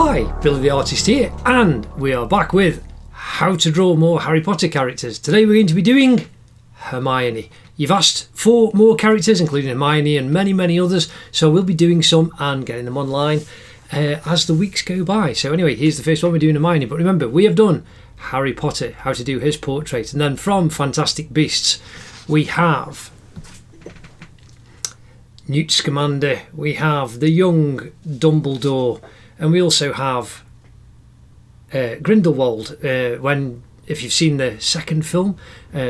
Hi, Billy the Artist here, and we are back with how to draw more Harry Potter characters. Today we're going to be doing Hermione. You've asked for more characters, including Hermione and many others, so we'll be doing some and getting them online as the weeks go by. So anyway, here's the first one. We're doing Hermione, but remember, we have done Harry Potter, how to do his portrait, and then from Fantastic Beasts we have Newt Scamander, we have the young Dumbledore, and we also have Grindelwald. If you've seen the second film,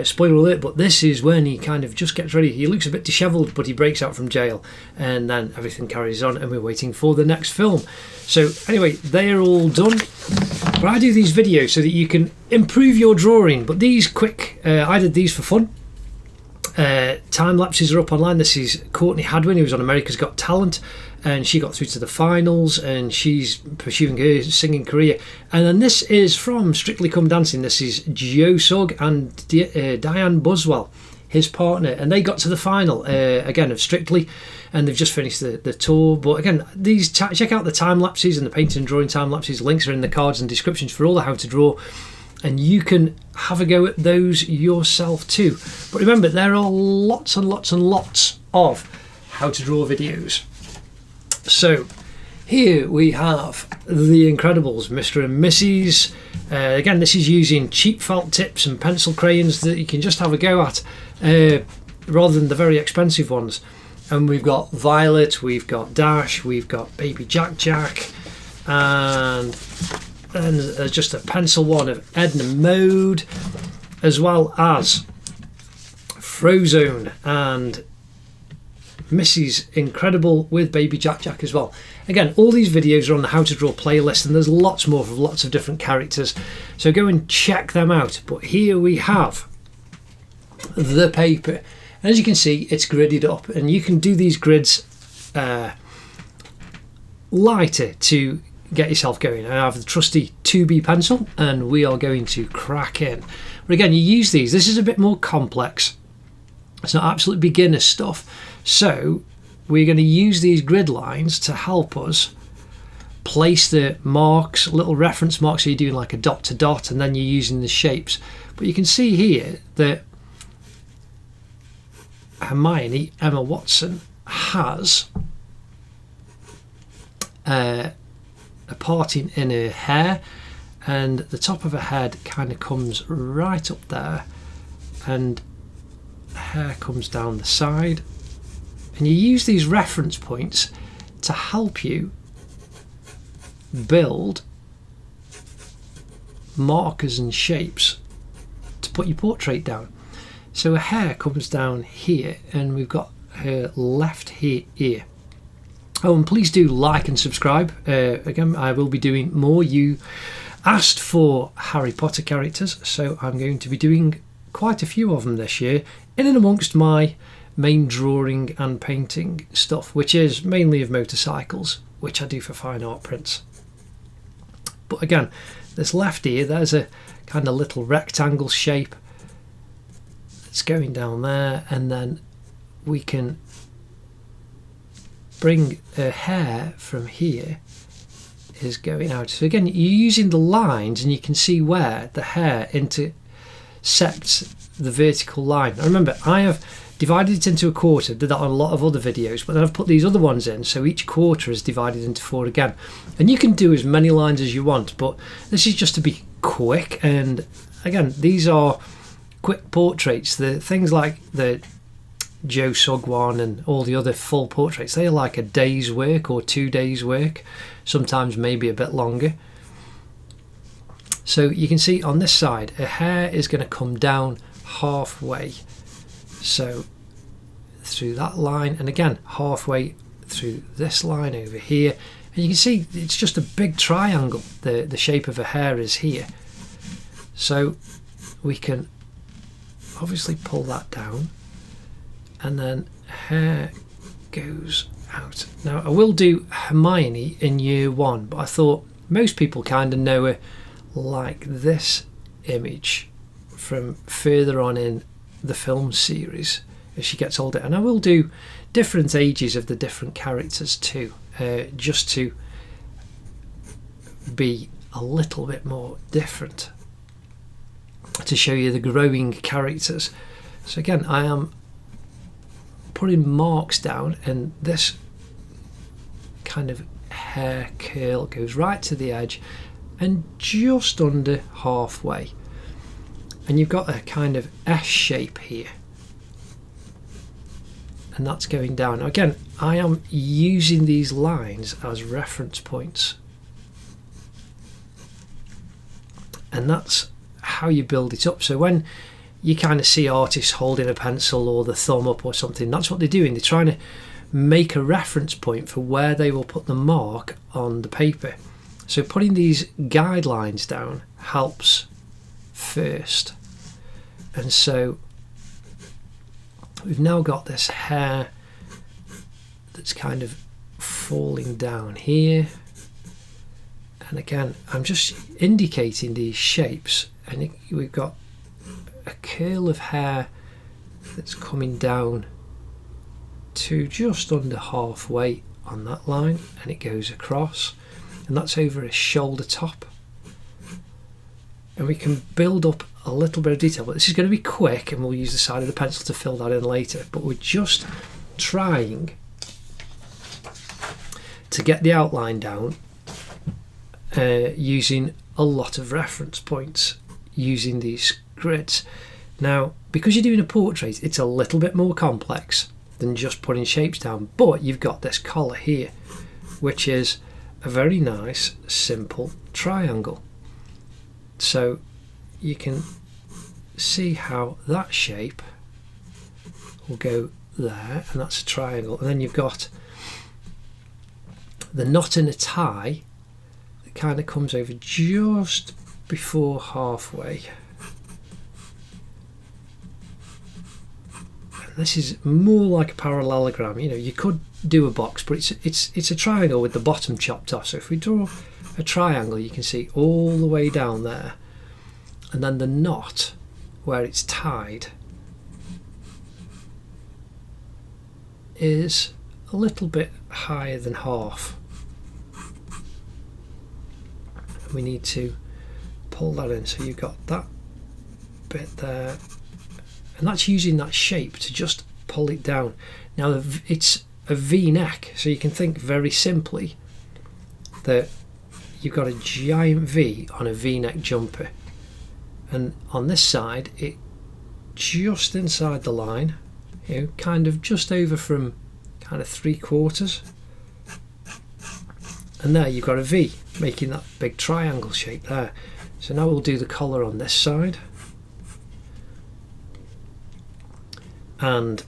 spoiler alert, but this is when he kind of just gets ready. He looks a bit dishevelled, but he breaks out from jail, and then everything carries on, and we're waiting for the next film. So anyway, they're all done. But I do these videos so that you can improve your drawing. But these quick, I did these for fun. Time lapses are up online. This is Courtney Hadwin, who was on America's Got Talent, and she got through to the finals, and she's pursuing her singing career. And then this is from Strictly Come Dancing. This is Joe Sugg and Diane Buswell, his partner, and they got to the final again of Strictly, and they've just finished the tour. But again, these check out the time lapses and the painting and drawing time lapses. Links are in the cards and descriptions for all the how to draw, and you can have a go at those yourself too. But remember, there are lots and lots and lots of how to draw videos. So here we have The Incredibles, Mr. and Mrs. Again, this is using cheap felt tips and pencil crayons that you can just have a go at rather than the very expensive ones. And we've got Violet, we've got Dash, we've got Baby Jack, and there's just a pencil one of Edna Mode, as well as Frozone and Mrs. Incredible with Baby Jack as well. Again, all these videos are on the How to Draw playlist, and there's lots more of lots of different characters, so go and check them out. But here we have the paper, and as you can see, it's gridded up, and you can do these grids lighter to get yourself going. I have the trusty 2B pencil, and we are going to crack in. But again, you use these. This is a bit more complex. It's not absolute beginner stuff. So we're going to use these grid lines to help us place the marks, little reference marks. So you're doing like a dot to dot, and then you're using the shapes. But you can see here that Hermione, Emma Watson, has a parting in her hair, and the top of her head kind of comes right up there, and hair comes down the side. And you use these reference points to help you build markers and shapes to put your portrait down. So her hair comes down here, and we've got her left ear. Oh, and please do like and subscribe. Again, I will be doing more. You asked for Harry Potter characters, so I'm going to be doing quite a few of them this year, in and amongst my main drawing and painting stuff, which is mainly of motorcycles, which I do for fine art prints. But again, this left ear, there's a kind of little rectangle shape that's going down there, and then we can bring her hair from here is going out. So again, you're using the lines, and you can see where the hair intersects the vertical line. Now remember, I have divided it into a quarter, did that on a lot of other videos, but then I've put these other ones in, so each quarter is divided into 4 again. And you can do as many lines as you want, but this is just to be quick. And again, these are quick portraits. The things like the Joe Sugg one and all the other full portraits, they are like a day's work or 2 days work, sometimes maybe a bit longer. So you can see on this side, her hair is going to come down halfway, so through that line, and again halfway through this line over here, and you can see it's just a big triangle. The shape of her hair is here, so we can obviously pull that down, and then hair goes out. Now I will do Hermione in year 1, but I thought most people kind of know her like this image from further on in the film series as she gets older. And I will do different ages of the different characters too, just to be a little bit more different to show you the growing characters. So again, I am putting marks down, and this kind of hair curl goes right to the edge and just under halfway, and you've got a kind of S shape here, and that's going down. Now again, I am using these lines as reference points, and that's how you build it up. So when you kind of see artists holding a pencil or the thumb up or something, that's what they're doing. They're trying to make a reference point for where they will put the mark on the paper. So putting these guidelines down helps first. And so we've now got this hair that's kind of falling down here, and again I'm just indicating these shapes, and we've got a curl of hair that's coming down to just under halfway on that line, and it goes across, and that's over a shoulder top. And we can build up a little bit of detail, but this is going to be quick, and we'll use the side of the pencil to fill that in later. But we're just trying to get the outline down using a lot of reference points, using these grids. Now, because you're doing a portrait, it's a little bit more complex than just putting shapes down, but you've got this collar here, which is a very nice simple triangle. So you can see how that shape will go there, and that's a triangle. And then you've got the knot in a tie that kind of comes over just before halfway. And this is more like a parallelogram. You know, you could do a box, but it's a triangle with the bottom chopped off. So if we draw a triangle, you can see all the way down there, and then the knot where it's tied is a little bit higher than half. We need to pull that in, so you've got that bit there, and that's using that shape to just pull it down. Now it's a V-neck, so you can think very simply that you've got a giant V on a V-neck jumper, and on this side it just inside the line, you know, kind of just over from kind of 3/4, and there you've got a V making that big triangle shape there. So now we'll do the collar on this side, and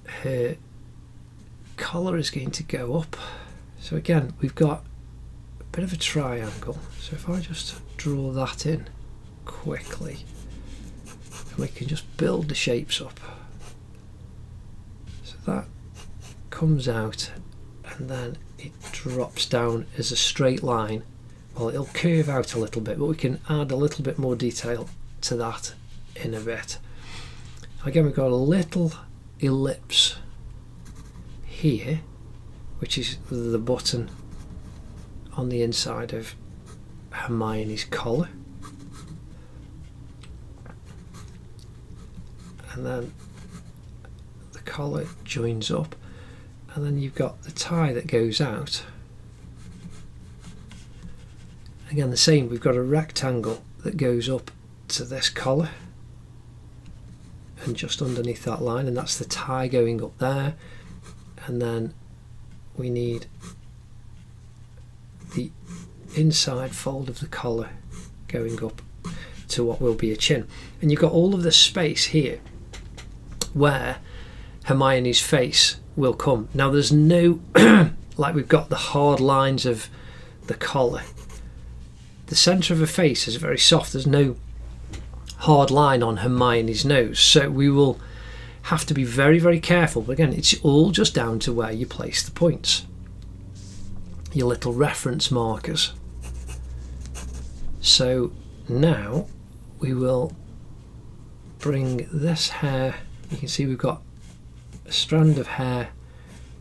her collar is going to go up. So again, we've got a bit of a triangle, so if I just draw that in quickly, and we can just build the shapes up. So that comes out, and then it drops down as a straight line. Well, it'll curve out a little bit, but we can add a little bit more detail to that in a bit. Again, we've got a little ellipse here, which is the button on the inside of Hermione's collar, and then the collar joins up, and then you've got the tie that goes out. Again, the same, we've got a rectangle that goes up to this collar and just underneath that line, and that's the tie going up there. And then we need the inside fold of the collar going up to what will be a chin, and you've got all of the space here where Hermione's face will come. Now there's no like, we've got the hard lines of the collar. The centre of her face is very soft. There's no hard line on Hermione's nose, so we will have to be very, very careful. But again, it's all just down to where you place the points, your little reference markers. So now we will bring this hair, you can see we've got a strand of hair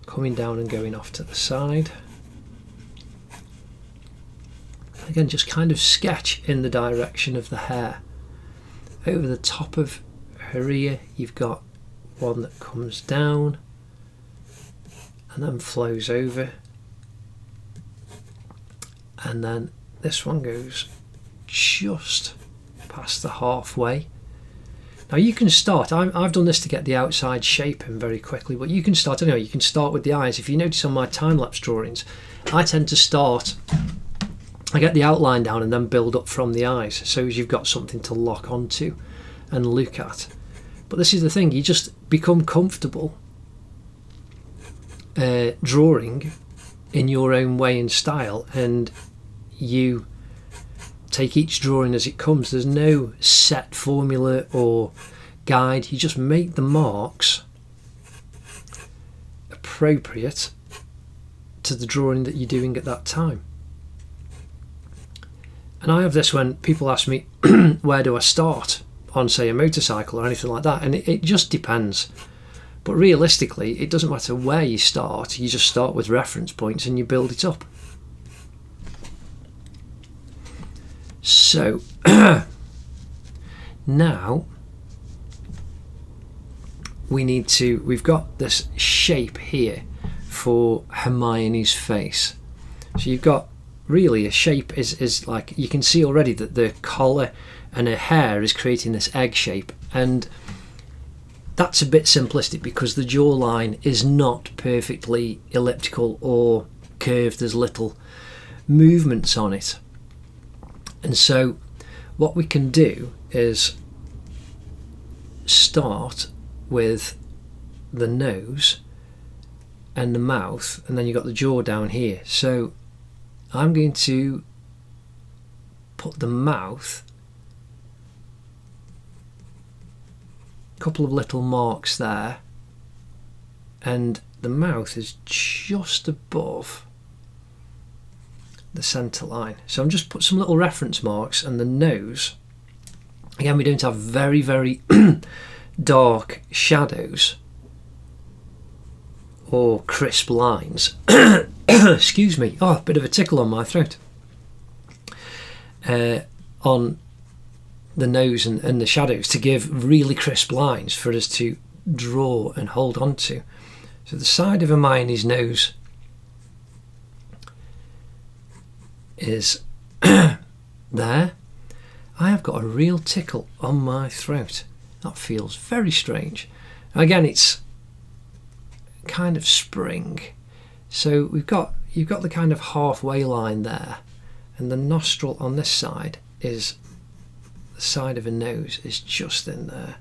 coming down and going off to the side. Again, just kind of sketch in the direction of the hair. Over the top of her ear, you've got one that comes down and then flows over, and then this one goes just past the halfway. Now you can start, I've done this to get the outside shape in very quickly, but you can start anyway. You can start with the eyes. If you notice on my time-lapse drawings, I tend to start, I get the outline down and then build up from the eyes, so as you've got something to lock onto and look at. But this is the thing, you just become comfortable drawing in your own way and style, and you take each drawing as it comes. There's no set formula or guide. You just make the marks appropriate to the drawing that you're doing at that time. And I have this when people ask me where do I start on, say, a motorcycle or anything like that, and it just depends. But realistically, it doesn't matter where you start. You just start with reference points and you build it up. So now we've got this shape here for Hermione's face. So you've got really a shape is like, you can see already that the collar and her hair is creating this egg shape, and that's a bit simplistic because the jawline is not perfectly elliptical or curved. There's little movements on it. And so what we can do is start with the nose and the mouth, and then you've got the jaw down here. So I'm going to put the mouth, a couple of little marks there, and the mouth is just above the centre line. So I'm just put some little reference marks, and the nose, again, we don't have very, very dark shadows or crisp lines. Excuse me, oh, a bit of a tickle on my throat. On the nose and the shadows to give really crisp lines for us to draw and hold on to. So the side of Hermione's nose is there. I have got a real tickle on my throat. That feels very strange. Again, it's kind of spring. So you've got the kind of halfway line there, and the nostril on this side is, the side of a nose is just in there.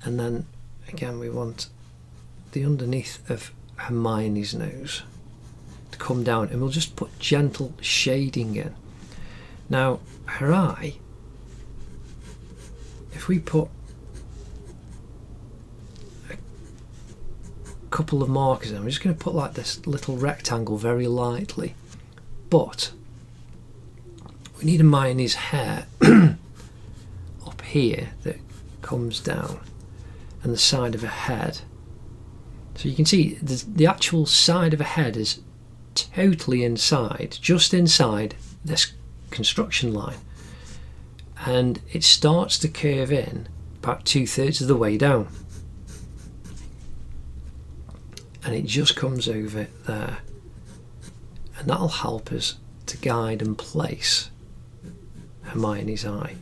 And then again, we want the underneath of Hermione's nose to come down, and we'll just put gentle shading in. Now her eye, if we put a couple of markers in, I'm just going to put like this little rectangle very lightly, but we need Hermione's hair up here that comes down, and the side of her head. So you can see the actual side of her head is totally inside, just inside this construction line, and it starts to curve in about 2/3 of the way down, and it just comes over there, and that'll help us to guide and place Hermione's eye.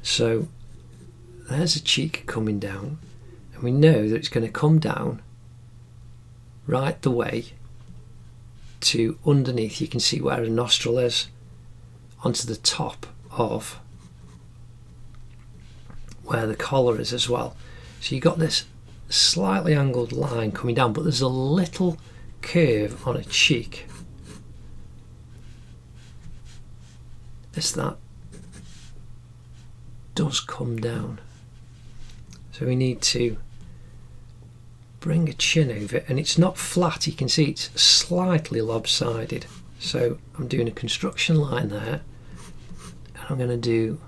So there's a cheek coming down, and we know that it's going to come down right the way to underneath. You can see where a nostril is, onto the top of where the collar is as well. So you've got this slightly angled line coming down, but there's a little curve on a cheek. That does come down. So we need to bring a chin over it, and it's not flat. You can see it's slightly lopsided. So I'm doing a construction line there, and I'm going to do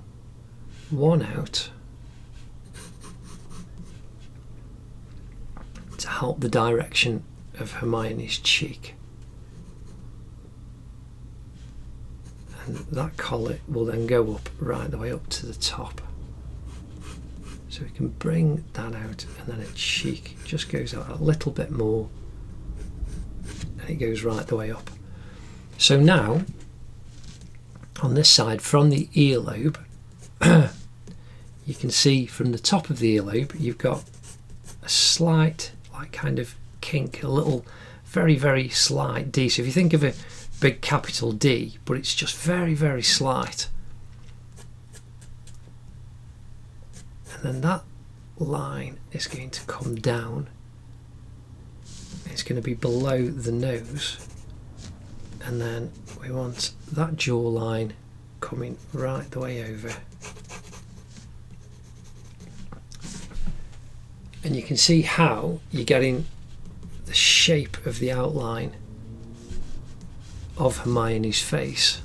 one out to help the direction of Hermione's cheek. And that collar will then go up right the way up to the top. So we can bring that out, and then her cheek just goes out a little bit more, and it goes right the way up. So now, on this side, from the earlobe, you can see from the top of the earlobe, you've got a slight, like kind of kink, a little, very, very slight D. So if you think of a big capital D, but it's just very, very slight. And then that line is going to come down. It's going to be below the nose. And then we want that jawline coming right the way over. And you can see how you're getting the shape of the outline of Hermione's face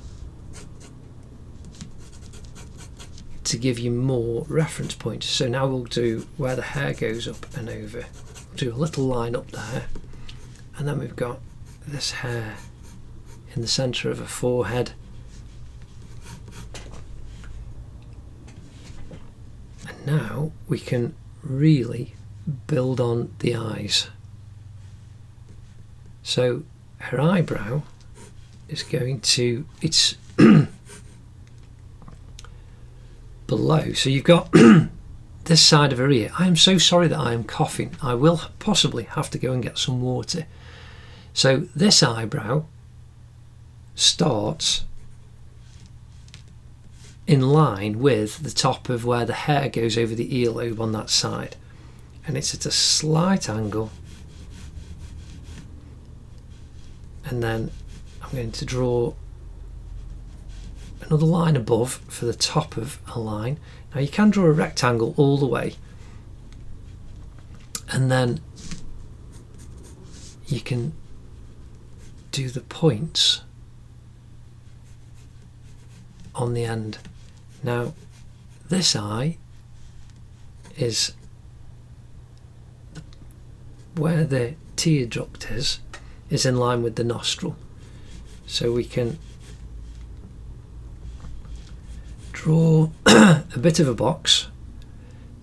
to give you more reference points. So now we'll do where the hair goes up and over. We'll do a little line up there, and then we've got this hair in the centre of her forehead. And now we can really build on the eyes. So her eyebrow is going to, it's below. So you've got this side of her ear. I am so sorry that I am coughing. I will possibly have to go and get some water. So this eyebrow starts in line with the top of where the hair goes over the earlobe on that side, and it's at a slight angle. And then I'm going to draw another line above for the top of a line. Now you can draw a rectangle all the way, and then you can do the points on the end. Now this eye is where the tear duct is in line with the nostril. So we can draw a bit of a box,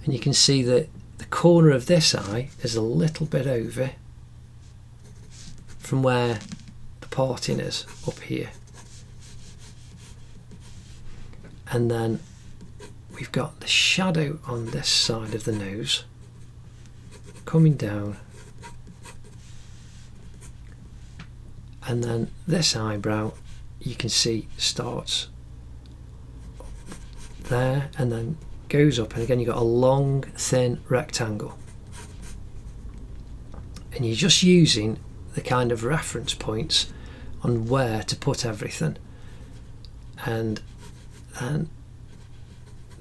and you can see that the corner of this eye is a little bit over from where the parting is up here. And then we've got the shadow on this side of the nose coming down, and then this eyebrow you can see starts there and then goes up, and again you've got a long thin rectangle, and you're just using the kind of reference points on where to put everything. And then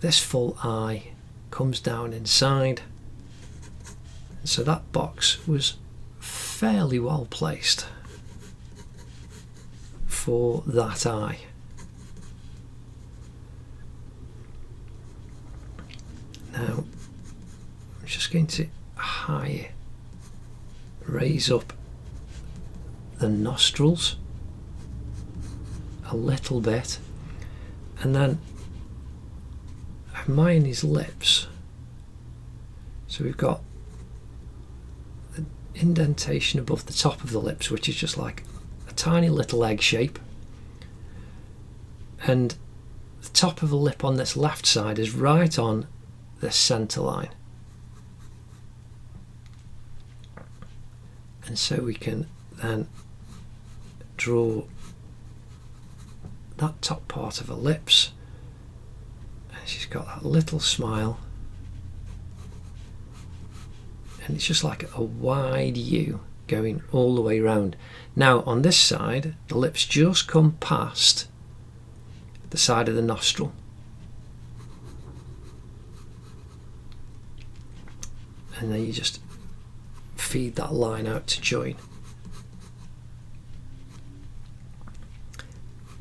this full eye comes down inside, and so that box was fairly well placed for that eye. Now I'm just going to raise up the nostrils a little bit, and then Hermione's lips. So we've got the indentation above the top of the lips, which is just like a tiny little egg shape, and the top of the lip on this left side is right on this centre line. And so we can then draw that top part of her lips, and she's got that little smile, and it's just like a wide U going all the way round. Now on this side the lips just come past the side of the nostril, and then you just feed that line out to join.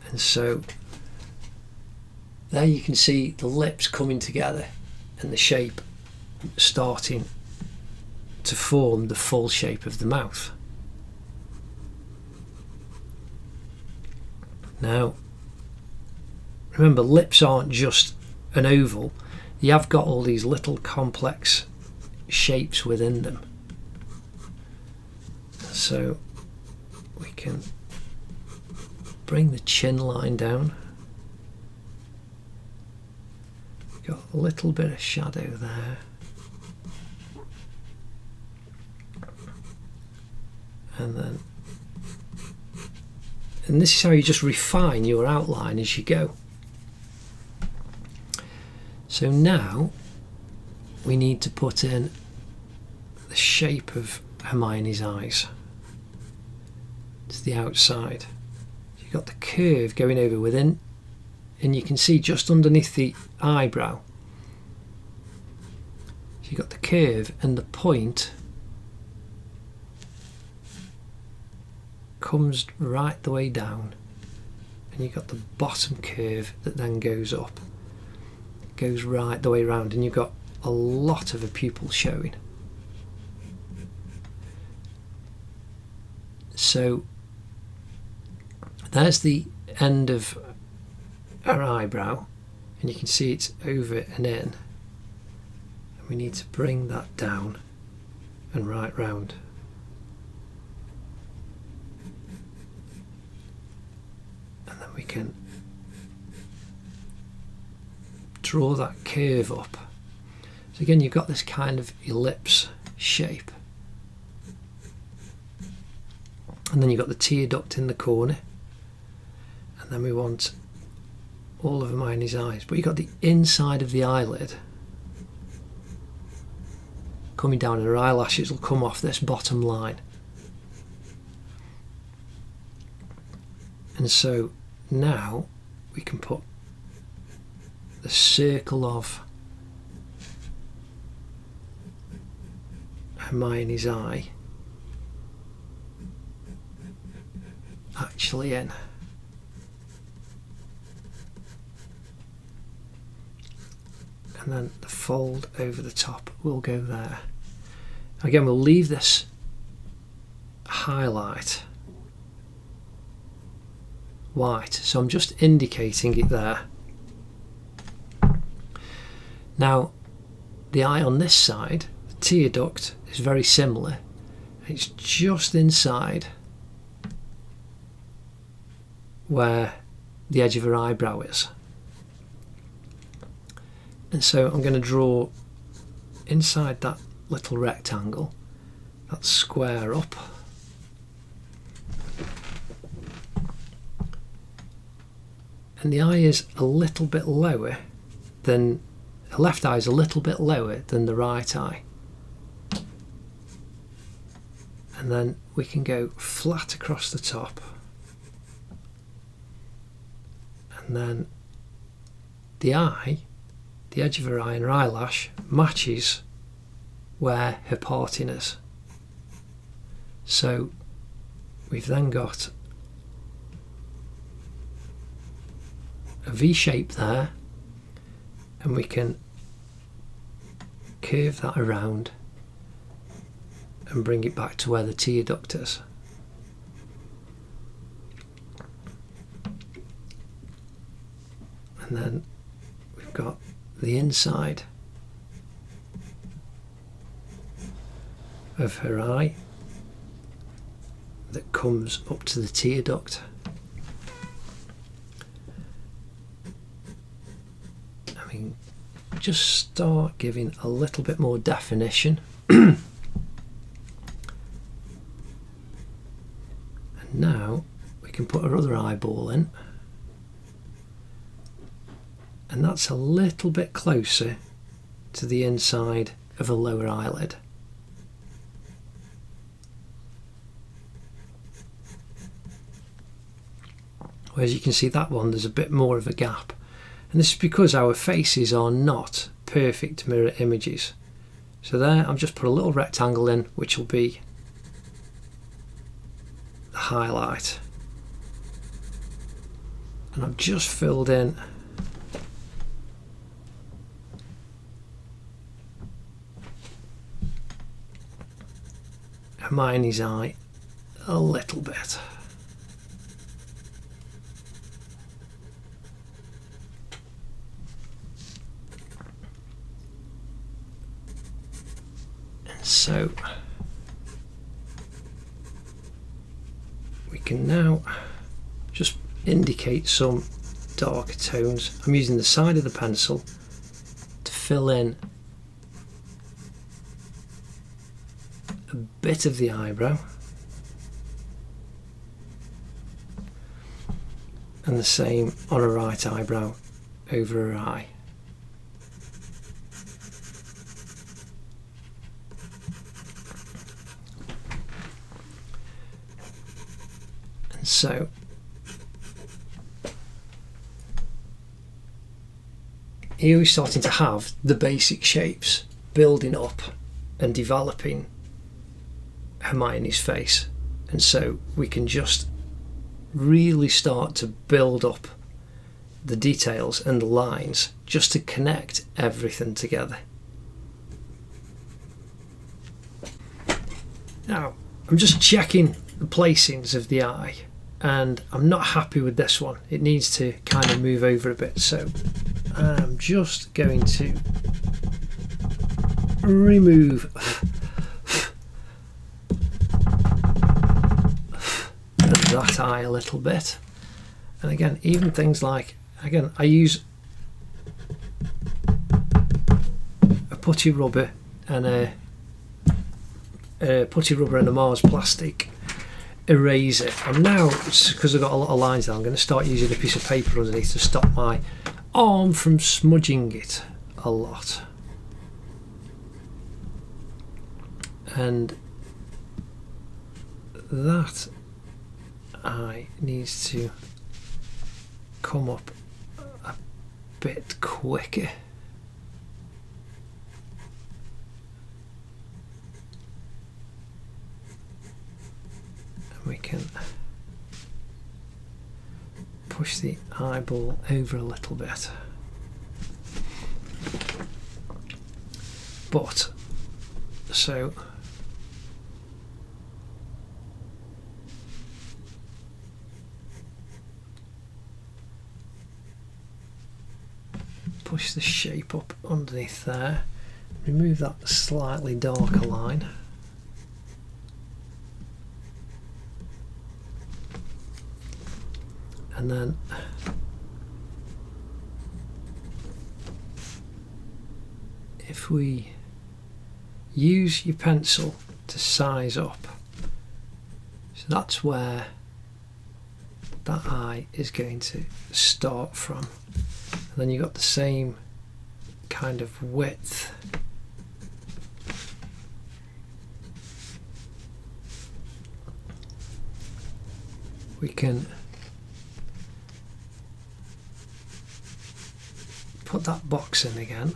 And so there you can see the lips coming together and the shape starting to form the full shape of the mouth. Now, remember, lips aren't just an oval. You have got all these little complex shapes within them. So we can bring the chin line down. Got a little bit of shadow there. And this is how you just refine your outline as you go. So now we need to put in the shape of Hermione's eyes to the outside. You've got the curve going over within, and you can see just underneath the eyebrow, so you've got the curve, and the point comes right the way down, and you've got the bottom curve that then goes up, goes right the way round, and you've got a lot of a pupil showing. So there's the end of our eyebrow, and you can see it's over and in, and we need to bring that down and right round. And then we can draw that curve up. So again, you've got this kind of ellipse shape, and then you've got the tear duct in the corner, and then we want all of Hermione's eyes, but you've got the inside of the eyelid coming down, and her eyelashes will come off this bottom line. And so now we can put the circle of Hermione's eye actually in. And then the fold over the top will go there. Again, we'll leave this highlight white, so I'm just indicating it there. Now, the eye on this side, the tear duct, is very similar. It's just inside where the edge of her eyebrow is. And so I'm going to draw inside that little rectangle, that square up. And the eye is a little bit lower than, the left eye is a little bit lower than the right eye. And then we can go flat across the top. And then the eye, the edge of her eye and her eyelash matches where her parting is. So we've then got a V shape there, and we can curve that around and bring it back to where the tear duct is. And then we've got the inside of her eye that comes up to the tear duct. I mean, just start giving a little bit more definition. And now we can put our other eyeball in, and that's a little bit closer to the inside of a lower eyelid. Whereas you can see that one, there's a bit more of a gap. And this is because our faces are not perfect mirror images. So there, I've just put a little rectangle in, which will be the highlight. And I've just filled in Hermione's eye a little bit. And so we can now just indicate some darker tones. I'm using the side of the pencil to fill in a bit of the eyebrow, and the same on her right eyebrow over her eye. And so here we're starting to have the basic shapes building up and developing Hermione's face, and so we can just really start to build up the details and the lines just to connect everything together. Now I'm just checking the placings of the eye, and I'm not happy with this one. It needs to kind of move over a bit, so I'm just going to remove that eye a little bit. And again, even things like, again, I use a putty rubber and a Mars plastic eraser, and now because I've got a lot of lines there, I'm going to start using a piece of paper underneath to stop my arm from smudging it a lot. And that eye needs to come up a bit quicker. And we can push the eyeball over a little bit. But so push the shape up underneath there, remove that slightly darker line, and then if we use your pencil to size up, so that's where that eye is going to start from. And then you've got the same kind of width. We can put that box in again.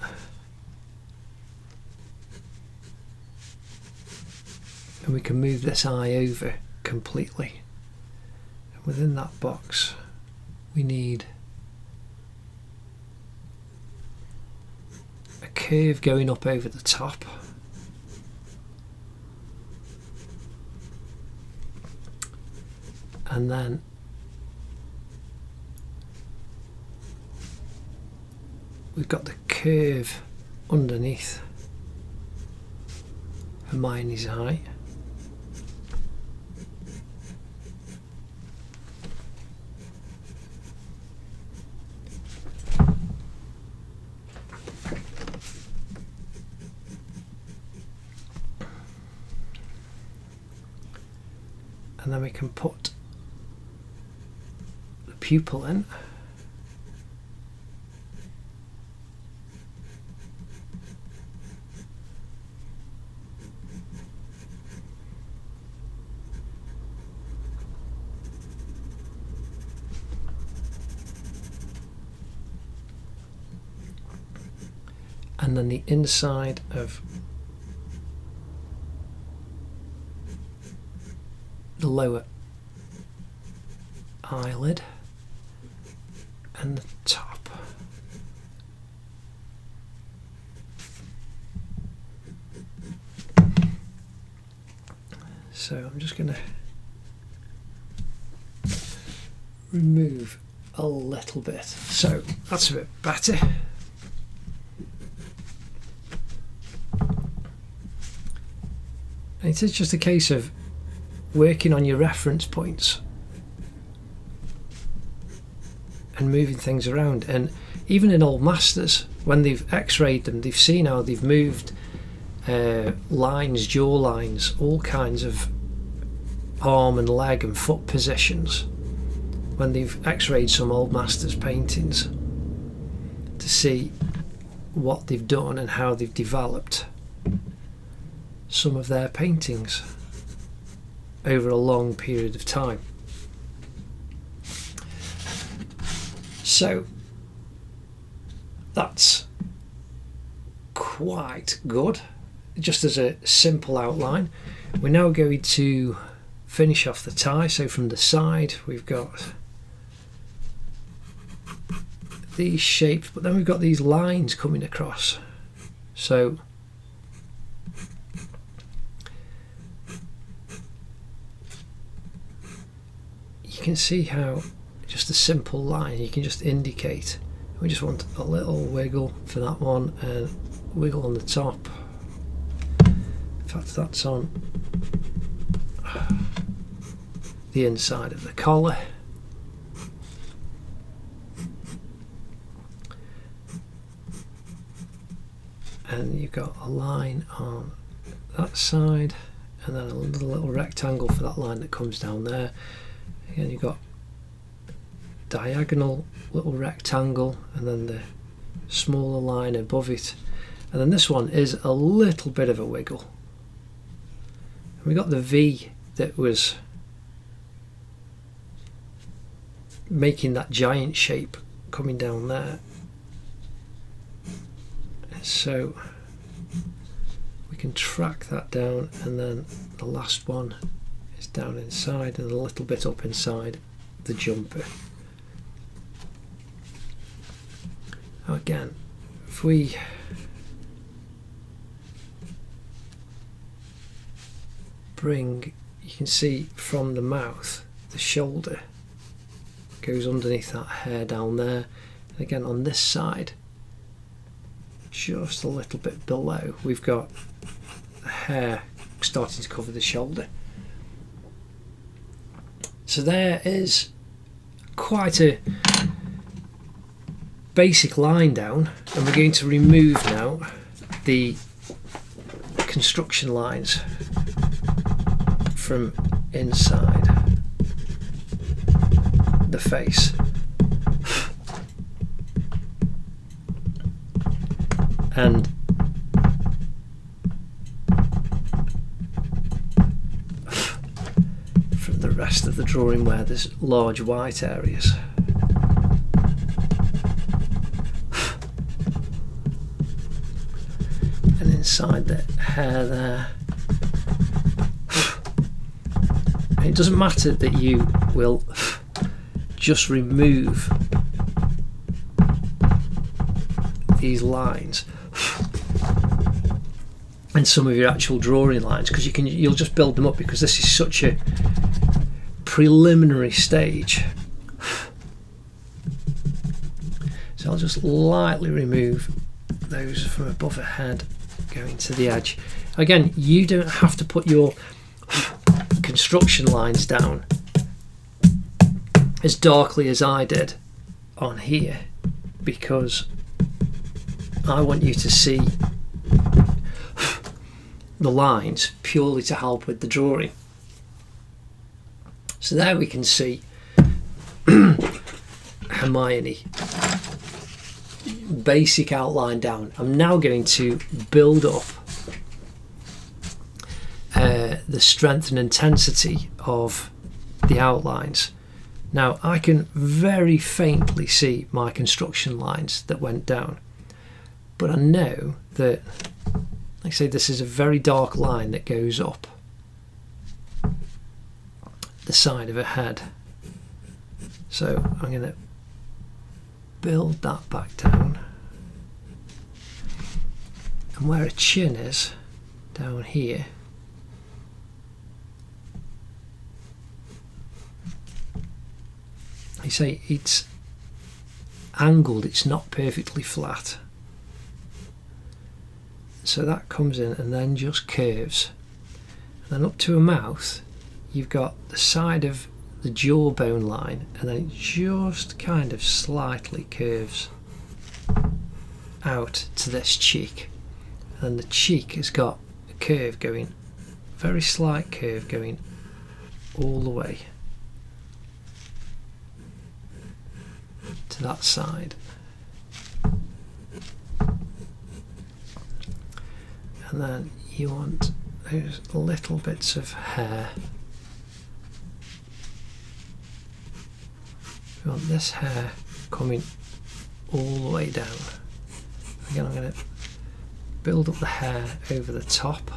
And we can move this eye over completely. And within that box, we need a curve going up over the top. And then we've got the curve underneath Hermione's eye. And then we can put the pupil in. And then the inside of the lower eyelid and the top. So I'm just going to remove a little bit. So that's a bit better. And it is just a case of working on your reference points and moving things around. And even in Old Masters, when they've x-rayed them, they've seen how they've moved lines, jaw lines, all kinds of arm and leg and foot positions when they've x-rayed some Old Masters paintings to see what they've done and how they've developed some of their paintings over a long period of time. So that's quite good, just as a simple outline. We're now going to finish off the tie. So from the side we've got these shapes, but then we've got these lines coming across. So you can see how just a simple line, you can just indicate. We just want a little wiggle for that one and wiggle on the top. In fact, that's on the inside of the collar. And you've got a line on that side and then a little rectangle for that line that comes down there. Again, you've got diagonal little rectangle and then the smaller line above it, and then this one is a little bit of a wiggle. And we got the V that was making that giant shape coming down there, so we can track that down, and then the last one is down inside and a little bit up inside the jumper. Again, if we bring, you can see from the mouth, the shoulder goes underneath that hair down there. And again, on this side, just a little bit below, we've got the hair starting to cover the shoulder. So there is quite a basic line down, and we're going to remove now the construction lines from inside the face. And from the rest of the drawing where there's large white areas. And inside the hair there. And it doesn't matter that you will just remove these lines and some of your actual drawing lines, because you'll just build them up, because this is such a preliminary stage. So I'll just lightly remove those from above her head going to the edge. Again, you don't have to put your construction lines down as darkly as I did on here, because I want you to see the lines purely to help with the drawing. So there we can see Hermione, basic outline down. I'm now going to build up the strength and intensity of the outlines. Now I can very faintly see my construction lines that went down, but I know that, like I say, this is a very dark line that goes up the side of her head. So I'm going to build that back down, and where her chin is down here, you say it's angled, it's not perfectly flat. So that comes in and then just curves. And then up to a mouth, you've got the side of the jawbone line, and then it just kind of slightly curves out to this cheek. And the cheek has got a curve going, a very slight curve going all the way to that side. And then you want those little bits of hair. You want this hair coming all the way down. Again, I'm going to build up the hair over the top.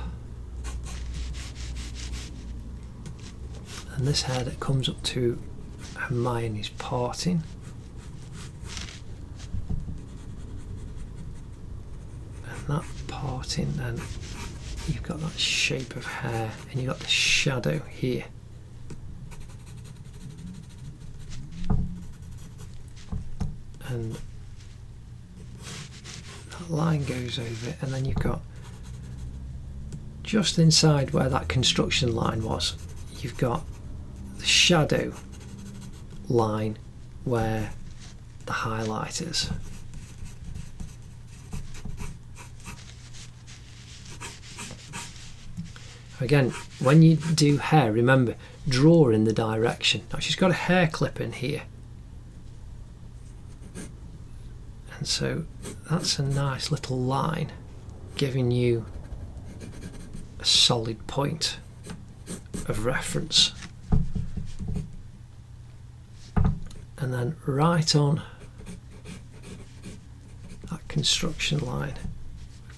And this hair that comes up to Hermione's parting. And that parting, then you've got that shape of hair, and you've got the shadow here. And that line goes over it, and then you've got just inside where that construction line was, you've got the shadow line where the highlight is. Again, when you do hair, remember, draw in the direction. Now she's got a hair clip in here. And so that's a nice little line giving you a solid point of reference. And then right on that construction line,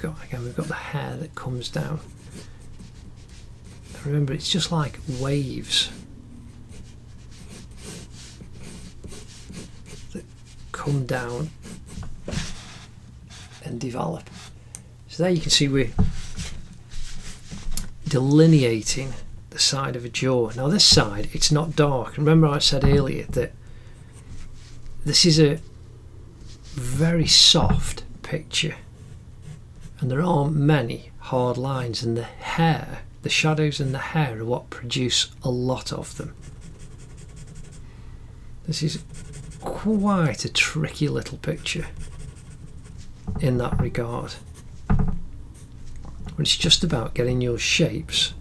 we've got the hair that comes down. And remember, it's just like waves that come down and develop. So there you can see we're delineating the side of a jaw. Now this side, it's not dark. Remember I said earlier that this is a very soft picture and there aren't many hard lines, and the hair, the shadows in the hair are what produce a lot of them. This is quite a tricky little picture in that regard. It's just about getting your shapes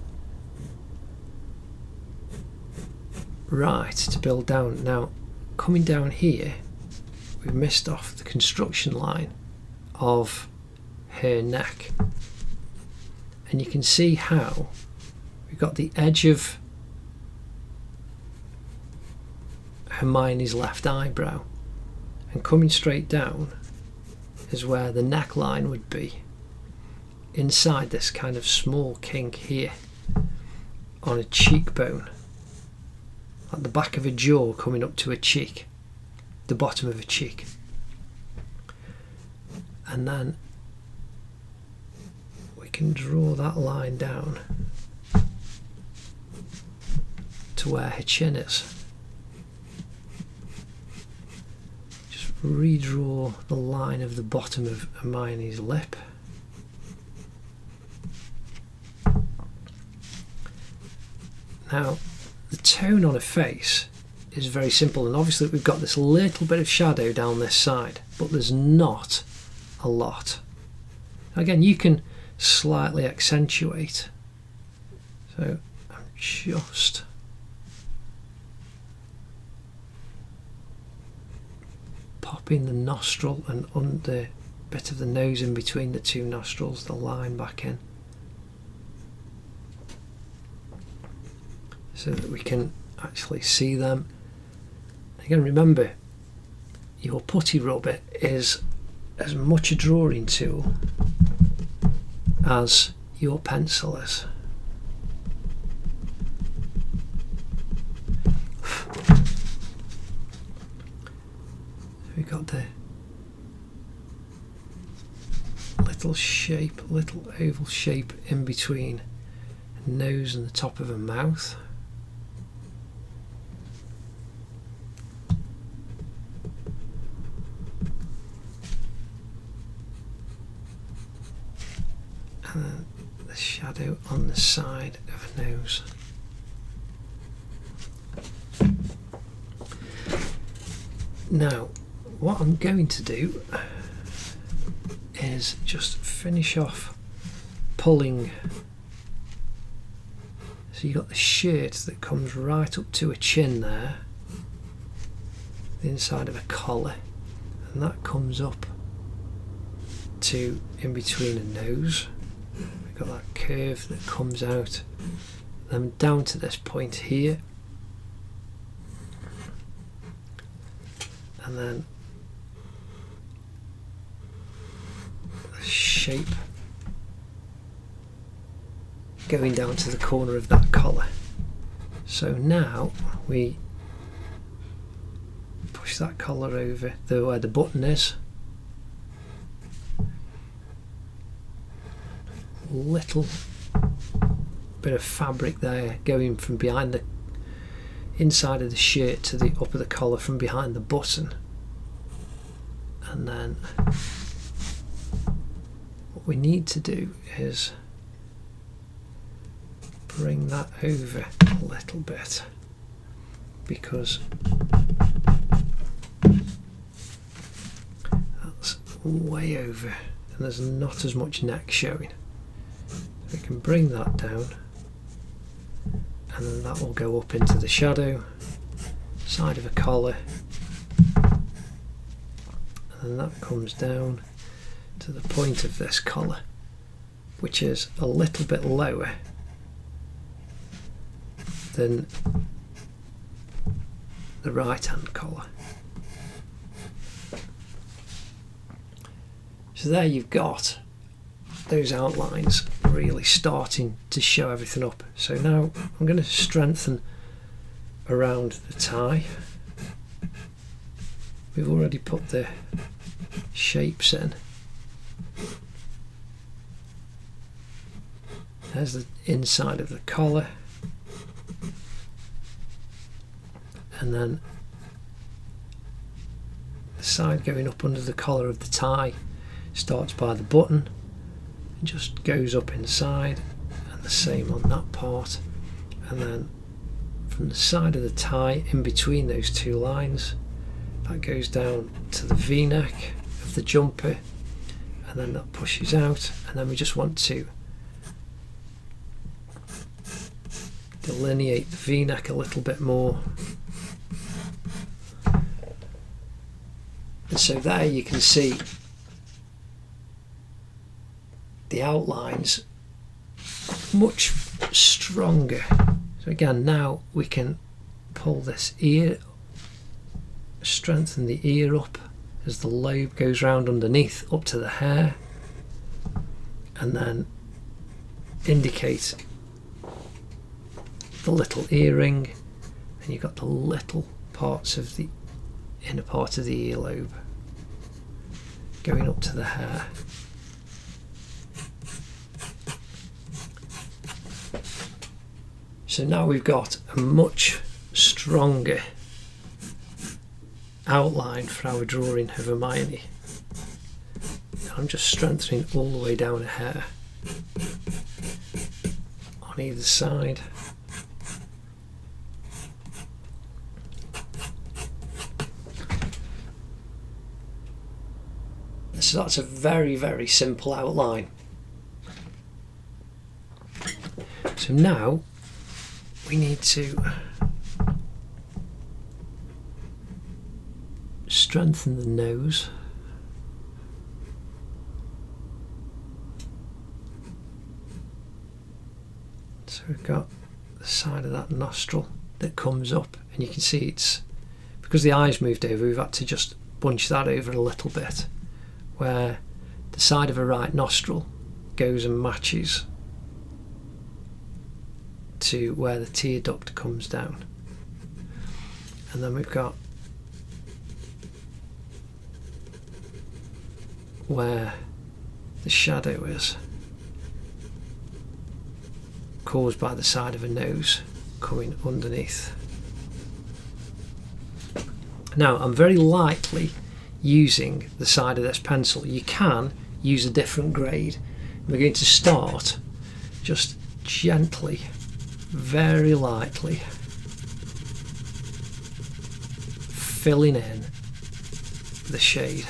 right to build down. Now, coming down here, we've missed off the construction line of her neck. And you can see how we've got the edge of Hermione's left eyebrow, and coming straight down is where the neckline would be, inside this kind of small kink here on a cheekbone, at the back of a jaw coming up to a cheek, the bottom of a cheek. And then we can draw that line down to where her chin is. Just redraw the line of the bottom of Hermione's lip. Now, the tone on her face is very simple, and obviously we've got this little bit of shadow down this side, but there's not a lot. Again, you can slightly accentuate. So I'm just popping the nostril and under bit of the nose in between the two nostrils, the line back in, so that we can actually see them. Again, remember, your putty rubber is as much a drawing tool as your pencil is. We've got the little shape, little oval shape in between the nose and the top of a mouth. and then the shadow on the side of a nose. Now, what I'm going to do is just finish off pulling. So you've got the shirt that comes right up to a chin there, the inside of a collar, and that comes up to in between a nose. We've got that curve that comes out, then down to this point here, and then the shape going down to the corner of that collar. So now we push that collar over where the button is. Little bit of fabric there going from behind the inside of the shirt to the up of the collar from behind the button, and then what we need to do is bring that over a little bit, because that's way over and there's not as much neck showing. We can bring that down, and then that will go up into the shadow side of a collar, and then that comes down to the point of this collar, which is a little bit lower than the right hand collar. So there you've got those outlines really starting to show everything up. So now I'm going to strengthen around the tie. We've already put the shapes in. There's the inside of the collar, and then the side going up under the collar of the tie starts by the button and just goes up inside, and the same on that part, and then from the side of the tie in between those two lines that goes down to the v-neck of the jumper, and then that pushes out, and then we just want to delineate the v-neck a little bit more. And so there you can see the outlines much stronger. So again, now we can pull this ear, strengthen the ear up as the lobe goes round underneath up to the hair, and then indicate the little earring, and you've got the little parts of the inner part of the earlobe going up to the hair. So now we've got a much stronger outline for our drawing of Hermione. I'm just strengthening all the way down a hair on either side. So that's a very, very simple outline. So now we need to strengthen the nose. So we've got the side of that nostril that comes up, and you can see it's because the eyes moved over, we've had to just bunch that over a little bit, where the side of a right nostril goes and matches to where the tear duct comes down. And then we've got where the shadow is caused by the side of a nose coming underneath. Now I'm very lightly using the side of this pencil. You can use a different grade, We're going to start just gently, very lightly, filling in the shade.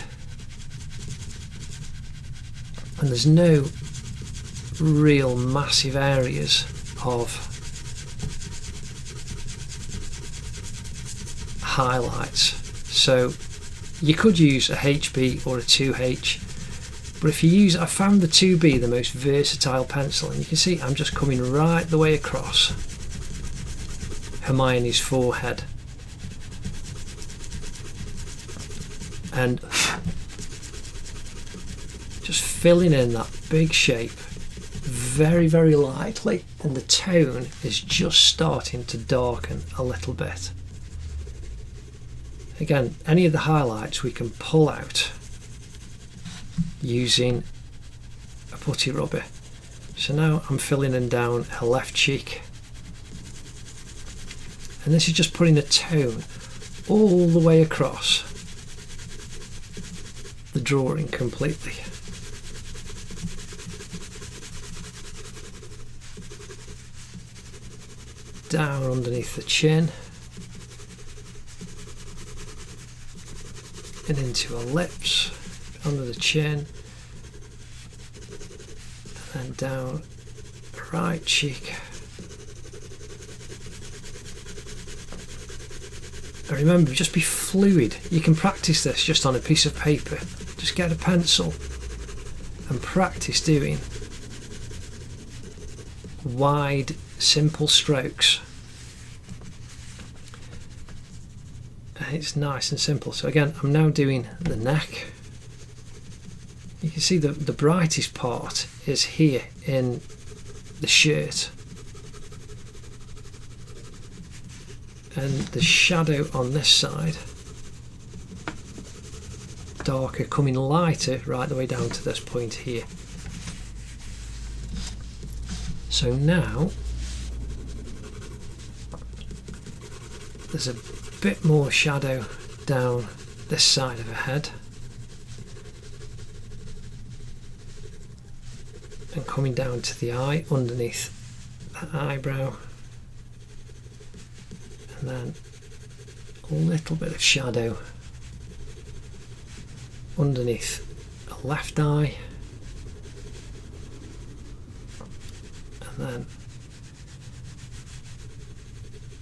And there's no real massive areas of highlights, so you could use a HB or a 2H, but if you use, I found the 2B the most versatile pencil, and you can see I'm just coming right the way across Hermione's forehead, and just filling in that big shape very, very lightly, and the tone is just starting to darken a little bit. Again, any of the highlights we can pull out using a putty rubber. So now I'm filling in down her left cheek, and this is just putting a tone all the way across the drawing completely. Down underneath the chin and into her lips, under the chin, and then down the right cheek. And remember, just be fluid. You can practice this just on a piece of paper. Just get a pencil and practice doing wide, simple strokes. And it's nice and simple. So again, I'm now doing the neck. You can see the brightest part is here in the shirt, and the shadow on this side darker, coming lighter right the way down to this point here. So now there's a bit more shadow down this side of her head, and coming down to the eye underneath that eyebrow, and then a little bit of shadow underneath the left eye, and then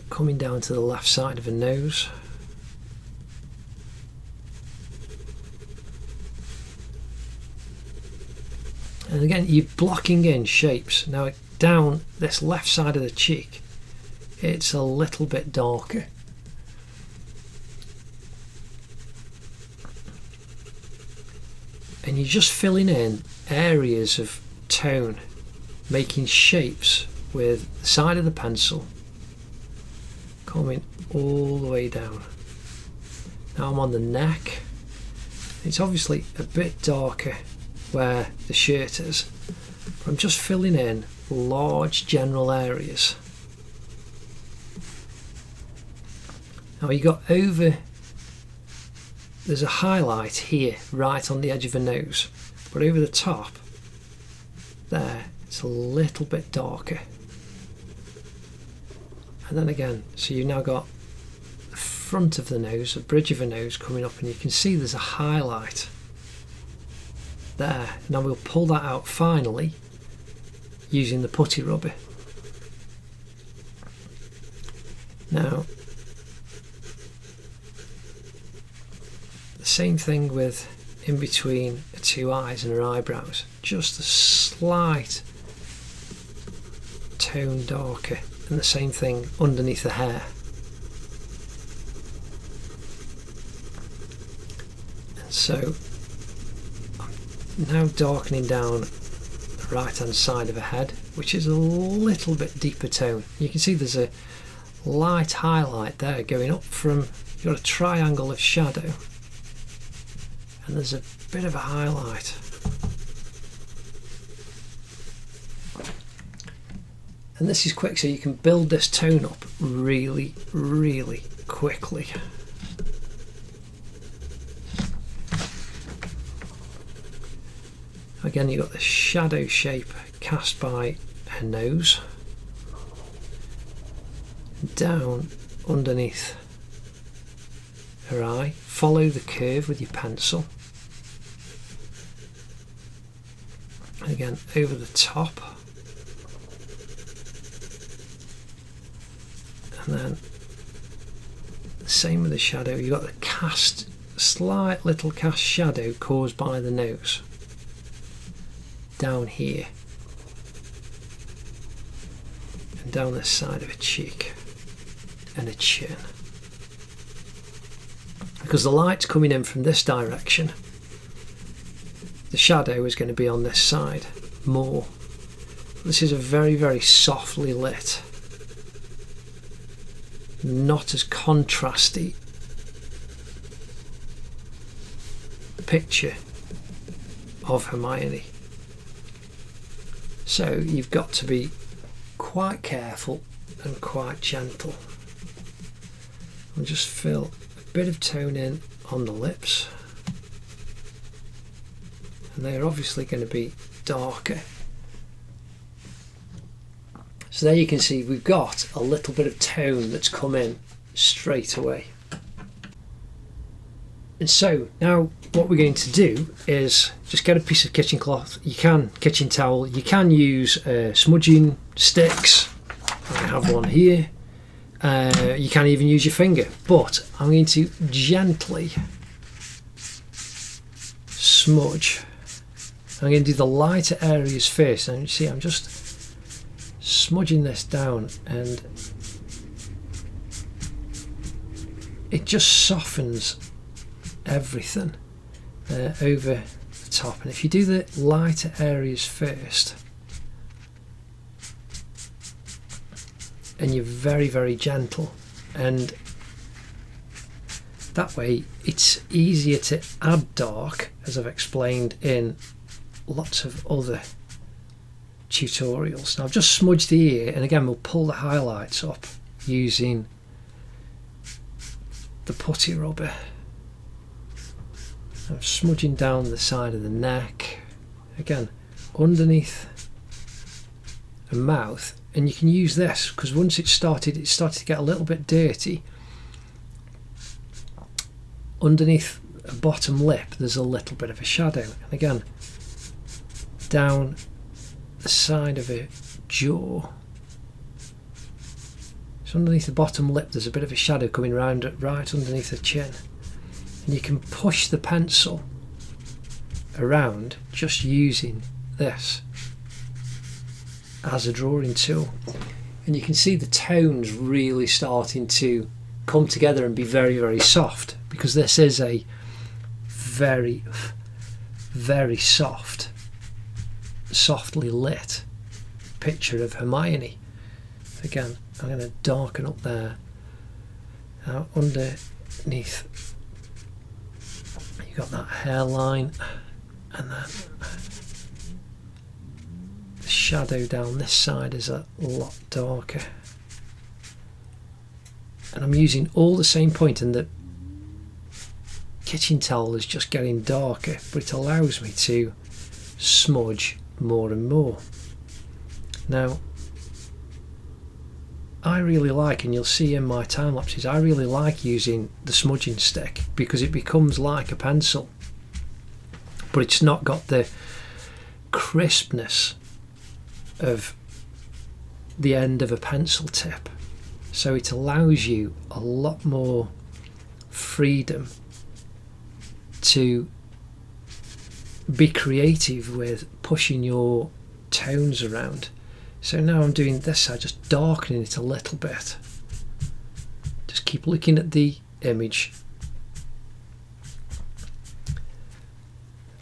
coming down to the left side of her nose. And again, you're blocking in shapes. Now down this left side of the cheek, it's a little bit darker. And you're just filling in areas of tone, making shapes with the side of the pencil coming all the way down. Now I'm on the neck. It's obviously a bit darker where the shirt is, but I'm just filling in large general areas. Now you got over, there's a highlight here right on the edge of the nose, but over the top there it's a little bit darker. And then again, so you've now got the front of the nose, the bridge of the nose coming up, and you can see there's a highlight there. Now we'll pull that out finally using the putty rubber. Now the same thing with in between her two eyes and her eyebrows, just a slight tone darker, and the same thing underneath the hair. And so I'm now darkening down the right hand side of her head, which is a little bit deeper tone. You can see there's a light highlight there going up from, you've got a triangle of shadow, and there's a bit of a highlight. And this is quick, so you can build this tone up really, really quickly. Again, you've got the shadow shape cast by her nose, down underneath her eye. Follow the curve with your pencil. And again, over the top. And then the same with the shadow. You've got the cast, slight little cast shadow caused by the nose down here and down the side of a cheek and a chin, because the light's coming in from this direction. The shadow is going to be on this side more. This is a very, very softly lit, not as contrasty picture of Hermione. So you've got to be quite careful and quite gentle. I'll just fill a bit of tone in on the lips, and they're obviously going to be darker. So there you can see we've got a little bit of tone that's come in straight away. And so now what we're going to do is just get a piece of kitchen cloth. You can kitchen towel. You can use smudging sticks. I have one here. You can even use your finger. But I'm going to gently smudge. I'm going to do the lighter areas first. And you see, I'm just smudging this down, and it just softens everything over the top. And if you do the lighter areas first, and you're very, very gentle, and that way it's easier to add dark, as I've explained in lots of other tutorials. Now I've just smudged the ear, and again we'll pull the highlights up using the putty rubber. I'm smudging down the side of the neck, again underneath the mouth, and you can use this because once it started to get a little bit dirty. Underneath the bottom lip there's a little bit of a shadow, and again down the side of her jaw. So underneath the bottom lip there's a bit of a shadow coming round right underneath the chin. And you can push the pencil around just using this as a drawing tool. And you can see the tones really starting to come together and be very, very soft, because this is a very, very soft, softly lit picture of Hermione. Again, I'm going to darken up there. Now underneath you've got that hairline, and then the shadow down this side is a lot darker. And I'm using all the same point, and the kitchen towel is just getting darker, but it allows me to smudge more and more. Now I really like, and you'll see in my time lapses, I really like using the smudging stick because it becomes like a pencil, but it's not got the crispness of the end of a pencil tip. So it allows you a lot more freedom to be creative with pushing your tones around. So now I'm doing this side, just darkening it a little bit. Just keep looking at the image,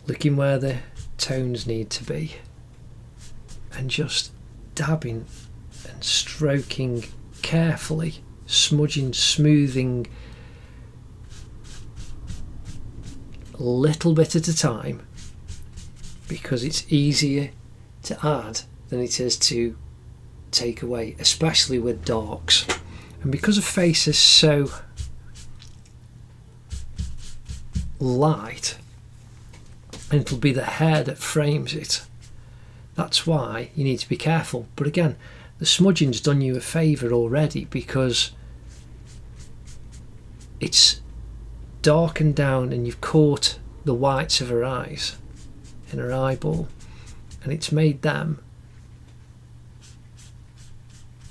looking where the tones need to be, and just dabbing and stroking carefully, smudging, smoothing a little bit at a time, because it's easier to add than it is to take away, especially with darks. And because a face is so light, and it'll be the hair that frames it. That's why you need to be careful. But again, the smudging's done you a favour already, because it's darkened down and you've caught the whites of her eyes in her eyeball, and it's made them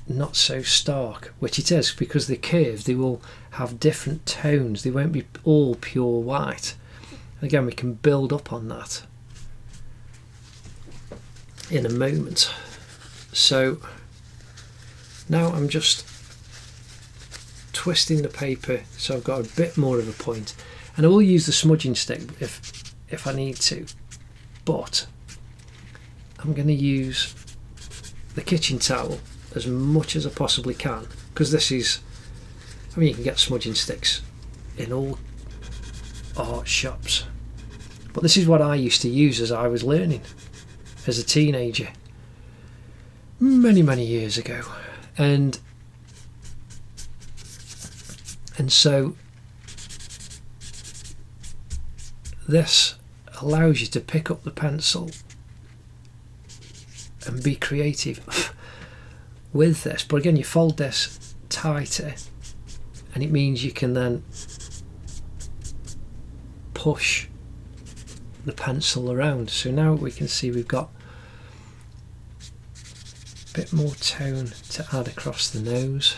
not so stark, which it is, because they're curved. They will have different tones. They won't be all pure white. And again, we can build up on that in a moment. So now I'm just twisting the paper so I've got a bit more of a point, and I will use the smudging stick if I need to, but I'm going to use the kitchen towel as much as I possibly can, because this is, I mean, you can get smudging sticks in all art shops, but this is what I used to use as I was learning as a teenager many years ago, and so this allows you to pick up the pencil and be creative with this. But again, you fold this tighter, and it means you can then push the pencil around. So now we can see we've got a bit more tone to add across the nose,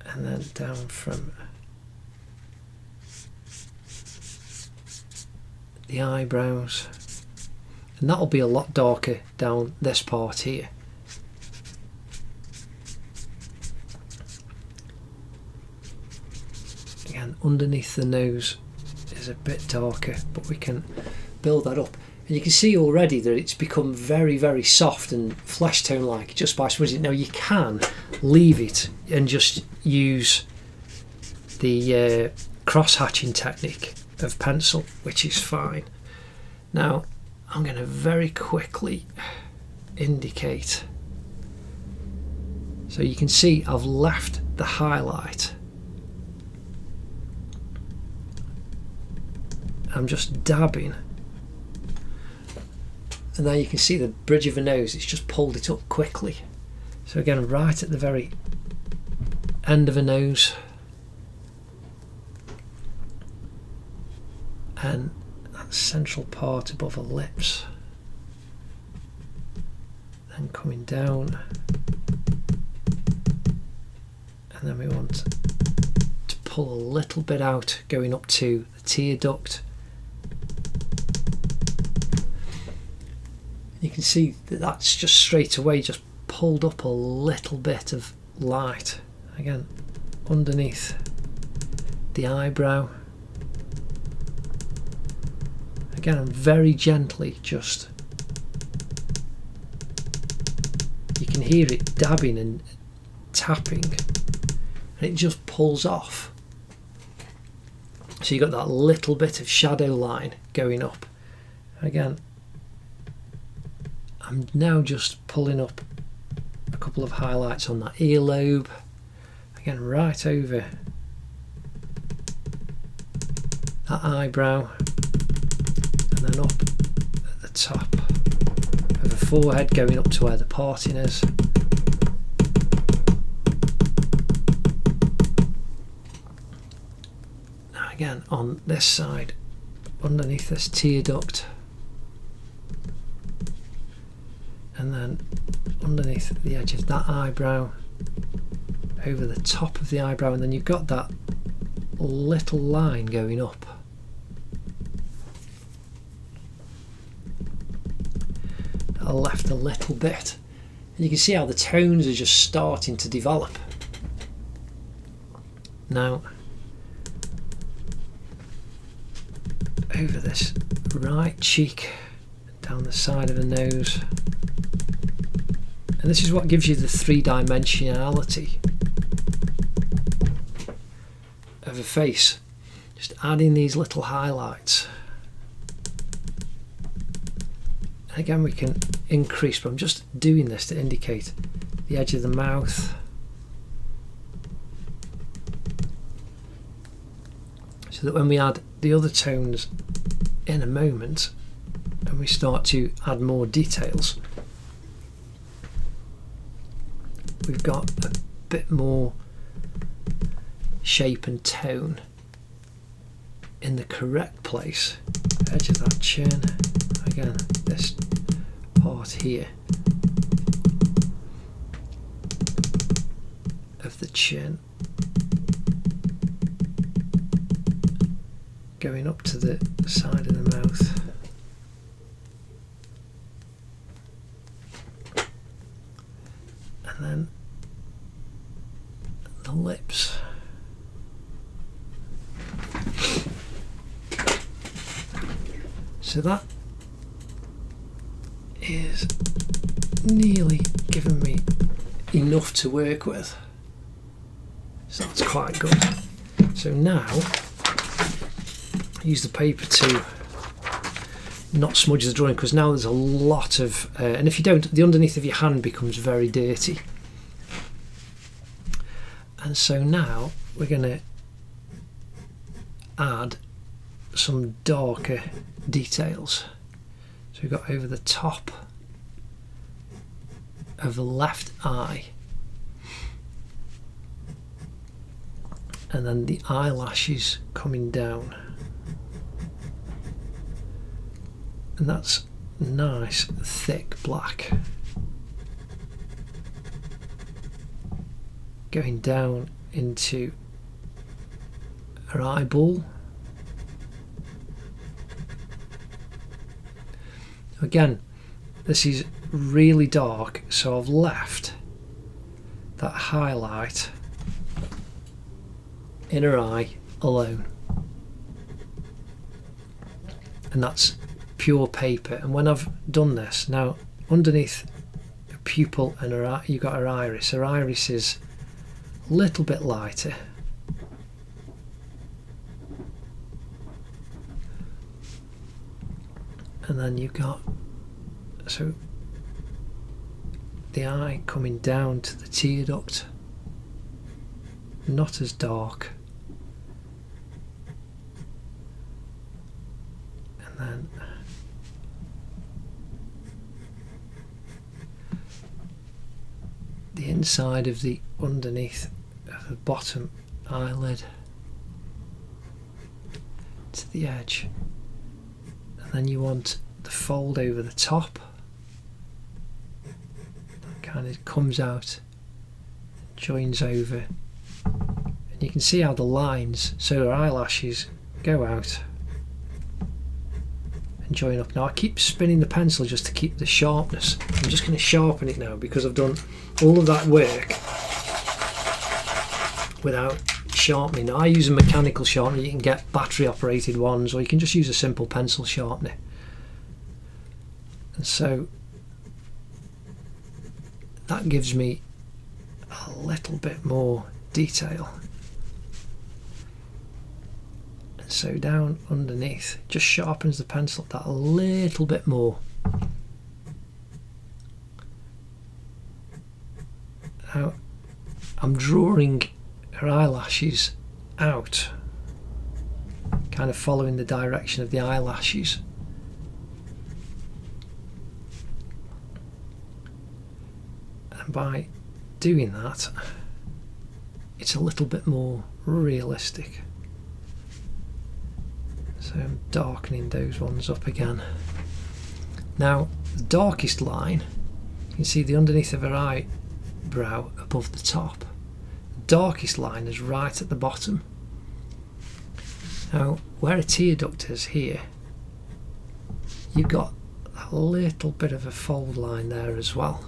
and then down from the eyebrows, and that'll be a lot darker down this part here. Again, underneath the nose is a bit darker, but we can build that up, and you can see already that it's become very soft and flesh tone like just by smudging it. Now you can leave it and just use the cross hatching technique of pencil, which is fine. Now I'm going to very quickly indicate, so you can see I've left the highlight. I'm just dabbing, and now you can see the bridge of her nose, it's just pulled it up quickly. So again, right at the very end of her nose, and that central part above her lips, then coming down, and then we want to pull a little bit out going up to the tear duct. You can see that that's just straight away just pulled up a little bit of light, again underneath the eyebrow. Again, I'm very gently just, you can hear it dabbing and tapping, and it just pulls off. So you got that little bit of shadow line going up. Again, I'm now just pulling up a couple of highlights on that earlobe, again right over that eyebrow, and then up at the top of the forehead going up to where the parting is. Now again on this side, underneath this tear duct, and then underneath the edge of that eyebrow, over the top of the eyebrow, and then you've got that little line going up. I left a little bit, and you can see how the tones are just starting to develop. Now over this right cheek, down the side of the nose, and this is what gives you the three-dimensionality of a face, just adding these little highlights. And again, we can increase, but I'm just doing this to indicate the edge of the mouth, so that when we add the other tones in a moment and we start to add more details, we've got a bit more shape and tone in the correct place. Edge of that chin, again, this part here of the chin, going up to the side of the mouth, and then the lips. So that is nearly given me enough to work with. So that's quite good. So now use the paper to not smudge the drawing, because now there's a lot of and if you don't, the underneath of your hand becomes very dirty. And so now we're going to add some darker details. So we've got over the top of the left eye, and then the eyelashes coming down, and that's nice thick black, going down into her eyeball. Again, this is really dark, so I've left that highlight in her eye alone, and that's pure paper. And when I've done this, now underneath her pupil and her eye, you've got her iris. Her iris is a little bit lighter, and then you've got, so the eye coming down to the tear duct, not as dark, and then the inside of the underneath of the bottom eyelid to the edge, and then you want the fold over the top that kind of comes out, joins over, and you can see how the lines, so her eyelashes go out and join up. Now I keep spinning the pencil just to keep the sharpness. I'm just going to sharpen it now because I've done all of that work without sharpening. Now I use a mechanical sharpener. You can get battery operated ones, or you can just use a simple pencil sharpener. And so that gives me a little bit more detail. And so down underneath, just sharpens the pencil that a little bit more. Now I'm drawing her eyelashes out, kind of following the direction of the eyelashes. And by doing that, it's a little bit more realistic. So I'm darkening those ones up again. Now the darkest line, you can see the underneath of her eyebrow above the top. The darkest line is right at the bottom. Now where a tear duct is here, you've got a little bit of a fold line there as well.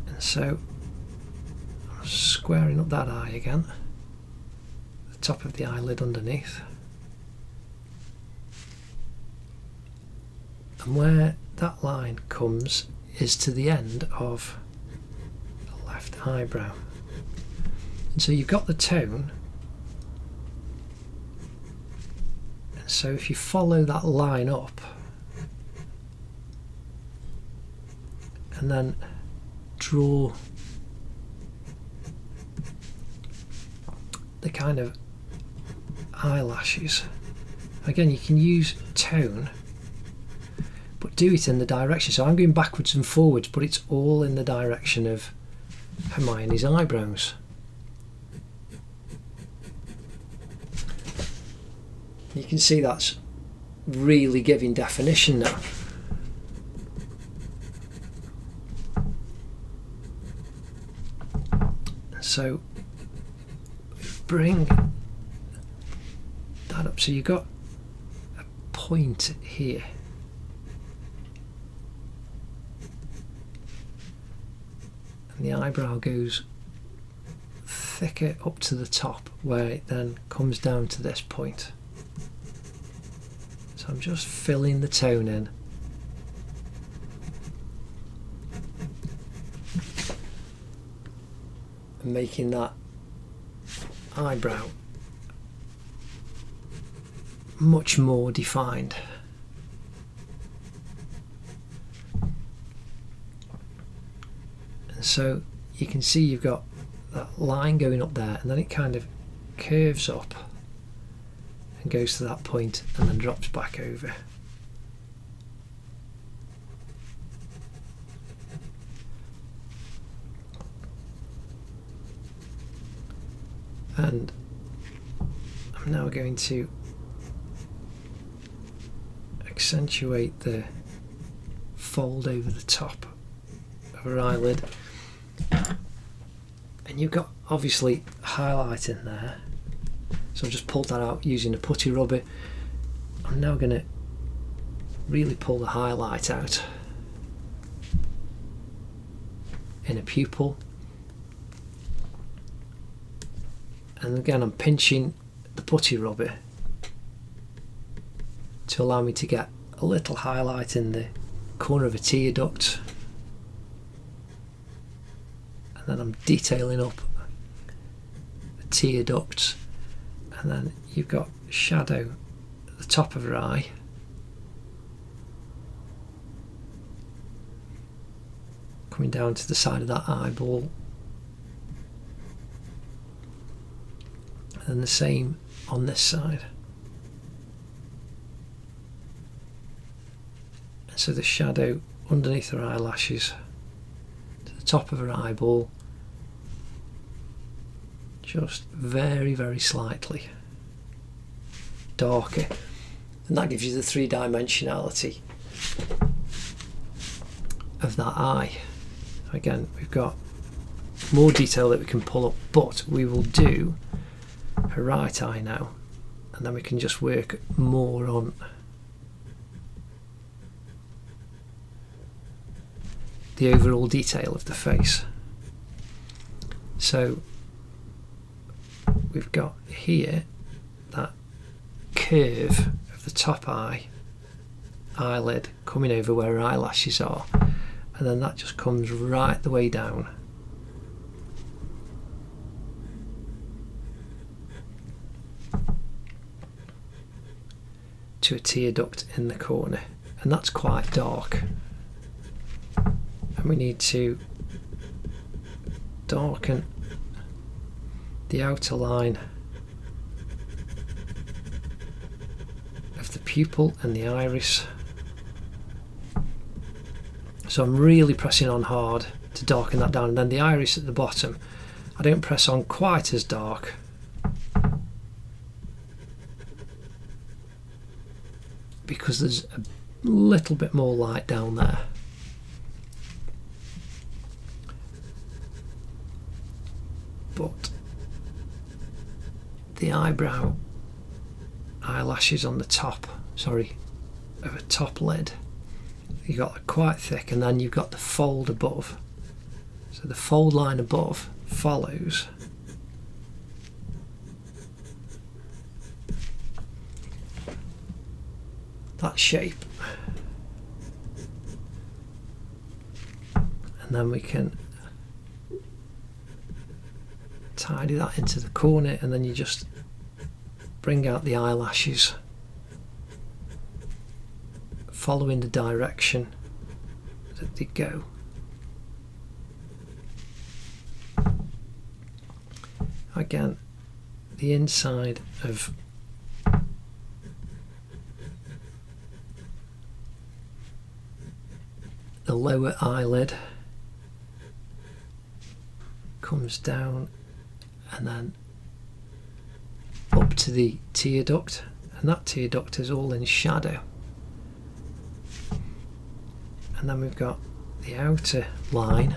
And so I'm squaring up that eye again, the top of the eyelid underneath, and where that line comes is to the end of the left eyebrow. And so you've got the tone, and so if you follow that line up and then draw the kind of eyelashes. Again, you can use tone, but do it in the direction. So I'm going backwards and forwards, but it's all in the direction of Hermione's eyebrows. You can see that's really giving definition now. So bring that up, so you've got a point here. And the eyebrow goes thicker up to the top, where it then comes down to this point. So I'm just filling the tone in. And making that eyebrow much more defined. And so you can see you've got that line going up there, and then it kind of curves up and goes to that point and then drops back over. And I'm now going to accentuate the fold over the top of her eyelid. And you've got obviously highlight in there, so I've just pulled that out using a putty rubber. I'm now going to really pull the highlight out in a pupil, and again I'm pinching the putty rubber to allow me to get a little highlight in the corner of a tear duct. And then I'm detailing up the tear ducts, and then you've got shadow at the top of her eye, coming down to the side of that eyeball, and then the same on this side. And so the shadow underneath her eyelashes to the top of her eyeball, just very, very slightly darker, and that gives you the three-dimensionality of that eye. Again, we've got more detail that we can pull up, but we will do her right eye now, and then we can just work more on the overall detail of the face. So we've got here that curve of the top eyelid coming over where her eyelashes are, and then that just comes right the way down to a tear duct in the corner, and that's quite dark, and we need to darken the outer line of the pupil and the iris. So I'm really pressing on hard to darken that down, and then the iris at the bottom I don't press on quite as dark, because there's a little bit more light down there. But the eyebrow eyelashes on the top, of a top lid, you got quite thick, and then you've got the fold above. So the fold line above follows that shape, and then we can tidy that into the corner, and then you just bring out the eyelashes following the direction that they go. Again, the inside of the lower eyelid, comes down and then up to the tear duct, and that tear duct is all in shadow. And then we've got the outer line,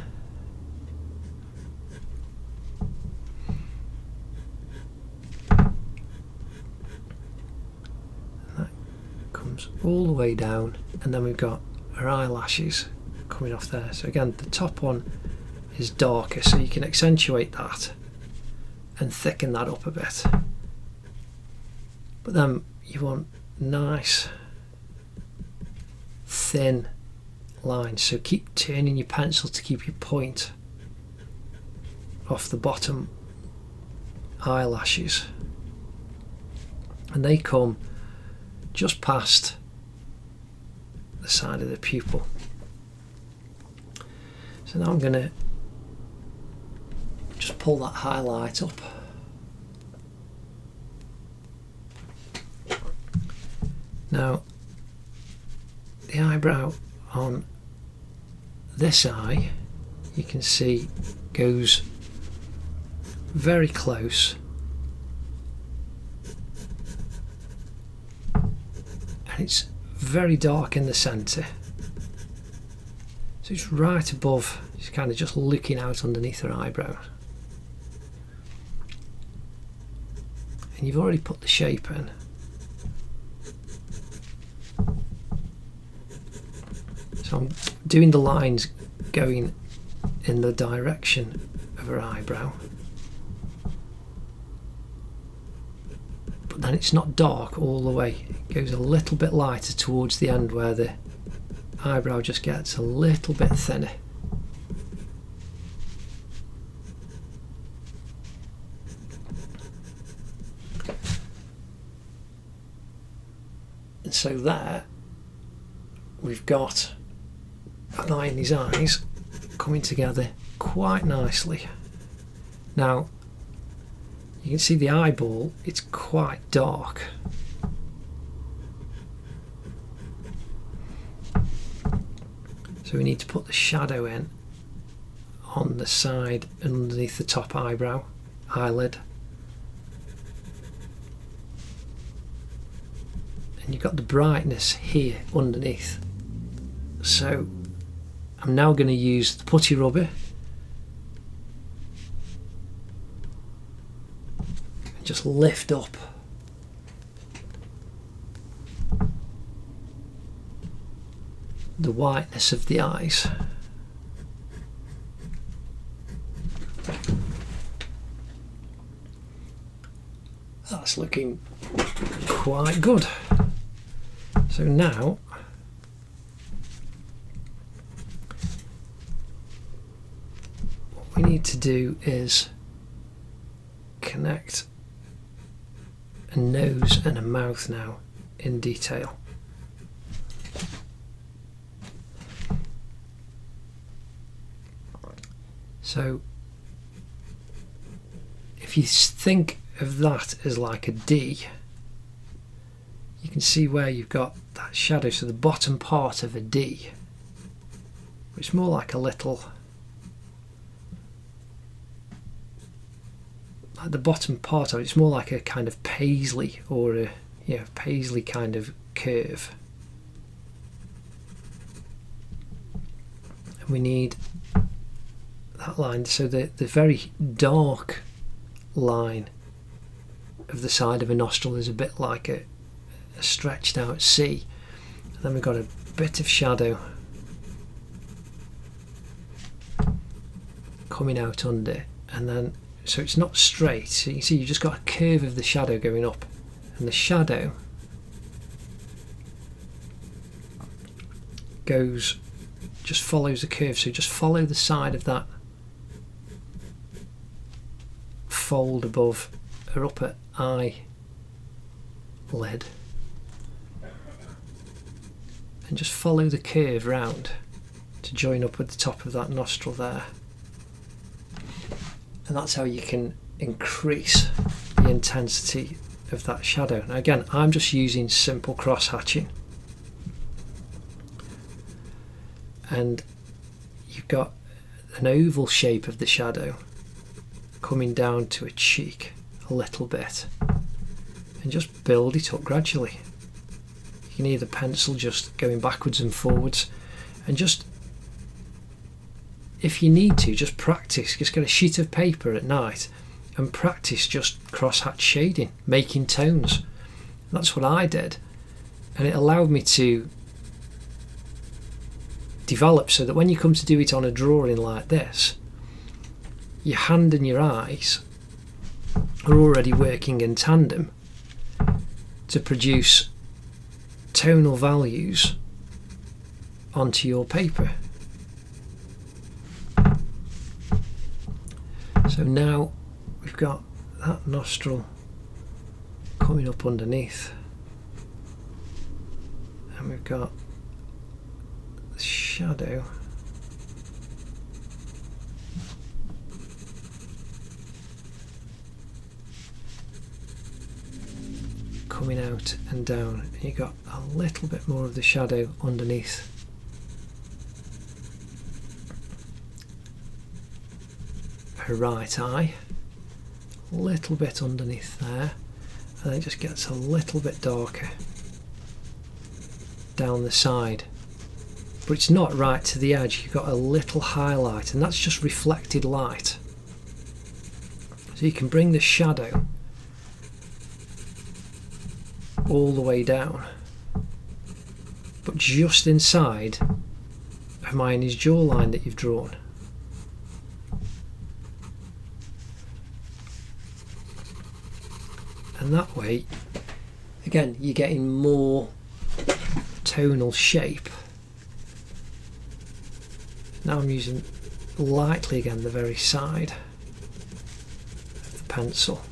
and that comes all the way down, and then we've got our eyelashes coming off there. So again, the top one is darker, so you can accentuate that and thicken that up a bit. But then you want nice thin lines, so keep turning your pencil to keep your point off the bottom eyelashes, and they come just past the side of the pupil. So now I'm going to just pull that highlight up. Now the eyebrow on this eye, you can see, goes very close, and it's very dark in the centre, so it's right above, it's kind of just looking out underneath her eyebrow, and you've already put the shape in. So I'm doing the lines going in the direction of her eyebrow, but then it's not dark all the way. It goes a little bit lighter towards the end where the eyebrow just gets a little bit thinner. And so there we've got an eye in his eyes coming together quite nicely. Now you can see the eyeball, it's quite dark. So we need to put the shadow in on the side and underneath the top eyebrow, eyelid. And you've got the brightness here underneath. So I'm now going to use the putty rubber and just lift up the whiteness of the eyes. That's looking quite good. So now what we need to do is connect a nose and a mouth now in detail. So if you think of that as like a D, you can see where you've got that shadow, so the bottom part of a D, it's more like a little, like the bottom part of it, it's more like a kind of paisley or a paisley kind of curve. And we need that line, so the very dark line of the side of a nostril is a bit like a stretched out C, and then we've got a bit of shadow coming out under, and then so it's not straight, so you can see you've just got a curve of the shadow going up, and the shadow just follows the curve, so just follow the side of that fold above her upper eye lid and just follow the curve round to join up with the top of that nostril there, and that's how you can increase the intensity of that shadow. Now again, I'm just using simple cross hatching, and you've got an oval shape of the shadow coming down to a cheek a little bit, and just build it up gradually. You can either pencil just going backwards and forwards, and just, if you need to, just practice. Just get a sheet of paper at night and practice just crosshatch shading, making tones. That's what I did, and it allowed me to develop so that when you come to do it on a drawing like this, your hand and your eyes are already working in tandem to produce tonal values onto your paper. So now we've got that nostril coming up underneath, and we've got the shadow coming out and down, and you got a little bit more of the shadow underneath her right eye, a little bit underneath there, and it just gets a little bit darker down the side, but it's not right to the edge. You've got a little highlight, and that's just reflected light, so you can bring the shadow all the way down, but just inside Hermione's jawline that you've drawn. And that way, again, you're getting more tonal shape. Now I'm using lightly again the very side of the pencil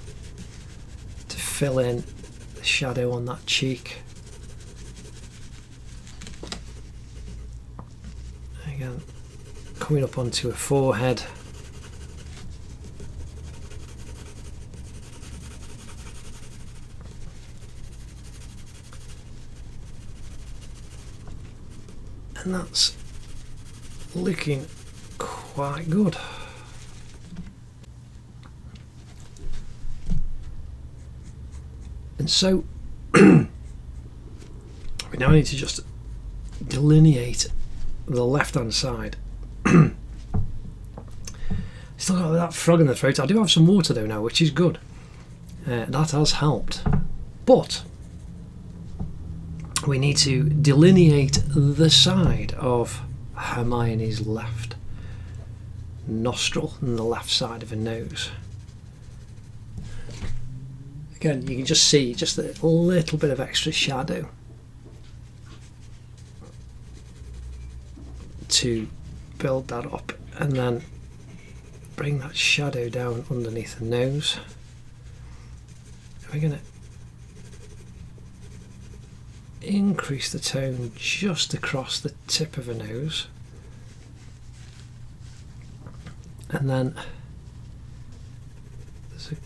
to fill in the shadow on that cheek. Again, coming up onto a forehead. And that's looking quite good. And so we now need to just delineate the left hand side. Still got that frog in the throat. I do have some water though now, which is good. That has helped. But we need to delineate the side of Hermione's left nostril and the left side of her nose. Again, you can just see just a little bit of extra shadow to build that up, and then bring that shadow down underneath the nose. We're going to increase the tone just across the tip of her nose, and then there's a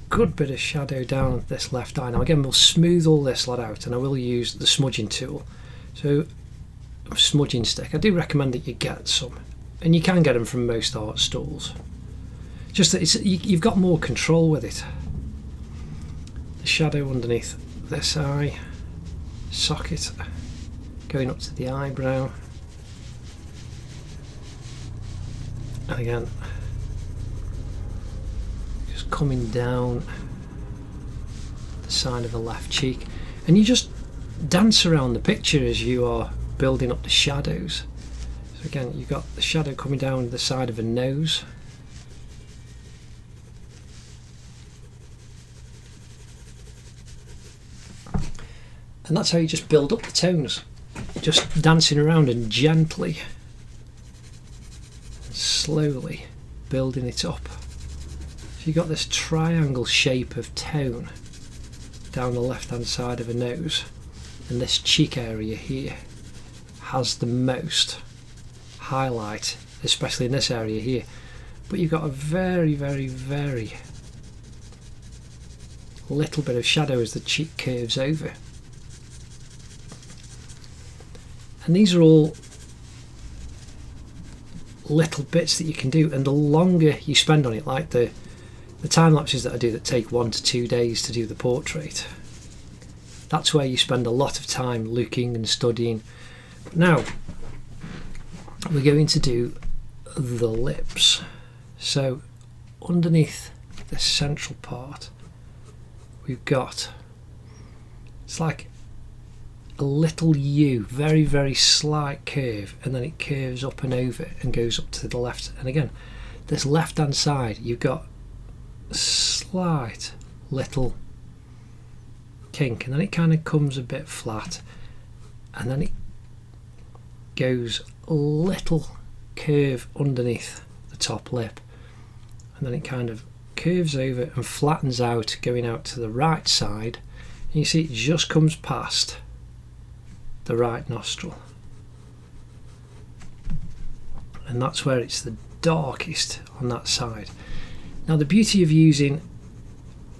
good bit of shadow down this left eye. Now again, we'll smooth all this lot out, and I will use the smudging tool. So a smudging stick, I do recommend that you get some, and you can get them from most art stalls. Just that you've got more control with it. The shadow underneath this eye socket, going up to the eyebrow, and again just coming down the side of the left cheek, and you just dance around the picture as you are building up the shadows. So again, you've got the shadow coming down the side of the nose, and that's how you just build up the tones, just dancing around and gently and slowly building it up. So you've got this triangle shape of tone down the left hand side of the nose, and this cheek area here has the most highlight, especially in this area here, but you've got a very, very, very little bit of shadow as the cheek curves over. And these are all little bits that you can do, and the longer you spend on it, like the time lapses that I do that take 1 to 2 days to do the portrait, that's where you spend a lot of time looking and studying. Now we're going to do the lips. So underneath the central part we've got, it's like a little U, very, very slight curve, and then it curves up and over and goes up to the left. And again, this left hand side, you've got a slight little kink, and then it kind of comes a bit flat, and then it goes a little curve underneath the top lip, and then it kind of curves over and flattens out, going out to the right side, and you see it just comes past the right nostril, and that's where it's the darkest on that side. Now the beauty of using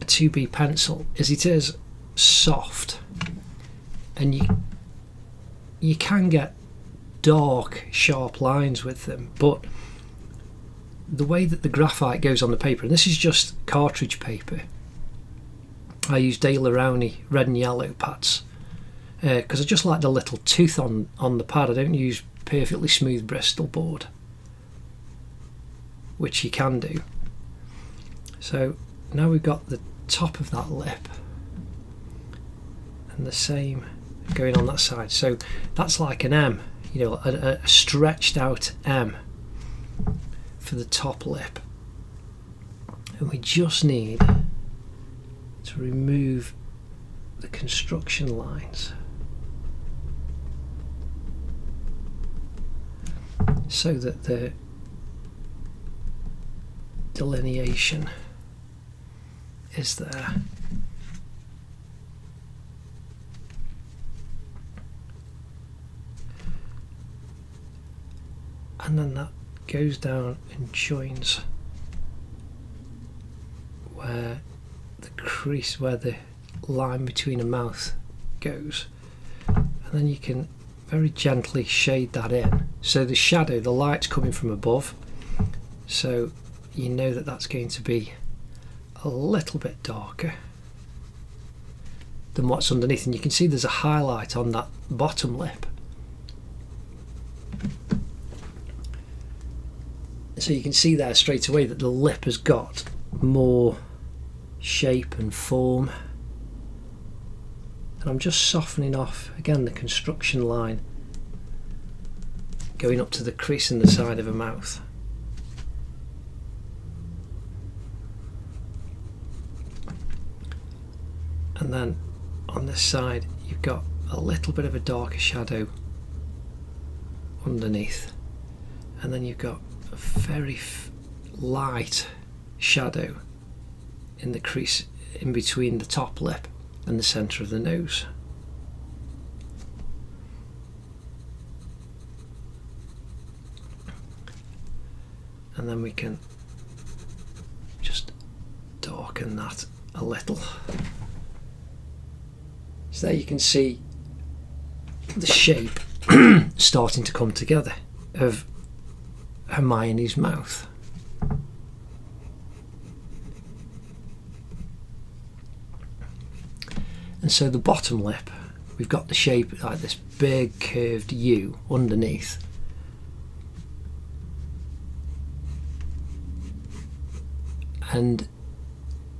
a 2B pencil is it is soft, and you can get dark sharp lines with them, but the way that the graphite goes on the paper, and this is just cartridge paper, I use Daler Rowney red and yellow pads because I just like the little tooth on the pad. I don't use perfectly smooth Bristol board, which you can do. So now we've got the top of that lip, and the same going on that side. So that's like an M, you know, a stretched out M for the top lip. And we just need to remove the construction lines so that the delineation is there. And then that goes down and joins where the crease, where the line between a mouth goes, and then you can very gently shade that in. So the shadow, the light's coming from above, so you know that that's going to be a little bit darker than what's underneath, and you can see there's a highlight on that bottom lip. So you can see there straight away that the lip has got more shape and form. And I'm just softening off again the construction line going up to the crease in the side of a mouth. And then on this side you've got a little bit of a darker shadow underneath, and then you've got a very light shadow in the crease in between the top lip and the centre of the nose. And then we can just darken that a little. So there you can see the shape starting to come together of Hermione's mouth. And so the bottom lip, we've got the shape like this big curved U underneath. And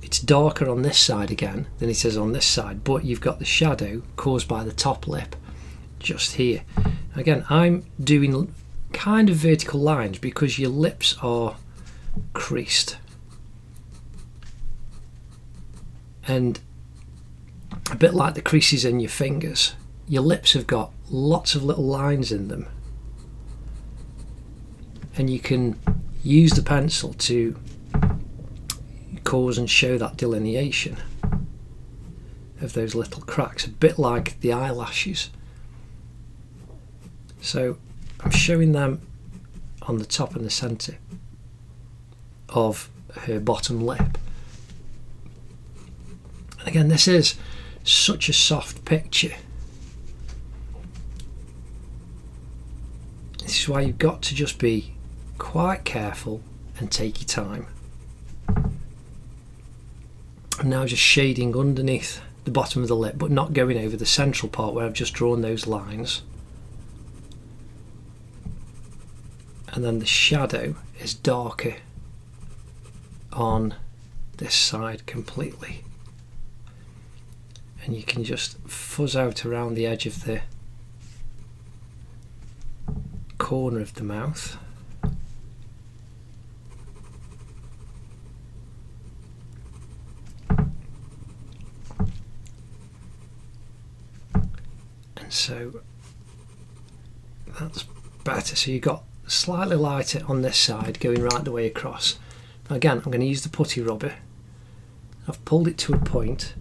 it's darker on this side again than it is on this side, but you've got the shadow caused by the top lip just here. Again, I'm doing kind of vertical lines because your lips are creased, and a bit like the creases in your fingers, your lips have got lots of little lines in them, and you can use the pencil to cause and show that delineation of those little cracks, a bit like the eyelashes. So I'm showing them on the top and the centre of her bottom lip. And again, this is such a soft picture. This is why you've got to just be quite careful and take your time. I'm now just shading underneath the bottom of the lip, but not going over the central part where I've just drawn those lines. And then the shadow is darker on this side completely. And you can just fuzz out around the edge of the corner of the mouth. And so that's better. So you've got slightly lighter on this side going right the way across. Again, I'm going to use the putty rubber. I've pulled it to a point.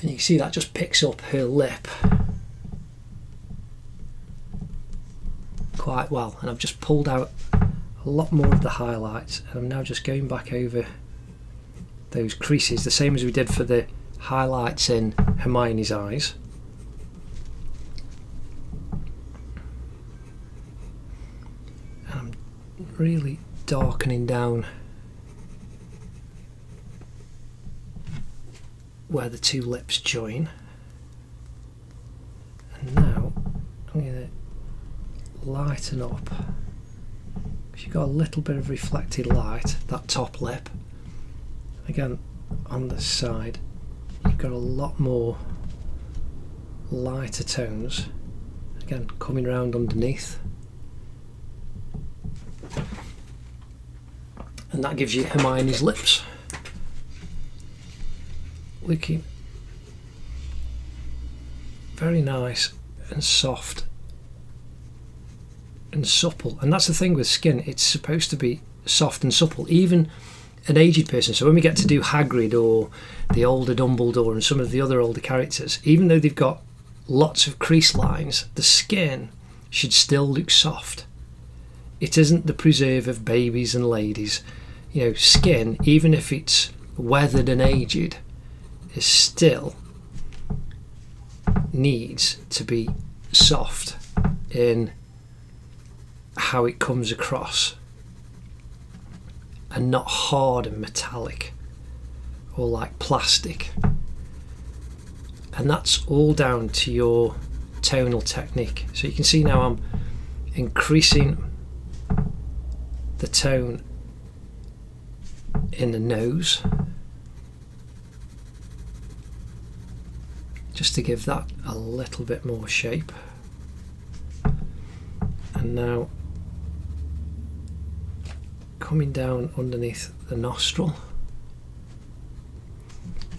And you can see that just picks up her lip quite well. And I've just pulled out a lot more of the highlights. And I'm now just going back over those creases, the same as we did for the highlights in Hermione's eyes. And I'm really darkening down where the two lips join. And now I'm going to lighten up, because you've got a little bit of reflected light, that top lip. Again, on the side you've got a lot more lighter tones, again coming around underneath, and that gives you Hermione's lips. Looking very nice and soft and supple. And that's the thing with skin, it's supposed to be soft and supple, even an aged person. So when we get to do Hagrid or the older Dumbledore and some of the other older characters, even though they've got lots of crease lines, the skin should still look soft. It isn't the preserve of babies and ladies. You know, skin, even if it's weathered and aged, is still needs to be soft in how it comes across, and not hard and metallic or like plastic. And that's all down to your tonal technique. So you can see now I'm increasing the tone in the nose, just to give that a little bit more shape. And now coming down underneath the nostril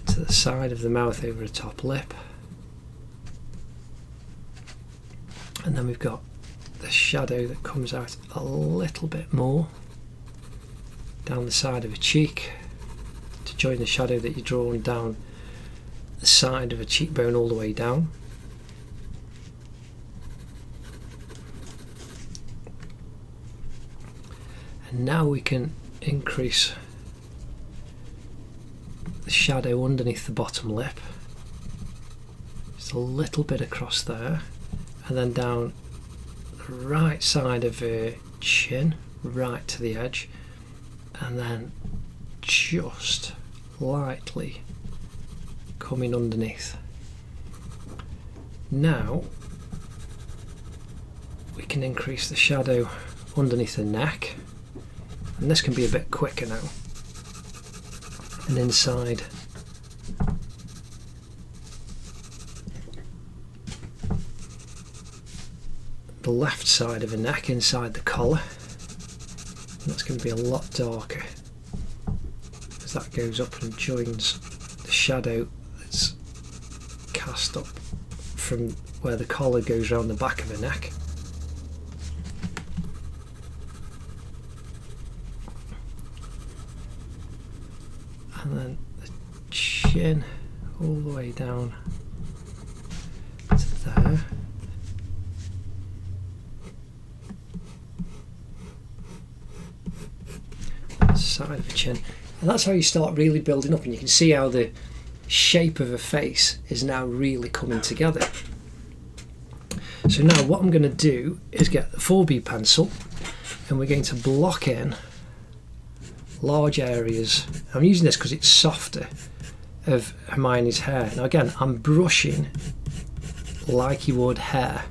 to the side of the mouth over the top lip, and then we've got the shadow that comes out a little bit more down the side of a cheek to join the shadow that you're drawing down the side of a cheekbone all the way down. And now we can increase the shadow underneath the bottom lip, just a little bit across there, and then down the right side of her chin, right to the edge, and then just lightly coming underneath. Now we can increase the shadow underneath the neck, and this can be a bit quicker now, and inside the left side of the neck, inside the collar. And that's going to be a lot darker as that goes up and joins the shadow that's cast up from where the collar goes around the back of the neck. And then the chin all the way down to there. Side of the chin, and that's how you start really building up, and you can see how the shape of a face is now really coming together. So now what I'm going to do is get the 4B pencil, and we're going to block in large areas. I'm using this because it's softer, of Hermione's hair. Now again, I'm brushing like you would hair.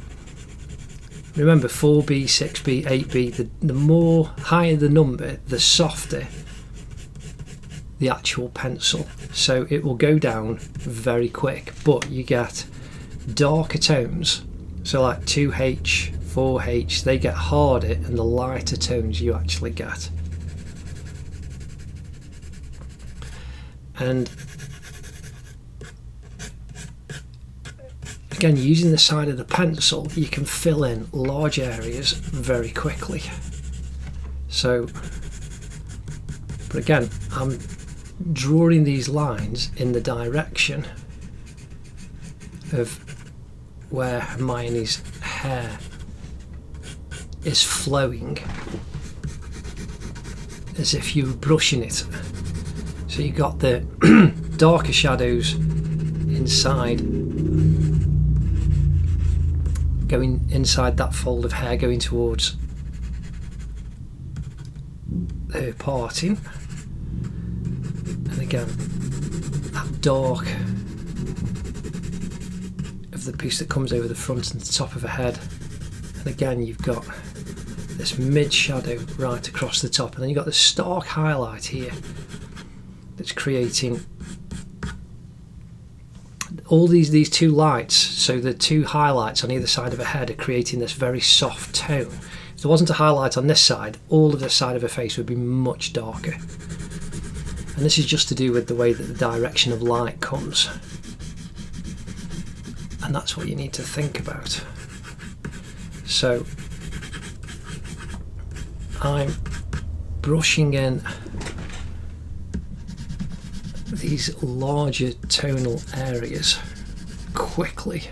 Remember, 4B, 6B, 8B, the more higher the number, the softer the actual pencil. So it will go down very quick, but you get darker tones. So like 2H, 4H, they get harder, and the lighter tones you actually get. And again, using the side of the pencil, you can fill in large areas very quickly. So, but again, I'm drawing these lines in the direction of where Hermione's hair is flowing, as if you were brushing it. So you got the darker shadows inside, going inside that fold of hair, going towards her parting, and again that dark of the piece that comes over the front and the top of her head, and again you've got this mid shadow right across the top, and then you've got the stark highlight here that's creating all these two lights. So the two highlights on either side of her head are creating this very soft tone. If there wasn't a highlight on this side, all of the side of her face would be much darker. And this is just to do with the way that the direction of light comes. And that's what you need to think about. So I'm brushing in these larger tonal areas quickly.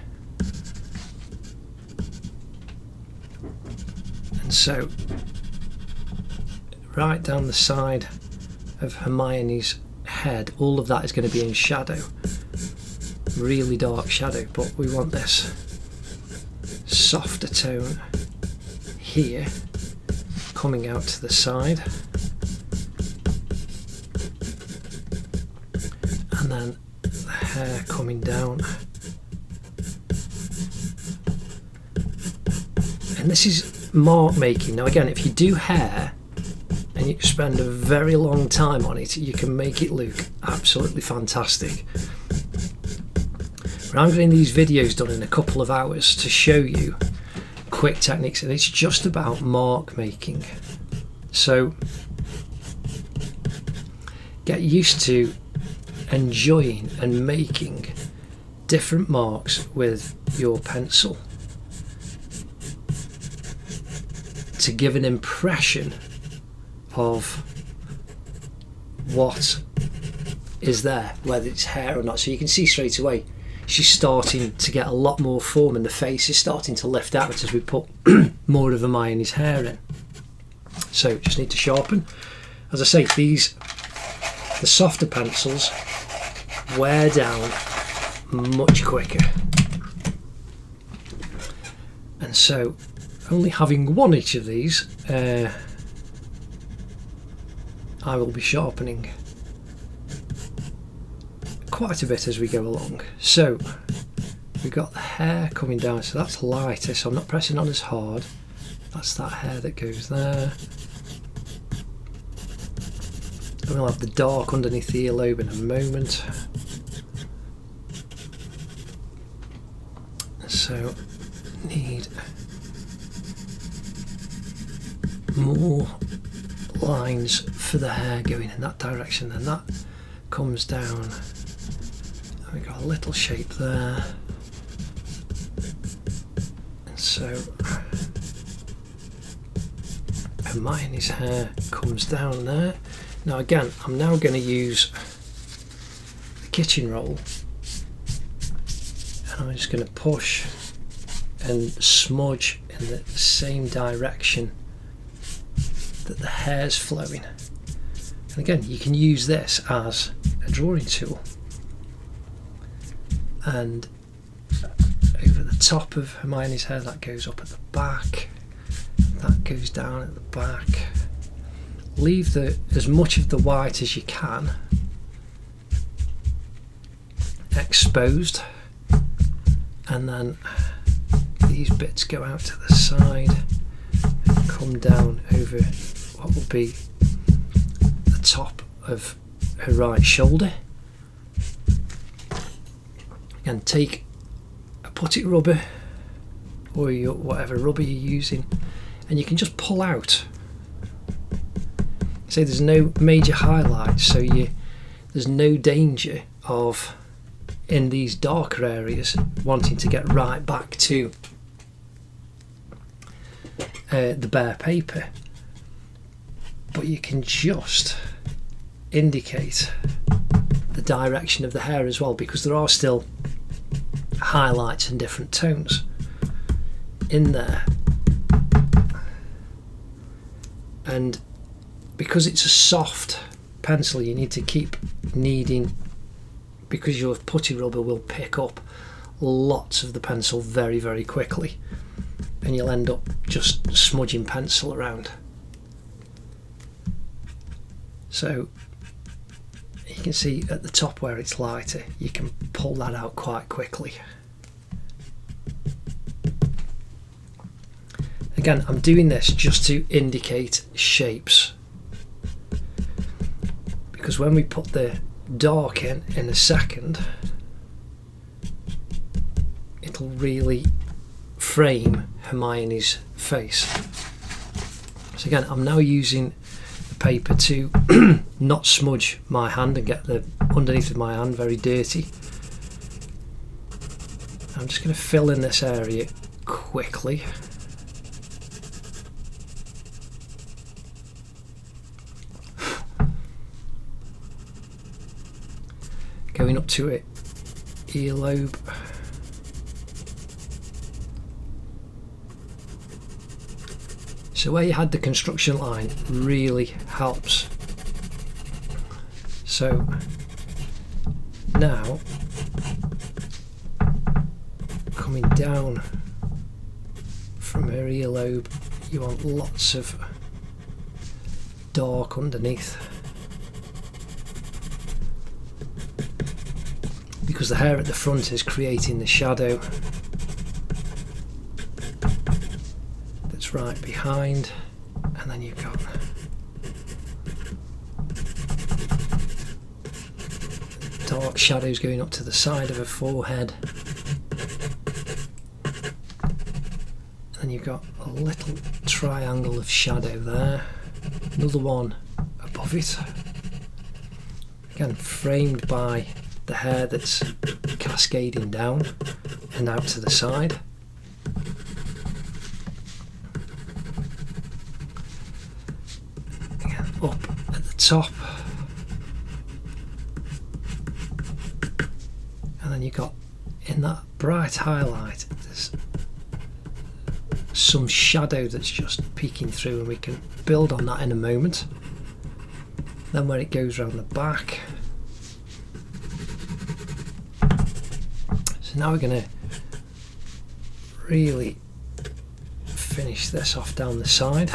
And so right down the side of Hermione's head, all of that is going to be in shadow, really dark shadow, but we want this softer tone here coming out to the side, and then the hair coming down. And this is mark making. Now again, if you do hair and you spend a very long time on it, you can make it look absolutely fantastic. But I'm getting these videos done in a couple of hours to show you quick techniques, and it's just about mark making. So get used to enjoying and making different marks with your pencil to give an impression of what is there, whether it's hair or not. So you can see straight away she's starting to get a lot more form, and the face is starting to lift out as we put more of Hermione's hair in. So just need to sharpen. As I say, the softer pencils wear down much quicker, and so only having one each of these, I will be sharpening quite a bit as we go along. So we've got the hair coming down, so that's lighter, so I'm not pressing on as hard. That's that hair that goes there. And we'll have the dark underneath the earlobe in a moment. So need more lines for the hair going in that direction, then that comes down, and we've got a little shape there, and so Hermione's hair comes down there. Now again, I'm now going to use the kitchen roll, and I'm just going to push and smudge in the same direction that the hair's flowing. And again, you can use this as a drawing tool, and over the top of Hermione's hair. That goes up at the back. That goes down at the back. Leave as much of the white as you can exposed, and then these bits go out to the side and come down over what will be the top of her right shoulder. And take a putty rubber or whatever rubber you're using, and you can just pull out. So there's no major highlights, so there's no danger of, in these darker areas, wanting to get right back to the bare paper. But you can just indicate the direction of the hair as well, because there are still highlights and different tones in there. And because it's a soft pencil, you need to keep kneading, because your putty rubber will pick up lots of the pencil very, very quickly, and you'll end up just smudging pencil around. So you can see at the top where it's lighter, you can pull that out quite quickly. Again, I'm doing this just to indicate shapes, because when we put the dark in a second, it'll really frame Hermione's face. So again, I'm now using the paper to not smudge my hand and get the underneath of my hand very dirty. I'm just going to fill in this area quickly. Going up to it, earlobe. So where you had the construction line really helps. So now, coming down from her earlobe, you want lots of dark underneath, because the hair at the front is creating the shadow that's right behind, and then you've got dark shadows going up to the side of her forehead, and then you've got a little triangle of shadow there, another one above it, again framed by the hair that's cascading down and out to the side. Again, up at the top, and then you've got in that bright highlight there's some shadow that's just peeking through, and we can build on that in a moment. Then when it goes around the back, so now we're going to really finish this off down the side.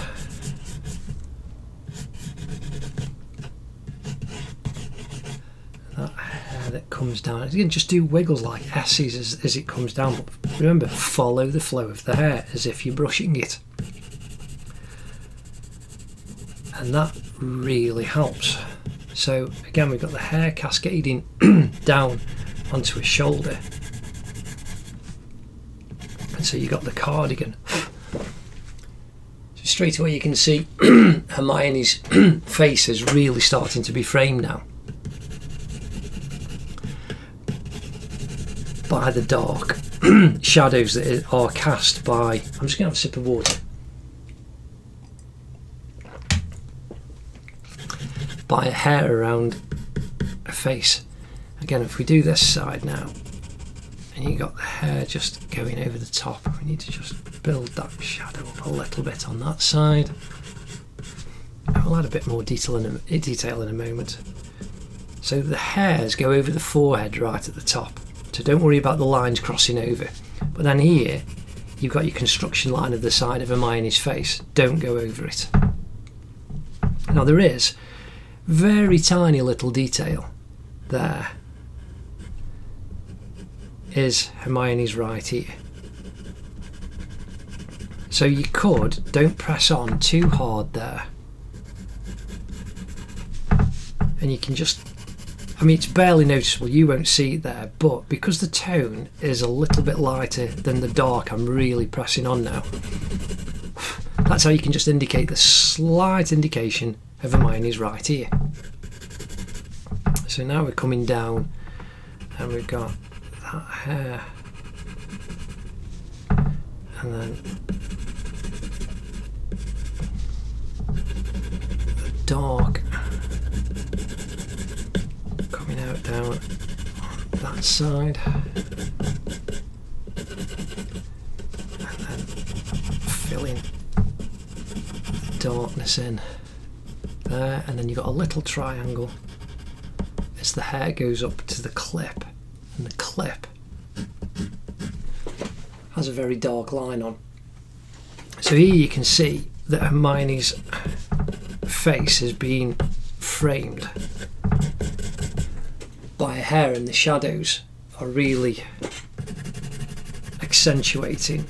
That hair that comes down, you can just do wiggles like S's as it comes down, but remember, follow the flow of the hair as if you're brushing it. And that really helps. So again, we've got the hair cascading down onto his shoulder. And so you got the cardigan. So straight away you can see Hermione's face is really starting to be framed now by the dark shadows that are cast by, I'm just going to have a sip of water, by a hair around a face. Again, if we do this side now, and you got the hair just going over the top, we need to just build that shadow up a little bit on that side. I'll add a bit more detail in a moment. So the hairs go over the forehead right at the top. So don't worry about the lines crossing over. But then here, you've got your construction line of the side of Hermione's face. Don't go over it. Now there is very tiny little detail there. Is Hermione's right ear. So you could, don't press on too hard there. And you can just, I mean, it's barely noticeable, you won't see it there, but because the tone is a little bit lighter than the dark I'm really pressing on now, that's how you can just indicate the slight indication of Hermione's right ear. So now we're coming down and we've got that hair, and then the dark coming out down that side, and then filling the darkness in there, and then you've got a little triangle as the hair goes up to the clip, and the clip has a very dark line on. So here you can see that Hermione's face is being framed by her hair, and the shadows are really accentuating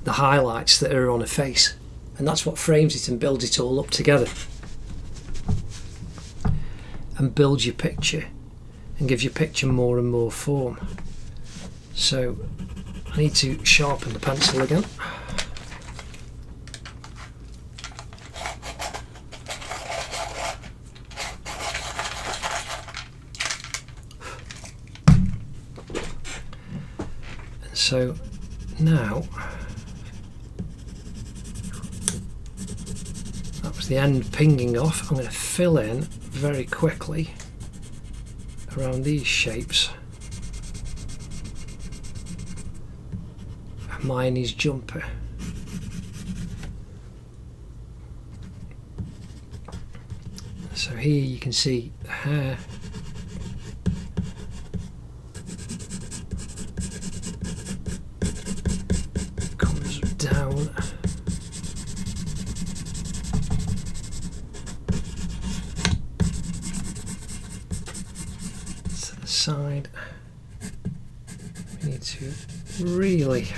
the highlights that are on her face, and that's what frames it and builds it all up together and builds your picture and gives your picture more and more form. So I need to sharpen the pencil again. And so now that was the end pinging off. I'm going to fill in very quickly around these shapes. Hermione's jumper. So here you can see the hair. Comes down. To the side. We need to really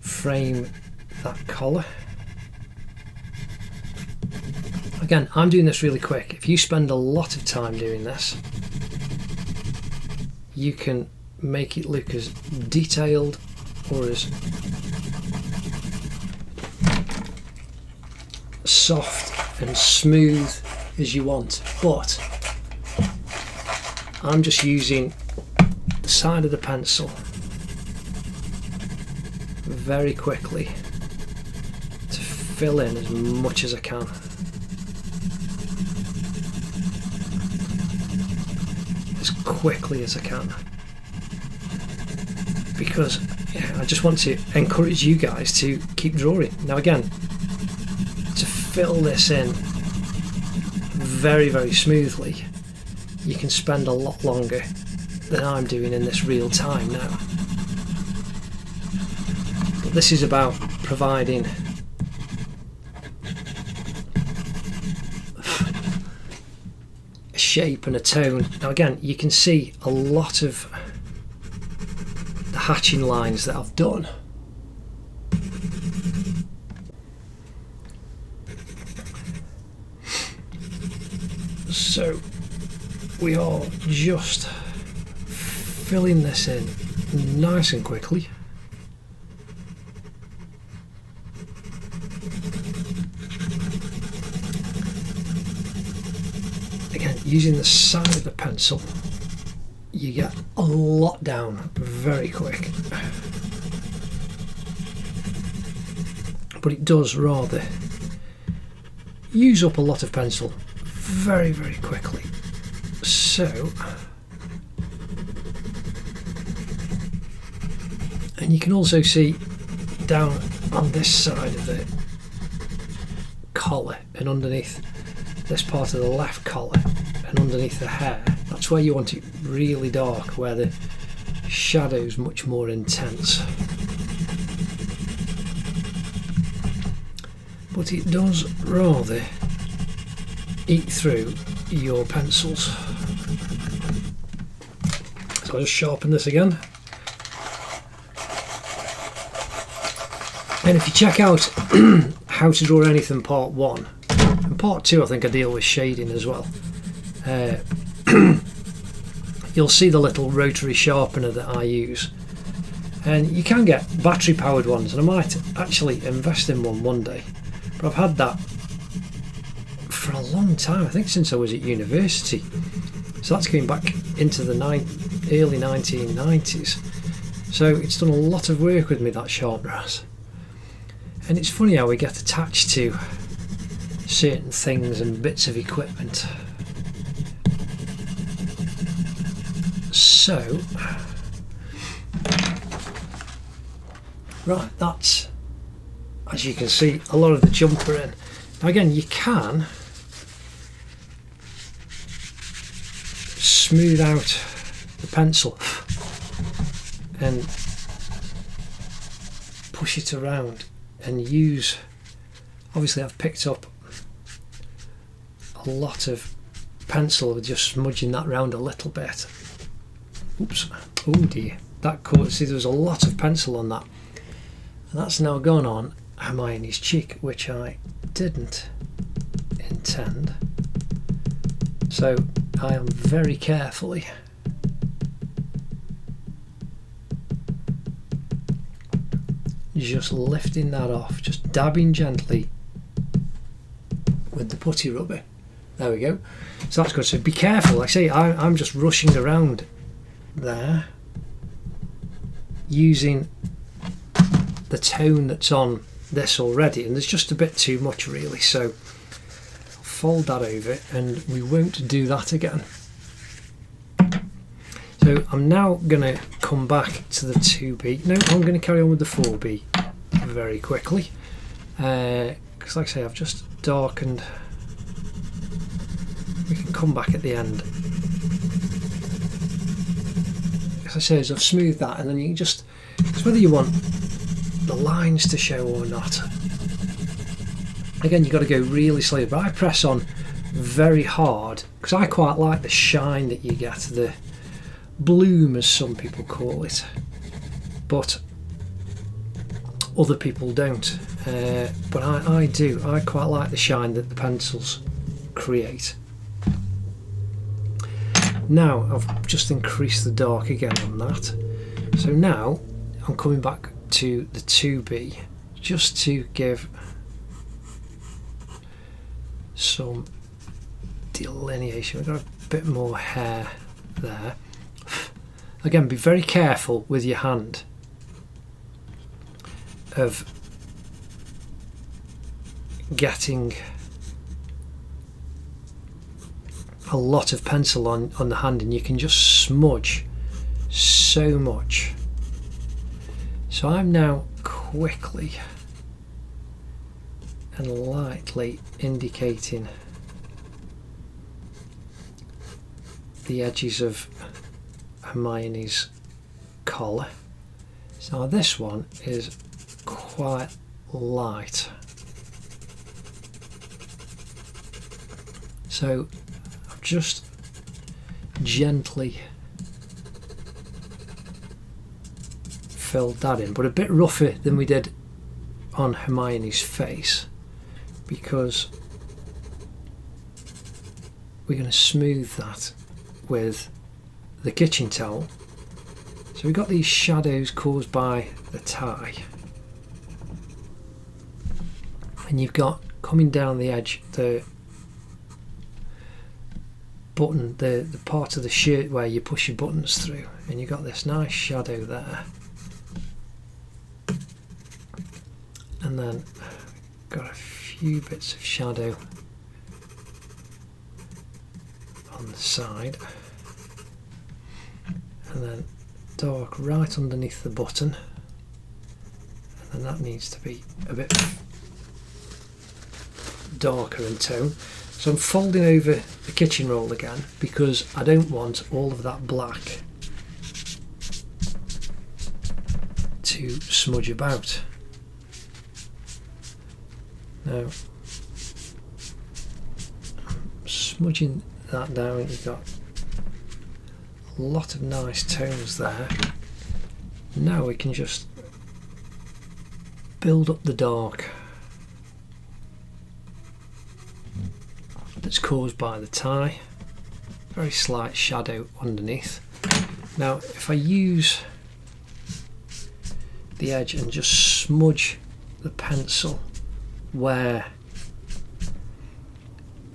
frame that collar. Again, I'm doing this really quick. If you spend a lot of time doing this, you can make it look as detailed or as soft and smooth as you want. But I'm just using the side of the pencil very quickly to fill in as much as I can. As quickly as I can. Because I just want to encourage you guys to keep drawing. Now again, to fill this in very, very smoothly, you can spend a lot longer than I'm doing in this real time now. This is about providing a shape and a tone. Now again, you can see a lot of the hatching lines that I've done. So we are just filling this in nice and quickly. Using the side of the pencil, you get a lot down very quick, but it does rather use up a lot of pencil very, very quickly. So, and you can also see down on this side of the collar and underneath this part of the left collar and underneath the hair, that's where you want it really dark, where the shadow's much more intense. But it does rather eat through your pencils. So I'll just sharpen this again. And if you check out How to Draw Anything Part 1 and Part 2, I think I deal with shading as well, you'll see the little rotary sharpener that I use. And you can get battery powered ones, and I might actually invest in one day. But I've had that for a long time, I think since I was at university. So that's going back into the early 1990s. So it's done a lot of work with me, that sharpener has. And it's funny how we get attached to certain things and bits of equipment. So, right, that's, as you can see, a lot of the jumper in. Now again, you can smooth out the pencil and push it around and use, obviously I've picked up a lot of pencil with just smudging that round a little bit. Oops, oh dear, that caught, see there was a lot of pencil on that, and that's now gone on Hermione's cheek, which I didn't intend. So I am very carefully just lifting that off, just dabbing gently with the putty rubber. There we go. So that's good. So be careful. Like I say, I'm just rushing around there using the tone that's on this already, and there's just a bit too much really, so I'll fold that over and we won't do that again. So I'm now going to come back to the 2B. No, I'm going to carry on with the 4B very quickly, because like I say, I've just darkened. We can come back at the end. As I say, as I've smoothed that, and then you can just, it's whether you want the lines to show or not. Again, you've got to go really slowly, but I press on very hard because I quite like the shine that you get, the bloom as some people call it, but other people don't, but I do. I quite like the shine that the pencils create. Now I've just increased the dark again on that, so now I'm coming back to the 2B just to give some delineation. We've got a bit more hair there. Again, be very careful with your hand of getting a lot of pencil on the hand, and you can just smudge so much. So I'm now quickly and lightly indicating the edges of Hermione's collar. So this one is quite light, so I've just gently filled that in, but a bit rougher than we did on Hermione's face, because we're going to smooth that with the kitchen towel. So we've got these shadows caused by the tie, and you've got coming down the edge the button, the part of the shirt where you push your buttons through, and you've got this nice shadow there, and then got a few bits of shadow on the side, and then dark right underneath the button, and then that needs to be a bit darker in tone. So I'm folding over the kitchen roll again because I don't want all of that black to smudge about. Now, smudging that down, you've got a lot of nice tones there. Now we can just build up the dark that's caused by the tie. Very slight shadow underneath. Now if I use the edge and just smudge the pencil where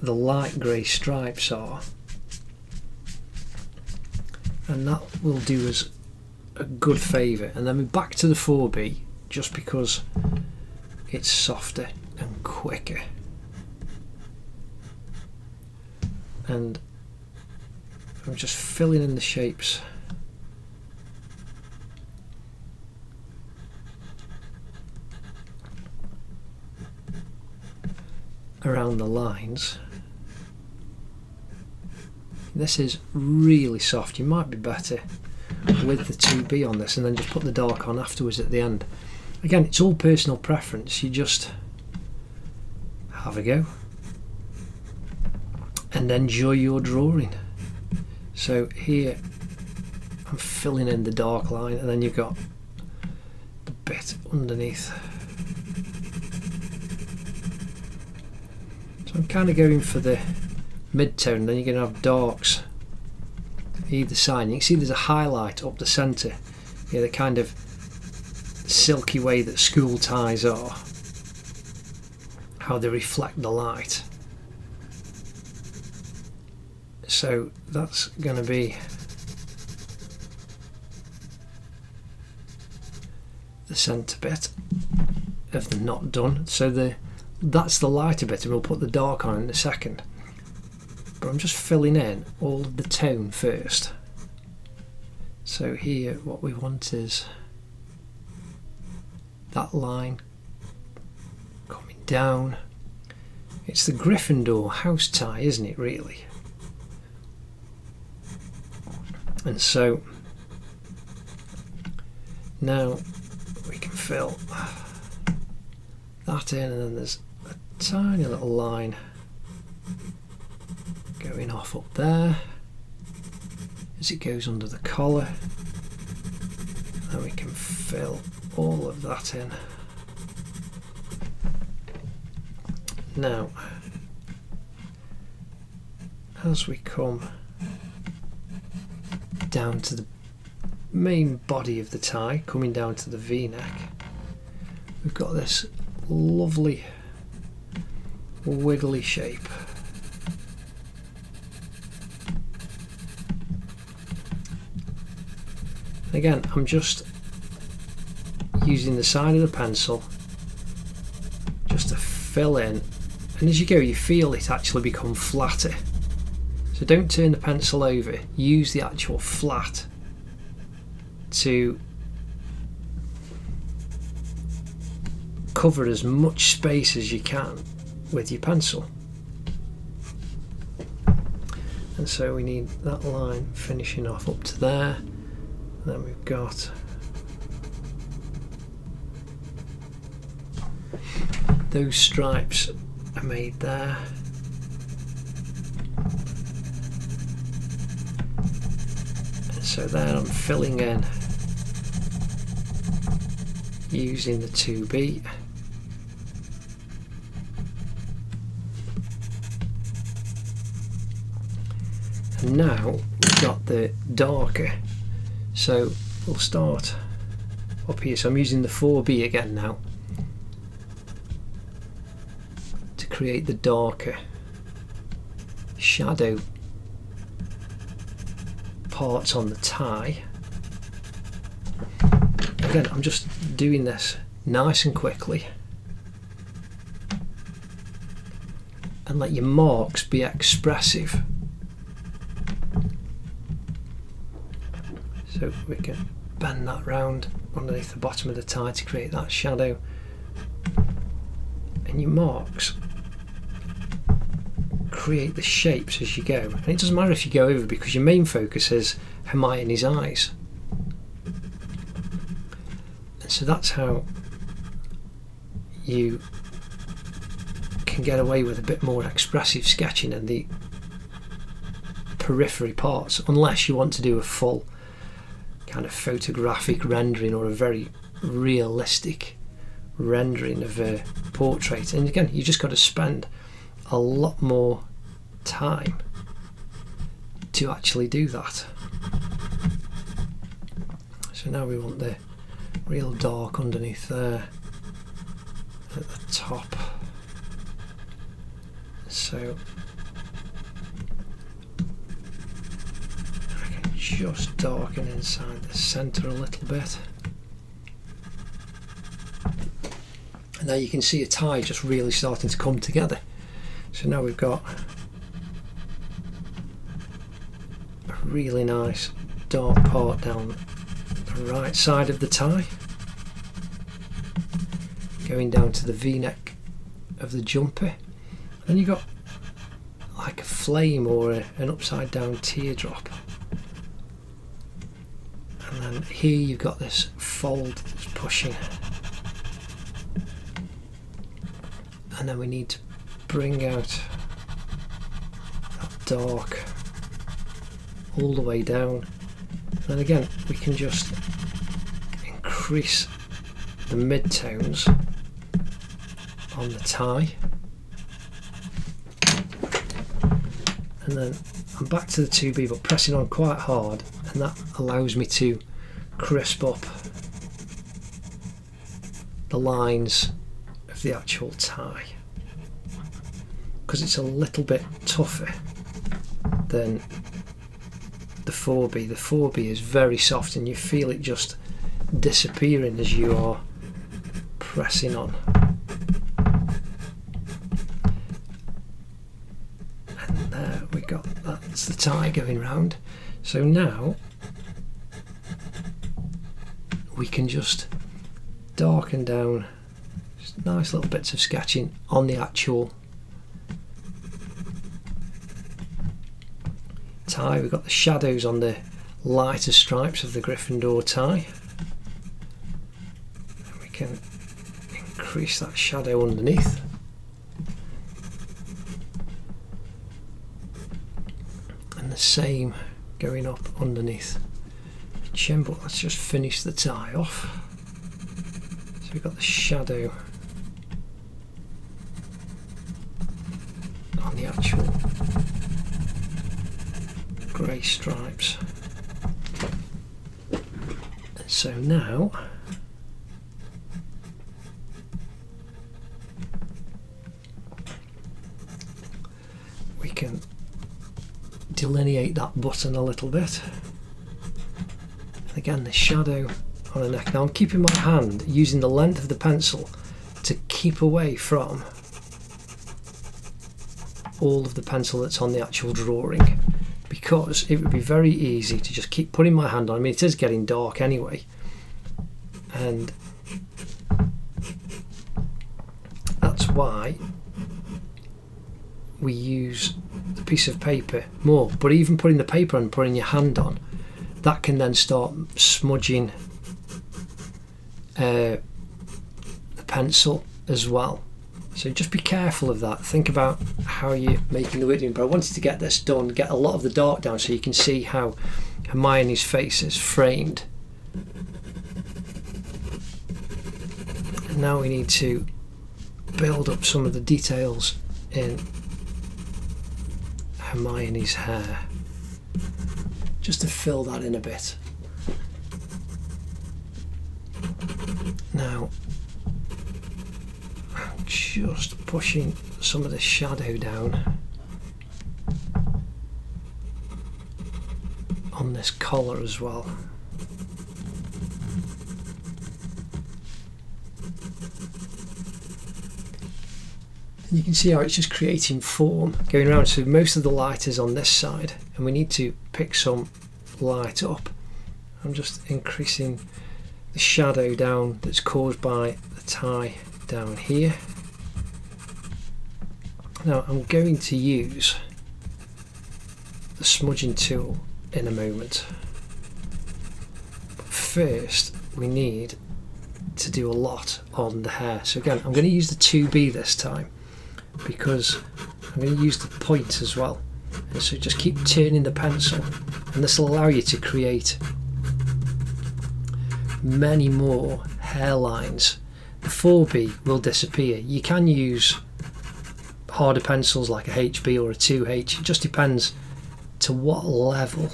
the light grey stripes are, and that will do us a good favour. And then we're back to the 4B just because it's softer and quicker. And I'm just filling in the shapes around the lines. This is really soft. You might be better with the 2B on this and then just put the dark on afterwards at the end. Again, it's all personal preference. You just have a go and enjoy your drawing. So here I'm filling in the dark line, and then you've got the bit underneath. So I'm kind of going for the mid-tone, and then you're going to have darks either side. You can see there's a highlight up the centre, the kind of silky way that school ties are, how they reflect the light. So that's going to be the centre bit of the not done. So that's the lighter bit, and we'll put the dark on in a second. But I'm just filling in all of the tone first. So here what we want is that line coming down. It's the Gryffindor house tie, isn't it, really? And so now we can fill that in, and then there's a tiny little line going off up there as it goes under the collar. Then we can fill all of that in. Now, as we come down to the main body of the tie, coming down to the V-neck, we've got this lovely wiggly shape. Again, I'm just using the side of the pencil just to fill in, and as you go you feel it actually become flatter. So don't turn the pencil over, use the actual flat to cover as much space as you can with your pencil. And so we need that line finishing off up to there. And then we've got those stripes are made there. And so there I'm filling in using the 2B. And now we've got the darker. So we'll start up here. So I'm using the 4B again now to create the darker shadow parts on the tie. Again, I'm just doing this nice and quickly, and let your marks be expressive. So we can bend that round underneath the bottom of the tie to create that shadow. And your marks create the shapes as you go, and it doesn't matter if you go over, because your main focus is Hermione's eyes. And so that's how you can get away with a bit more expressive sketching in the periphery parts, unless you want to do a full kind of photographic rendering or a very realistic rendering of a portrait. And again, you just got to spend a lot more time to actually do that. So now we want the real dark underneath there at the top. So I can just darken inside the centre a little bit. And now you can see a tie just really starting to come together. So now we've got a really nice dark part down the right side of the tie, going down to the V-neck of the jumper. And then you've got like a flame or an upside down teardrop. And then here you've got this fold that's pushing. And then we need to bring out that dark all the way down. And again, we can just increase the mid-tones on the tie. And then I'm back to the 2B, but pressing on quite hard, and that allows me to crisp up the lines of the actual tie, because it's a little bit tougher than the 4B. The 4B is very soft and you feel it just disappearing as you are pressing on. And there we got that. That's the tie going round. So now we can just darken down, just nice little bits of sketching on the actual tie. We've got the shadows on the lighter stripes of the Gryffindor tie. And we can increase that shadow underneath. And the same going up underneath the chin, but let's just finish the tie off. So we've got the shadow on the actual grey stripes. And so now we can delineate that button a little bit. And again, the shadow on the neck. Now I'm keeping my hand using the length of the pencil to keep away from all of the pencil that's on the actual drawing, because it would be very easy to just keep putting my hand on. I mean, it is getting dark anyway, and that's why we use the piece of paper more. But even putting the paper on, putting your hand on, that can then start smudging the pencil as well. So just be careful of that. Think about how you're making the witching. But I wanted to get this done, get a lot of the dark down, so you can see how Hermione's face is framed. And now we need to build up some of the details in Hermione's hair, just to fill that in a bit. Now I'm just pushing some of the shadow down on this collar as well. And you can see how it's just creating form going around. So most of the light is on this side, and we need to pick some light up. I'm just increasing the shadow down that's caused by the tie down here. Now I'm going to use the smudging tool in a moment. But first we need to do a lot on the hair. So again, I'm going to use the 2B this time because I'm going to use the point as well. And so just keep turning the pencil, and this will allow you to create many more hairlines. The 4B will disappear. You can use harder pencils like a HB or a 2H. It just depends to what level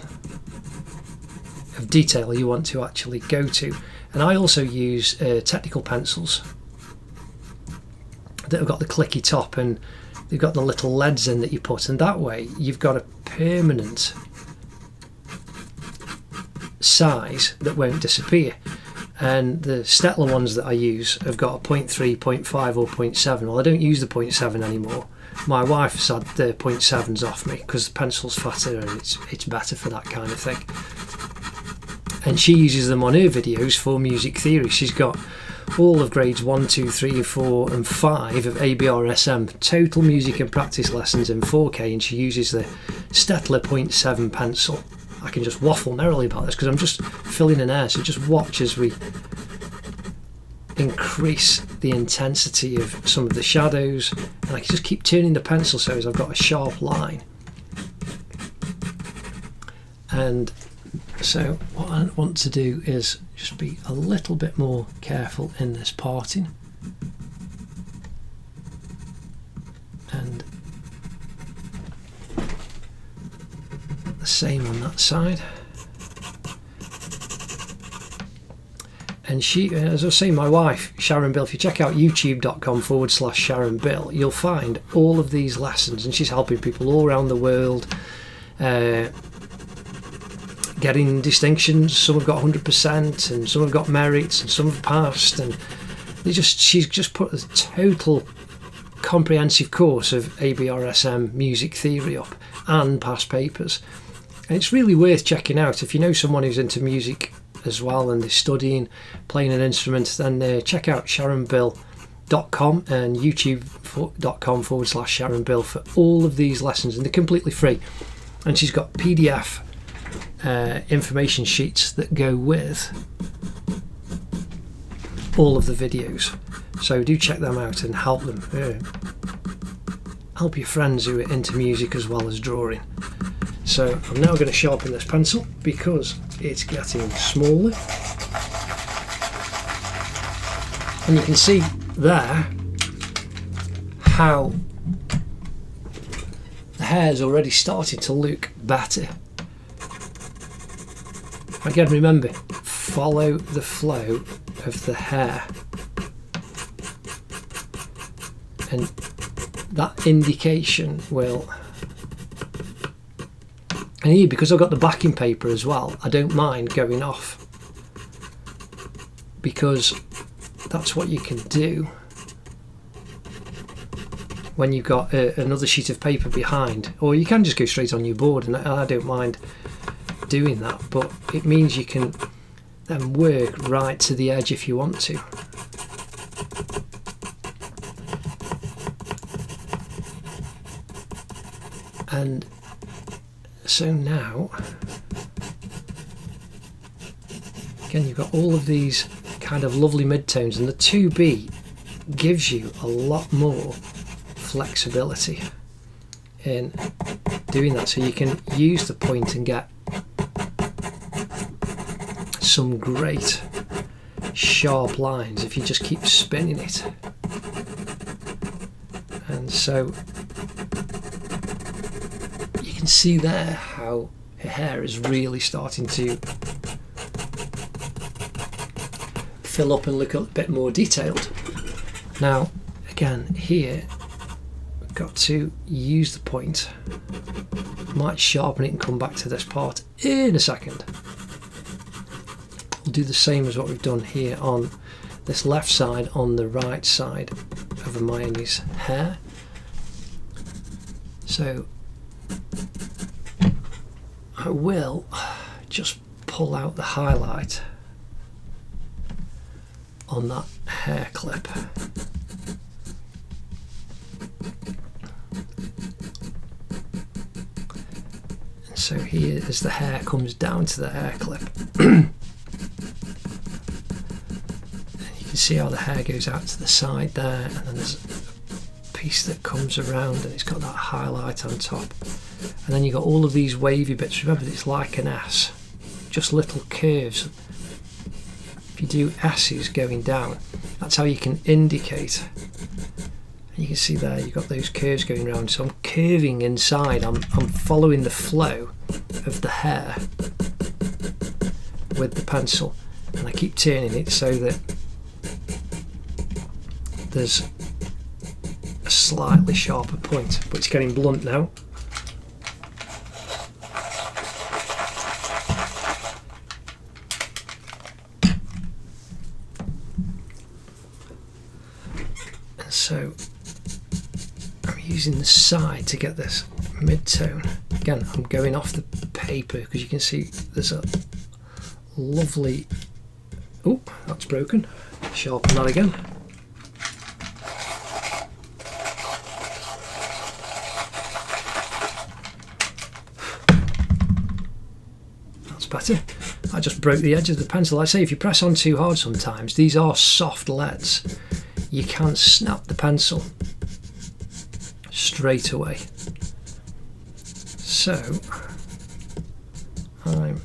of detail you want to actually go to. And I also use technical pencils that have got the clicky top, and they've got the little leads in that you put, and that way you've got a permanent size that won't disappear. And the Stettler ones that I use have got a 0.3, 0.5 or 0.7. Well, I don't use the 0.7 anymore. My wife's had the 0.7s off me because the pencil's fatter and it's better for that kind of thing. And she uses them on her videos for music theory. She's got all of grades 1, 2, 3, 4 and 5 of ABRSM, total music and practice lessons in 4K, and she uses the Stettler 0.7 pencil. I can just waffle merrily about this because I'm just filling in air, so just watch as we increase the intensity of some of the shadows, and I can just keep turning the pencil so as I've got a sharp line. And so what I want to do is just be a little bit more careful in this parting, and the same on that side. And she, as I was saying, my wife Sharon Bill, if you check out youtube.com/Sharon Bill, you'll find all of these lessons, and she's helping people all around the world getting distinctions. Some have got 100% and some have got merits and some have passed, and she's just put a total comprehensive course of ABRSM music theory up and past papers, and it's really worth checking out. If you know someone who's into music as well and they're studying playing an instrument, then check out sharonbill.com and youtube.com/Sharon Bill for all of these lessons, and they're completely free. And she's got PDF information sheets that go with all of the videos, so do check them out and help them help your friends who are into music as well as drawing. So I'm now going to sharpen this pencil because it's getting smaller, and you can see there how the hair's already starting to look better. Again, remember, follow the flow of the hair, and that indication will, and here, because I've got the backing paper as well, I don't mind going off, because that's what you can do when you've got another sheet of paper behind, or you can just go straight on your board, and I don't mind doing that, but it means you can then work right to the edge if you want to. And so now, again, you've got all of these kind of lovely midtones, and the 2B gives you a lot more flexibility in doing that, so you can use the point and get some great sharp lines if you just keep spinning it. And so you can see there how her hair is really starting to fill up and look a bit more detailed. Now again, here we've got to use the point. Might sharpen it and come back to this part in a second. We'll do the same as what we've done here on this left side, on the right side of Hermione's hair. So I will just pull out the highlight on that hair clip. So here, as the hair comes down to the hair clip, and you can see how the hair goes out to the side there, and then there's a piece that comes around and it's got that highlight on top. And then you've got all of these wavy bits. Remember, it's like an S, just little curves. If you do S's going down, that's how you can indicate. And you can see there, you've got those curves going around. So I'm curving inside. I'm following the flow of the hair with the pencil, and I keep turning it so that there's a slightly sharper point, but it's getting blunt now. So I'm using the side to get this mid-tone. Again, I'm going off the paper because you can see there's a lovely... Oh, that's broken. Sharpen that again. That's better. I just broke the edge of the pencil. Like I say, if you press on too hard sometimes, these are soft leads. You can't snap the pencil straight away. So I'm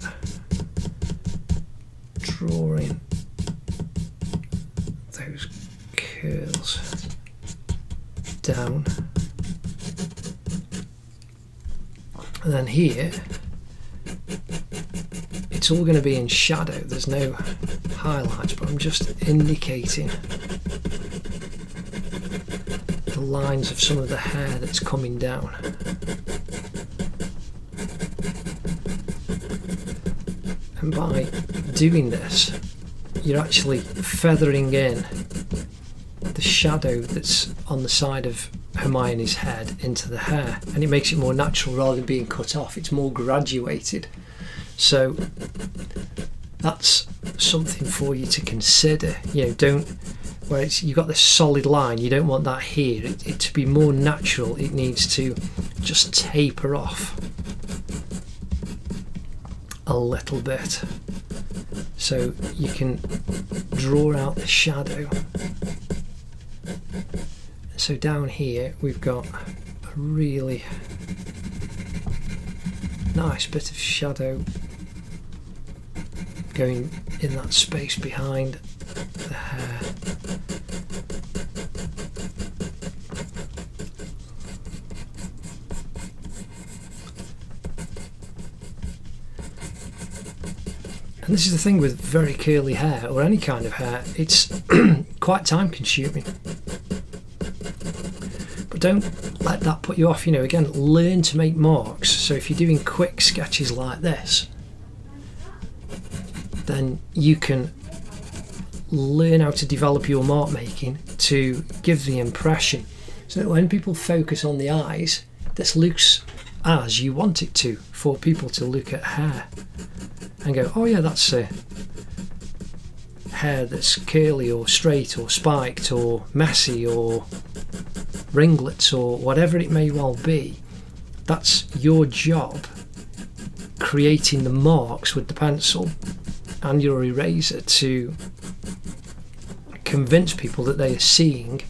drawing those curls down, and then here it's all going to be in shadow. There's no highlights, but I'm just indicating the lines of some of the hair that's coming down. And by doing this, you're actually feathering in the shadow that's on the side of Hermione's head into the hair, and it makes it more natural rather than being cut off. It's more graduated. So that's something for you to consider. You know, don't, where it's, you've got this solid line, you don't want that here. It to be more natural, it needs to just taper off a little bit, so you can draw out the shadow. So down here we've got a really nice bit of shadow going in that space behind the hair. And this is the thing with very curly hair, or any kind of hair, it's quite time consuming. But don't let that put you off. You know, again, learn to make marks. So if you're doing quick sketches like this, then you can learn how to develop your mark making to give the impression, so that when people focus on the eyes, this looks as you want it to, for people to look at hair and go, oh yeah, that's hair that's curly or straight or spiked or messy or ringlets or whatever it may well be. That's your job, creating the marks with the pencil and your eraser to convince people that they are seeing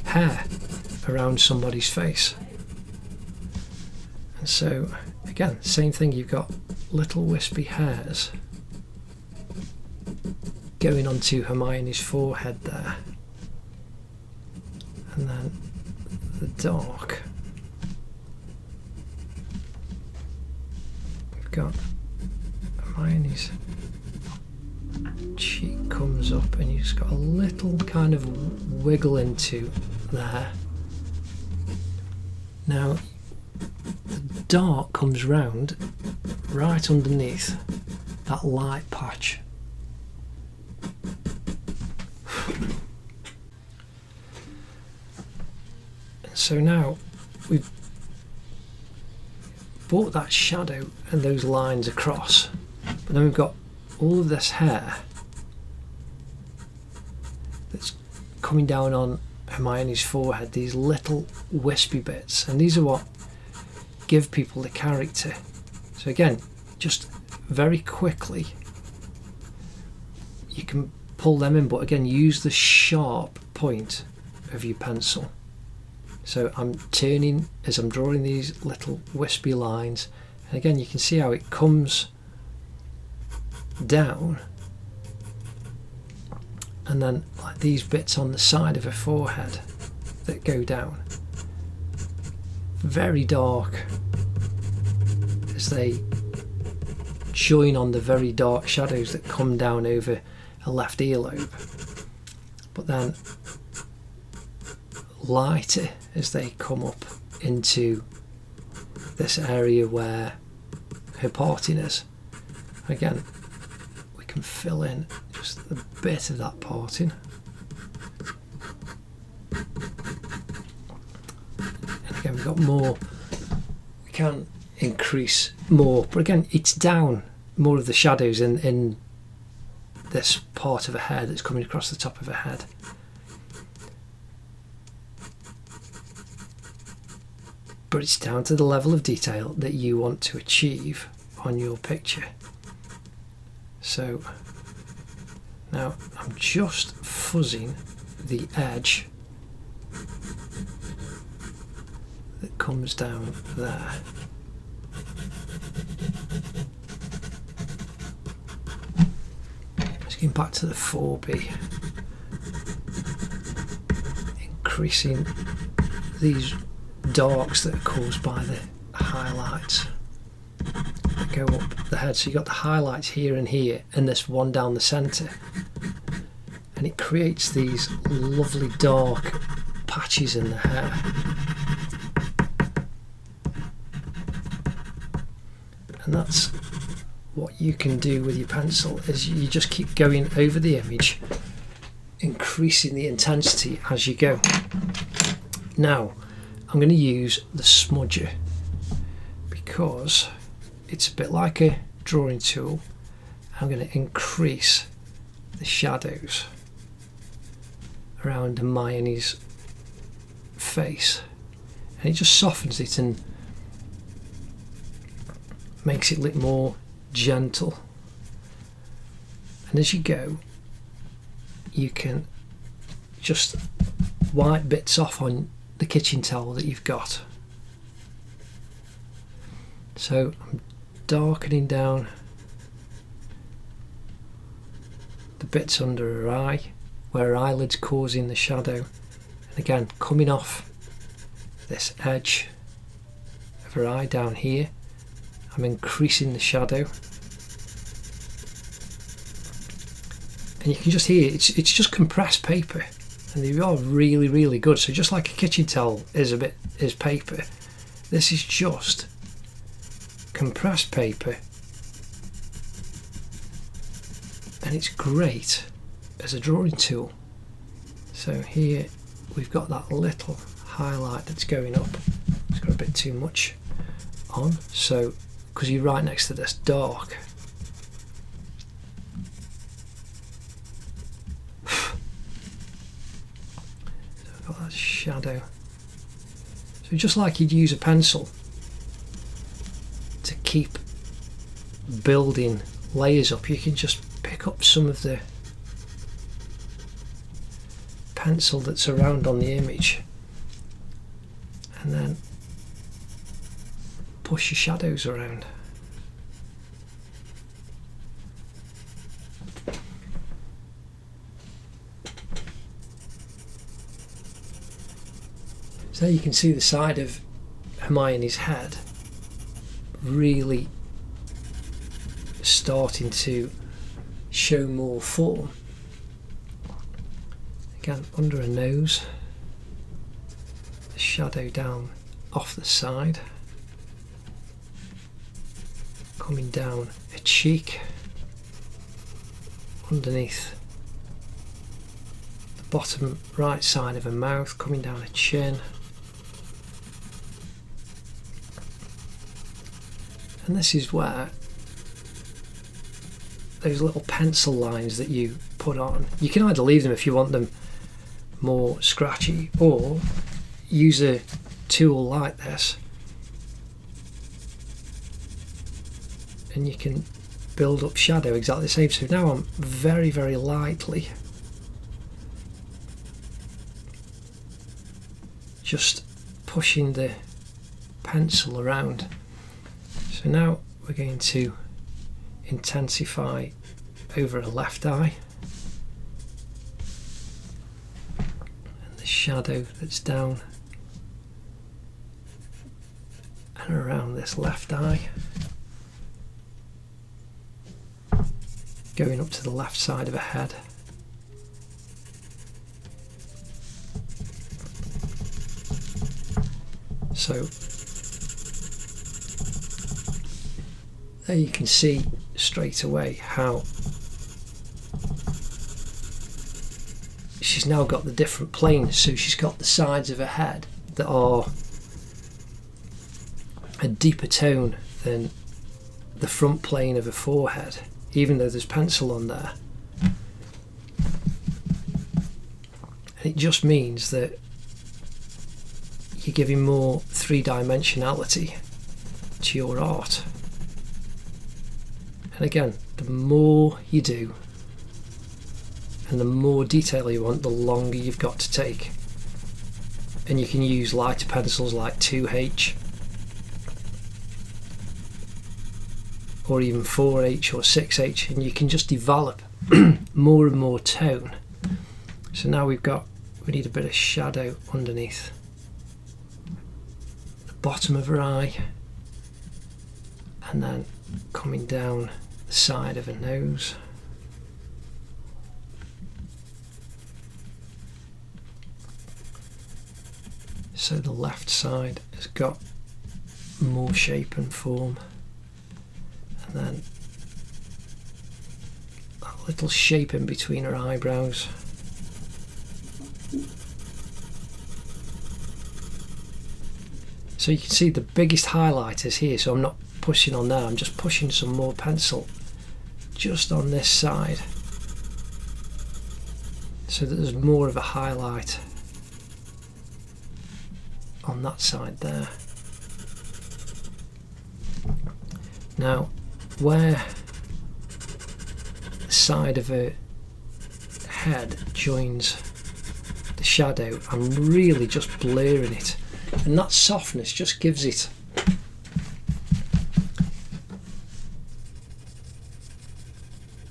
hair around somebody's face. And so again, same thing, you've got little wispy hairs going onto Hermione's forehead there, and then the dark, we've got Hermione's cheek comes up and you've just got a little kind of wiggle into there. Now the dark comes round right underneath that light patch. So now we've brought that shadow and those lines across, but then we've got all of this hair that's coming down on Hermione's forehead, these little wispy bits, and these are what give people the character. So again, just very quickly you can pull them in, but again use the sharp point of your pencil. So I'm turning as I'm drawing these little wispy lines, and again you can see how it comes down, and then like these bits on the side of her forehead that go down. Very dark as they join on the very dark shadows that come down over a left earlobe, but then lighter as they come up into this area where her parting is. Again, we can fill in just a bit of that parting. And again, we've got more. We can increase more, but again, it's down more of the shadows in this part of her hair that's coming across the top of her head. But it's down to the level of detail that you want to achieve on your picture. So now I'm just fuzzing the edge that comes down there. Just getting back to the 4B, increasing these darks that are caused by the highlights that go up the head. So you've got the highlights here and here, and this one down the centre, and it creates these lovely dark patches in the hair. And that's what you can do with your pencil, is you just keep going over the image, increasing the intensity as you go. Now I'm going to use the smudger because it's a bit like a drawing tool. I'm going to increase the shadows around Hermione's face, and it just softens it and makes it look more gentle. And as you go, you can just wipe bits off on the kitchen towel that you've got. So I'm darkening down the bits under her eye where her eyelid's causing the shadow, and again coming off this edge of her eye down here, I'm increasing the shadow, and you can just hear it's just compressed paper, and they are really good. So just like a kitchen towel is paper, this is just compressed paper, and it's great as a drawing tool. So here we've got that little highlight that's going up. It's got a bit too much on, so because you're right next to this dark, shadow. So just like you'd use a pencil to keep building layers up, you can just pick up some of the pencil that's around on the image and then push your shadows around. So you can see the side of Hermione's head really starting to show more form. Again, under her nose, the shadow down off the side, coming down a cheek, underneath the bottom right side of her mouth, coming down her chin. And this is where those little pencil lines that you put on, you can either leave them if you want them more scratchy, or use a tool like this and you can build up shadow exactly the same. So now I'm very, very lightly just pushing the pencil around. So now we're going to intensify over a left eye, and the shadow that's down and around this left eye, going up to the left side of her head. So there you can see straight away how she's now got the different planes. So she's got the sides of her head that are a deeper tone than the front plane of her forehead, even though there's pencil on there. And it just means that you're giving more three-dimensionality to your art. And again, the more you do and the more detail you want, the longer you've got to take. And you can use lighter pencils like 2H or even 4H or 6H, and you can just develop more and more tone. So now we need a bit of shadow underneath the bottom of her eye, and then coming down the side of her nose. So the left side has got more shape and form, and then a little shape in between her eyebrows. So you can see the biggest highlight is here, so I'm not pushing on there, I'm just pushing some more pencil just on this side so that there's more of a highlight on that side there. Now where the side of her head joins the shadow, I'm really just blurring it, and that softness just gives it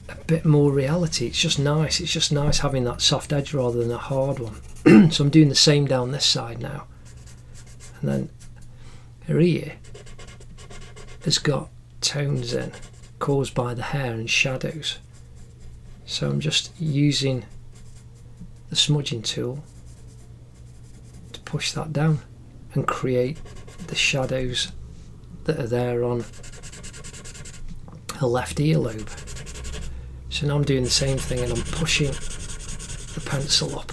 a bit more reality. It's just nice having that soft edge rather than a hard one. So I'm doing the same down this side now, and then her ear has got tones in caused by the hair and shadows, so I'm just using the smudging tool to push that down and create the shadows that are there on her left earlobe. So now I'm doing the same thing, and I'm pushing the pencil up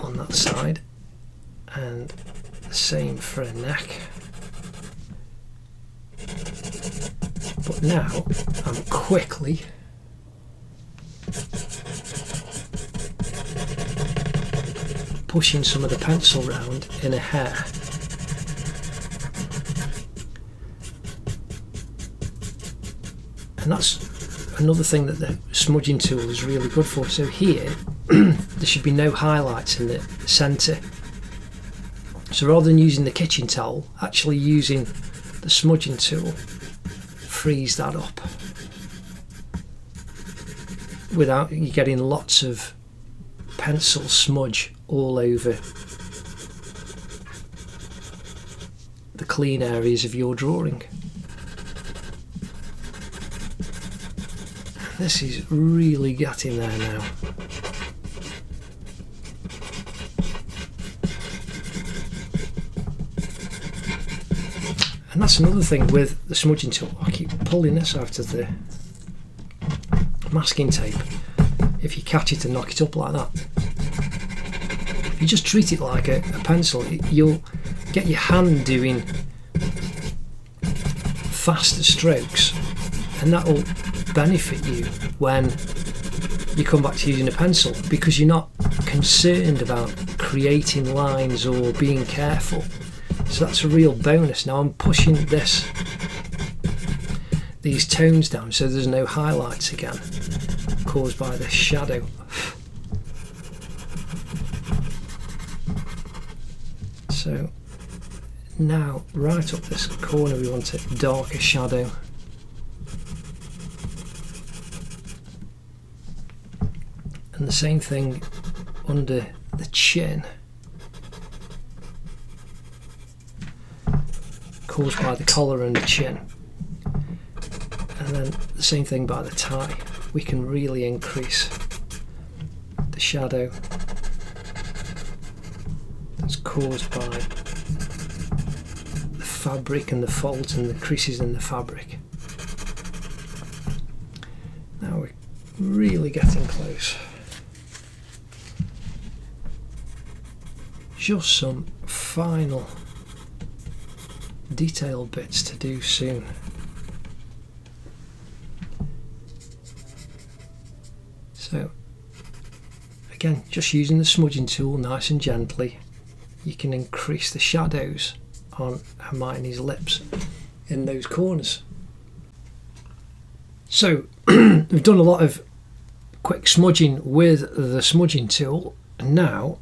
on that side, and the same for her neck. But now I'm quickly pushing some of the pencil round in her hair. And that's another thing that the smudging tool is really good for. So here there should be no highlights in the centre. So rather than using the kitchen towel, actually using the smudging tool frees that up without you getting lots of pencil smudge all over the clean areas of your drawing. This is really getting there now. And that's another thing with the smudging tool. I keep pulling this out of the masking tape. If you catch it and knock it up like that, if you just treat it like a pencil, you'll get your hand doing faster strokes, and that will benefit you when you come back to using a pencil, because you're not concerned about creating lines or being careful. So that's a real bonus. Now I'm pushing this these tones down so there's no highlights again caused by the shadow. So now right up this corner we want a darker shadow. And the same thing under the chin, caused by the collar and the chin. And then the same thing by the tie. We can really increase the shadow that's caused by the fabric and the folds and the creases in the fabric. Now we're really getting close. Just some final detailed bits to do soon. So again, just using the smudging tool nice and gently, you can increase the shadows on Hermione's lips in those corners. So we've done a lot of quick smudging with the smudging tool, and now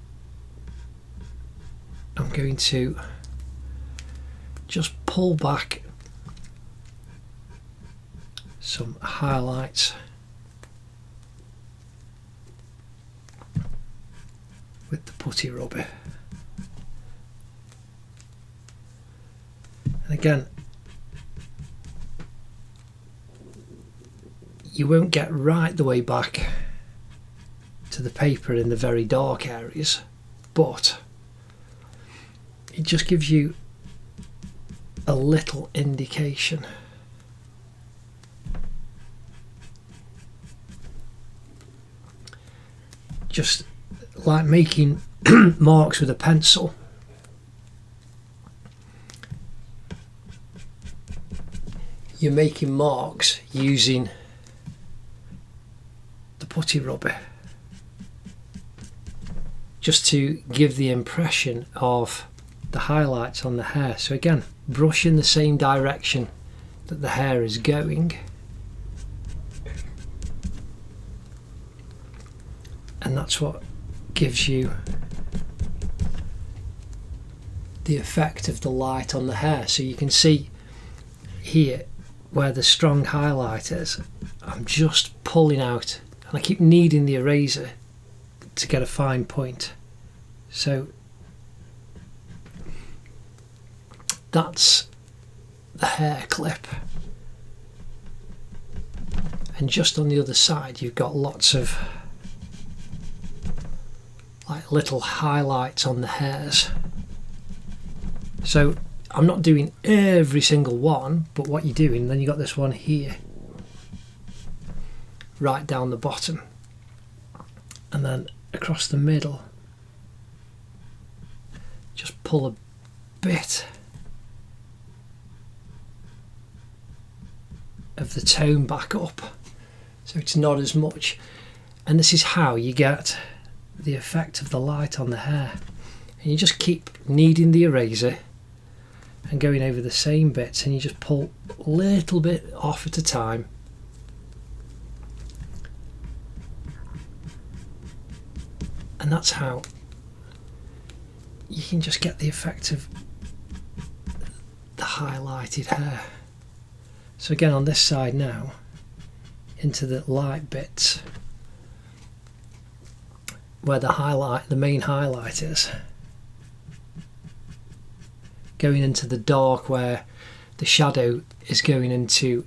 I'm going to just pull back some highlights with the putty rubber. And again, you won't get right the way back to the paper in the very dark areas, but it just gives you a little indication. Just like making marks with a pencil. You're making marks using the putty rubber, just to give the impression of the highlights on the hair. So again, brush in the same direction that the hair is going, and that's what gives you the effect of the light on the hair. So you can see here where the strong highlight is, I'm just pulling out, and I keep kneading the eraser to get a fine point. So that's the hair clip, and just on the other side you've got lots of like little highlights on the hairs. So I'm not doing every single one, but what you're doing, then you got this one here right down the bottom, and then across the middle just pull a bit of the tone back up so it's not as much, and this is how you get the effect of the light on the hair. And you just keep kneading the eraser and going over the same bits, and you just pull a little bit off at a time, and that's how you can just get the effect of the highlighted hair. So again, on this side now, into the light bits where the main highlight is, going into the dark where the shadow is going into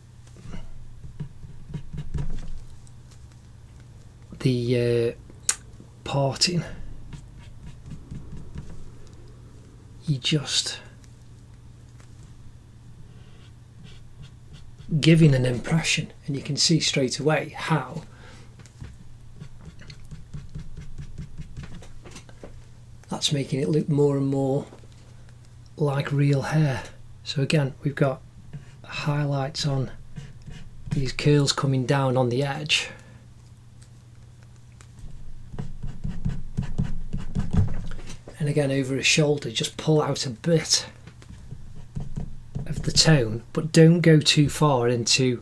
the parting. You just giving an impression, and you can see straight away how that's making it look more and more like real hair. So again, we've got highlights on these curls coming down on the edge, and again over his shoulder just pull out a bit of the tone, but don't go too far into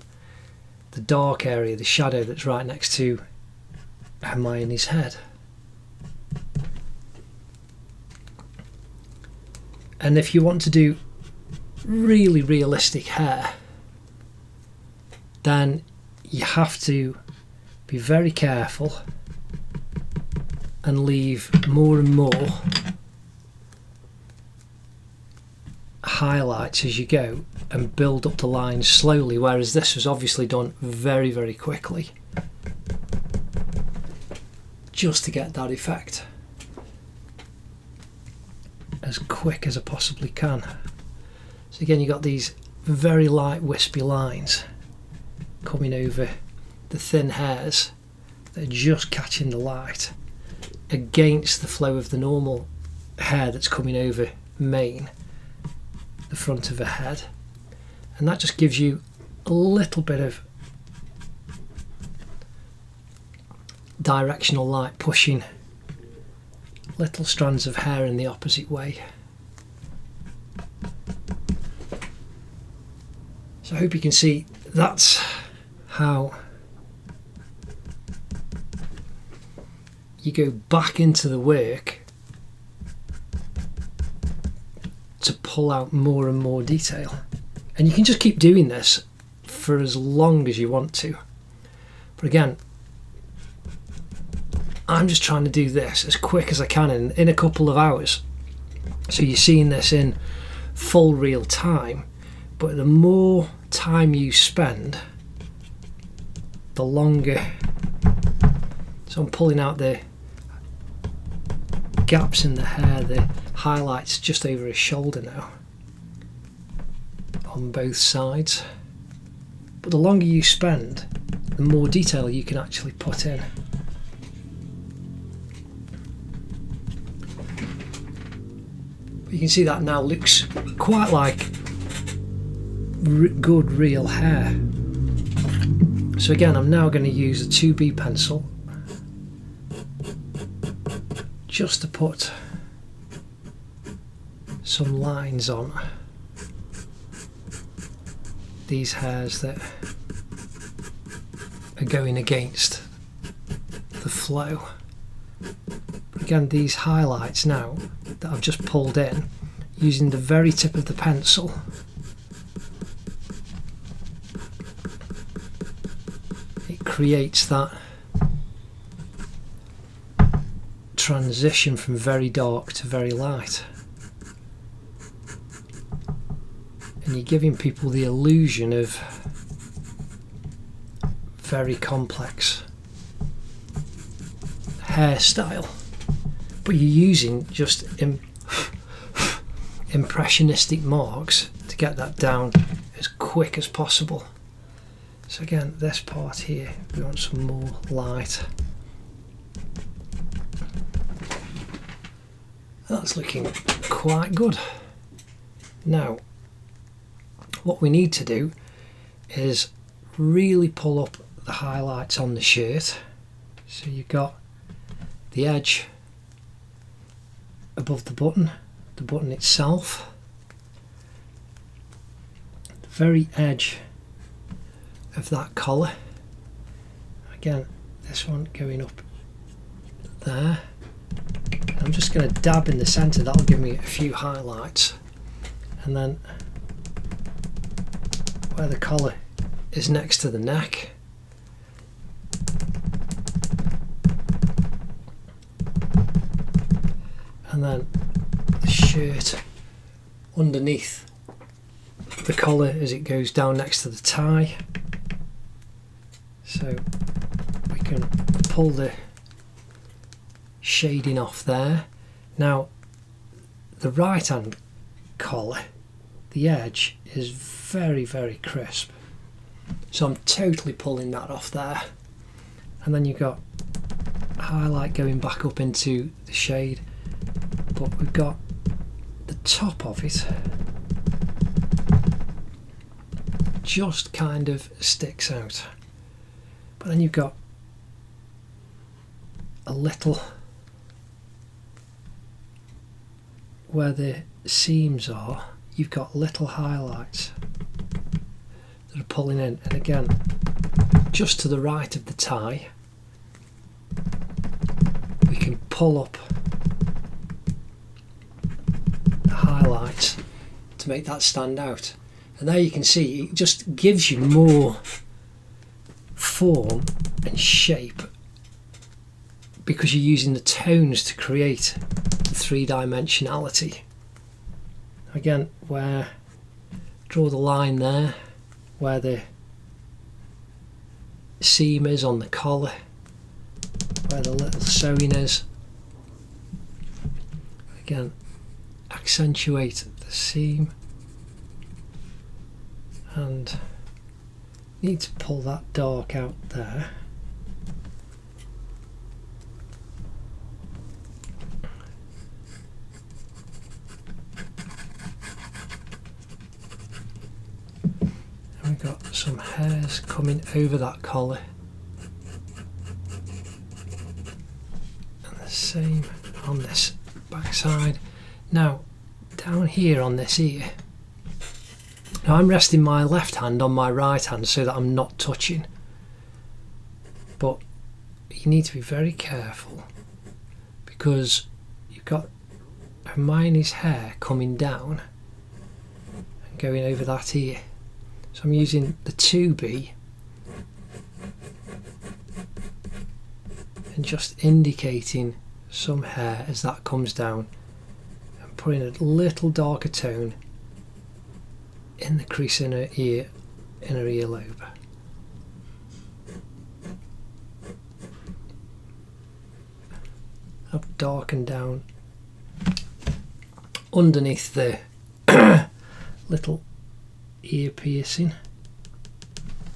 the dark area, the shadow that's right next to Hermione's head. And if you want to do really realistic hair, then you have to be very careful and leave more and more highlights as you go and build up the lines slowly, whereas this was obviously done very, very quickly just to get that effect as quick as I possibly can. So again, you've got these very light wispy lines coming over the thin hairs that are just catching the light against the flow of the normal hair that's coming over Mane, the front of her head, and that just gives you a little bit of directional light pushing little strands of hair in the opposite way. So I hope you can see that's how you go back into the work to pull out more and more detail. And you can just keep doing this for as long as you want to. But again, I'm just trying to do this as quick as I can in a couple of hours. So you're seeing this in full real time, but the more time you spend, the longer. So I'm pulling out the gaps in the hair, the highlights just over his shoulder now on both sides. But the longer you spend, the more detail you can actually put in. But you can see that now looks quite like good real hair. So again, I'm now going to use a 2B pencil just to put some lines on these hairs that are going against the flow. Again, these highlights now that I've just pulled in using the very tip of the pencil, it creates that transition from very dark to very light, and you're giving people the illusion of very complex hairstyle, but you're using just impressionistic marks to get that down as quick as possible. So again, this part here, we want some more light. That's looking quite good. Now, what we need to do is really pull up the highlights on the shirt. So you've got the edge above the button itself, the very edge of that collar. Again, this one going up there. And I'm just going to dab in the centre, that'll give me a few highlights. And then where the collar is next to the neck, and then the shirt underneath the collar as it goes down next to the tie. So we can pull the shading off there. Now the right hand collar, the edge is very, very crisp, so I'm totally pulling that off there. And then you've got highlight going back up into the shade, but we've got the top of it just kind of sticks out, but then you've got a little where the seams are, you've got little highlights that are pulling in. And again, just to the right of the tie, we can pull up the highlights to make that stand out. And there you can see it just gives you more form and shape because you're using the tones to create the three-dimensionality. Again, draw the line there where the seam is on the collar, where the little sewing is. Again, accentuate the seam, and need to pull that dark out there. And we've got some hairs coming over that collar, and the same on this back side. Now down here on this ear, now I'm resting my left hand on my right hand so that I'm not touching, but you need to be very careful because you've got Hermione's hair coming down and going over that ear. So I'm using the 2B and just indicating some hair as that comes down and putting a little darker tone in the crease in her inner earlobe. I've darkened down underneath the little ear piercing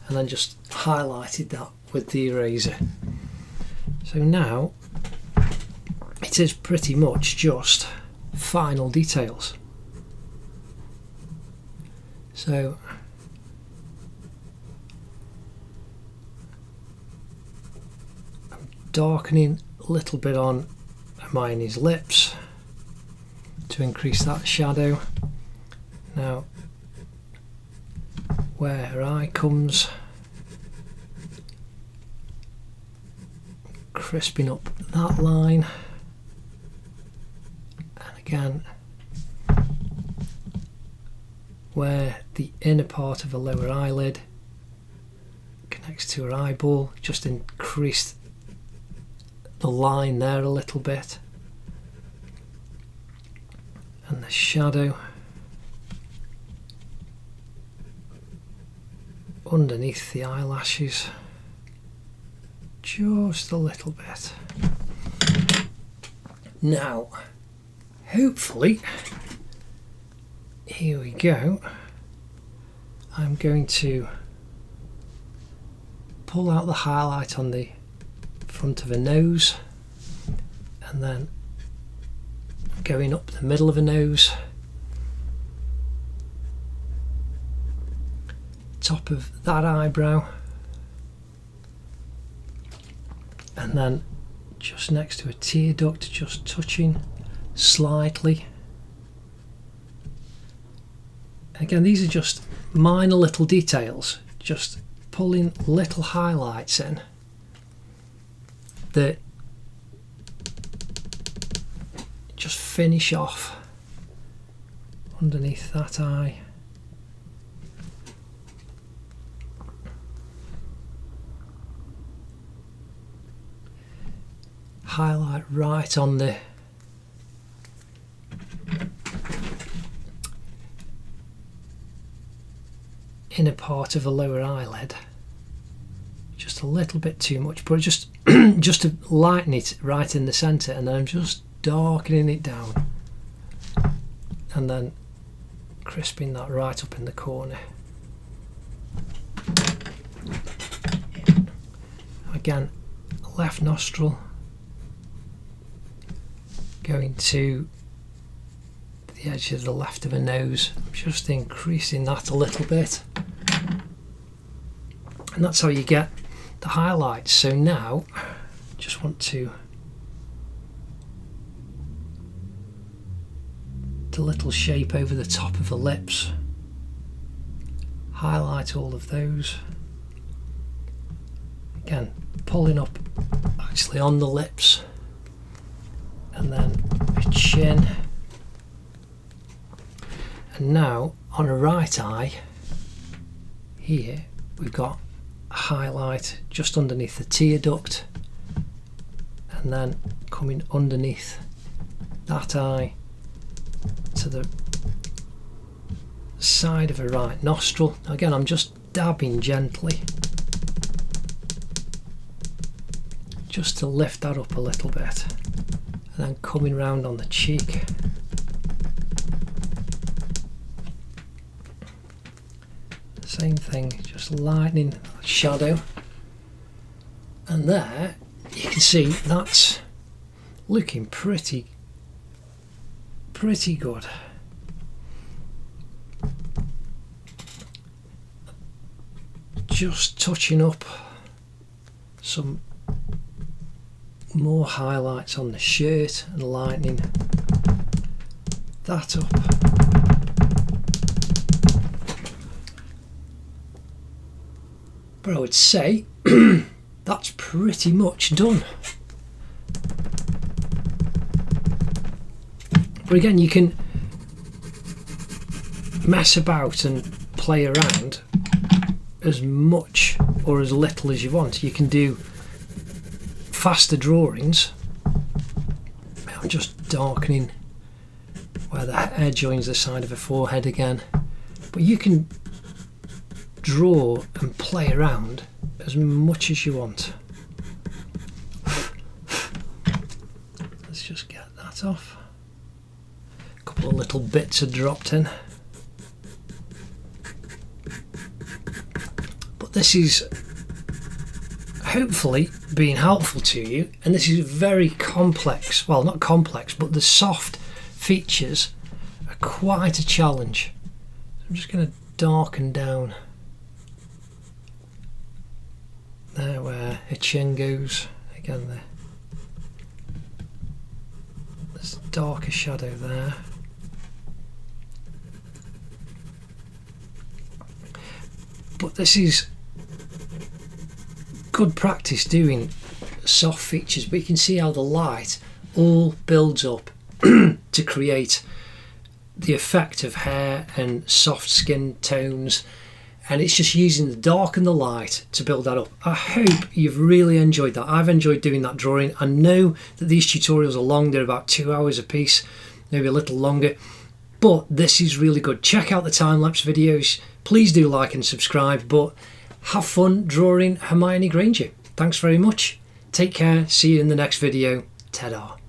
and then just highlighted that with the eraser. So now it is pretty much just final details. So I'm darkening a little bit on Hermione's lips to increase that shadow. Now where her eye comes, crisping up that line, and again where the inner part of the lower eyelid connects to her eyeball, just increase the line there a little bit, and the shadow underneath the eyelashes just a little bit. Now hopefully, here we go, I'm going to pull out the highlight on the front of her nose and then going up the middle of her nose, top of that eyebrow, and then just next to a tear duct, just touching slightly. Again, these are just minor little details, just pulling little highlights in that just finish off underneath that eye. Highlight right on the inner part of the lower eyelid, just a little bit too much, but just to lighten it right in the centre, and then I'm just darkening it down and then crisping that right up in the corner. Again, left nostril going to the edge of the left of her nose, just increasing that a little bit, and that's how you get the highlights. So now just want to the little shape over the top of the lips. Highlight all of those. Again, pulling up actually on the lips, and then a chin. And now on a right eye here we've got a highlight just underneath the tear duct, and then coming underneath that eye to the side of a right nostril. Again, I'm just dabbing gently just to lift that up a little bit, and then coming round on the cheek. Same thing, just lightening that shadow, and there you can see that's looking pretty good. Just touching up some more highlights on the shirt and lightening that up. But I would say that's pretty much done. But again, you can mess about and play around as much or as little as you want. You can do faster drawings. I'm just darkening where the hair joins the side of the forehead again. But you can draw and play around as much as you want. Let's just get that off. A couple of little bits are dropped in. But this is hopefully being helpful to you, and this is very complex. Well, not complex, but the soft features are quite a challenge. I'm just going to darken down there where her chin goes. Again, there's a darker shadow there. But this is good practice doing soft features, but you can see how the light all builds up to create the effect of hair and soft skin tones, and it's just using the dark and the light to build that up. I hope you've really enjoyed that. I've enjoyed doing that drawing. I know that these tutorials are long, they're about 2 hours a piece, maybe a little longer, but this is really good. Check out the time-lapse videos. Please do like and subscribe, but have fun drawing Hermione Granger. Thanks very much. Take care. See you in the next video. Ta-da.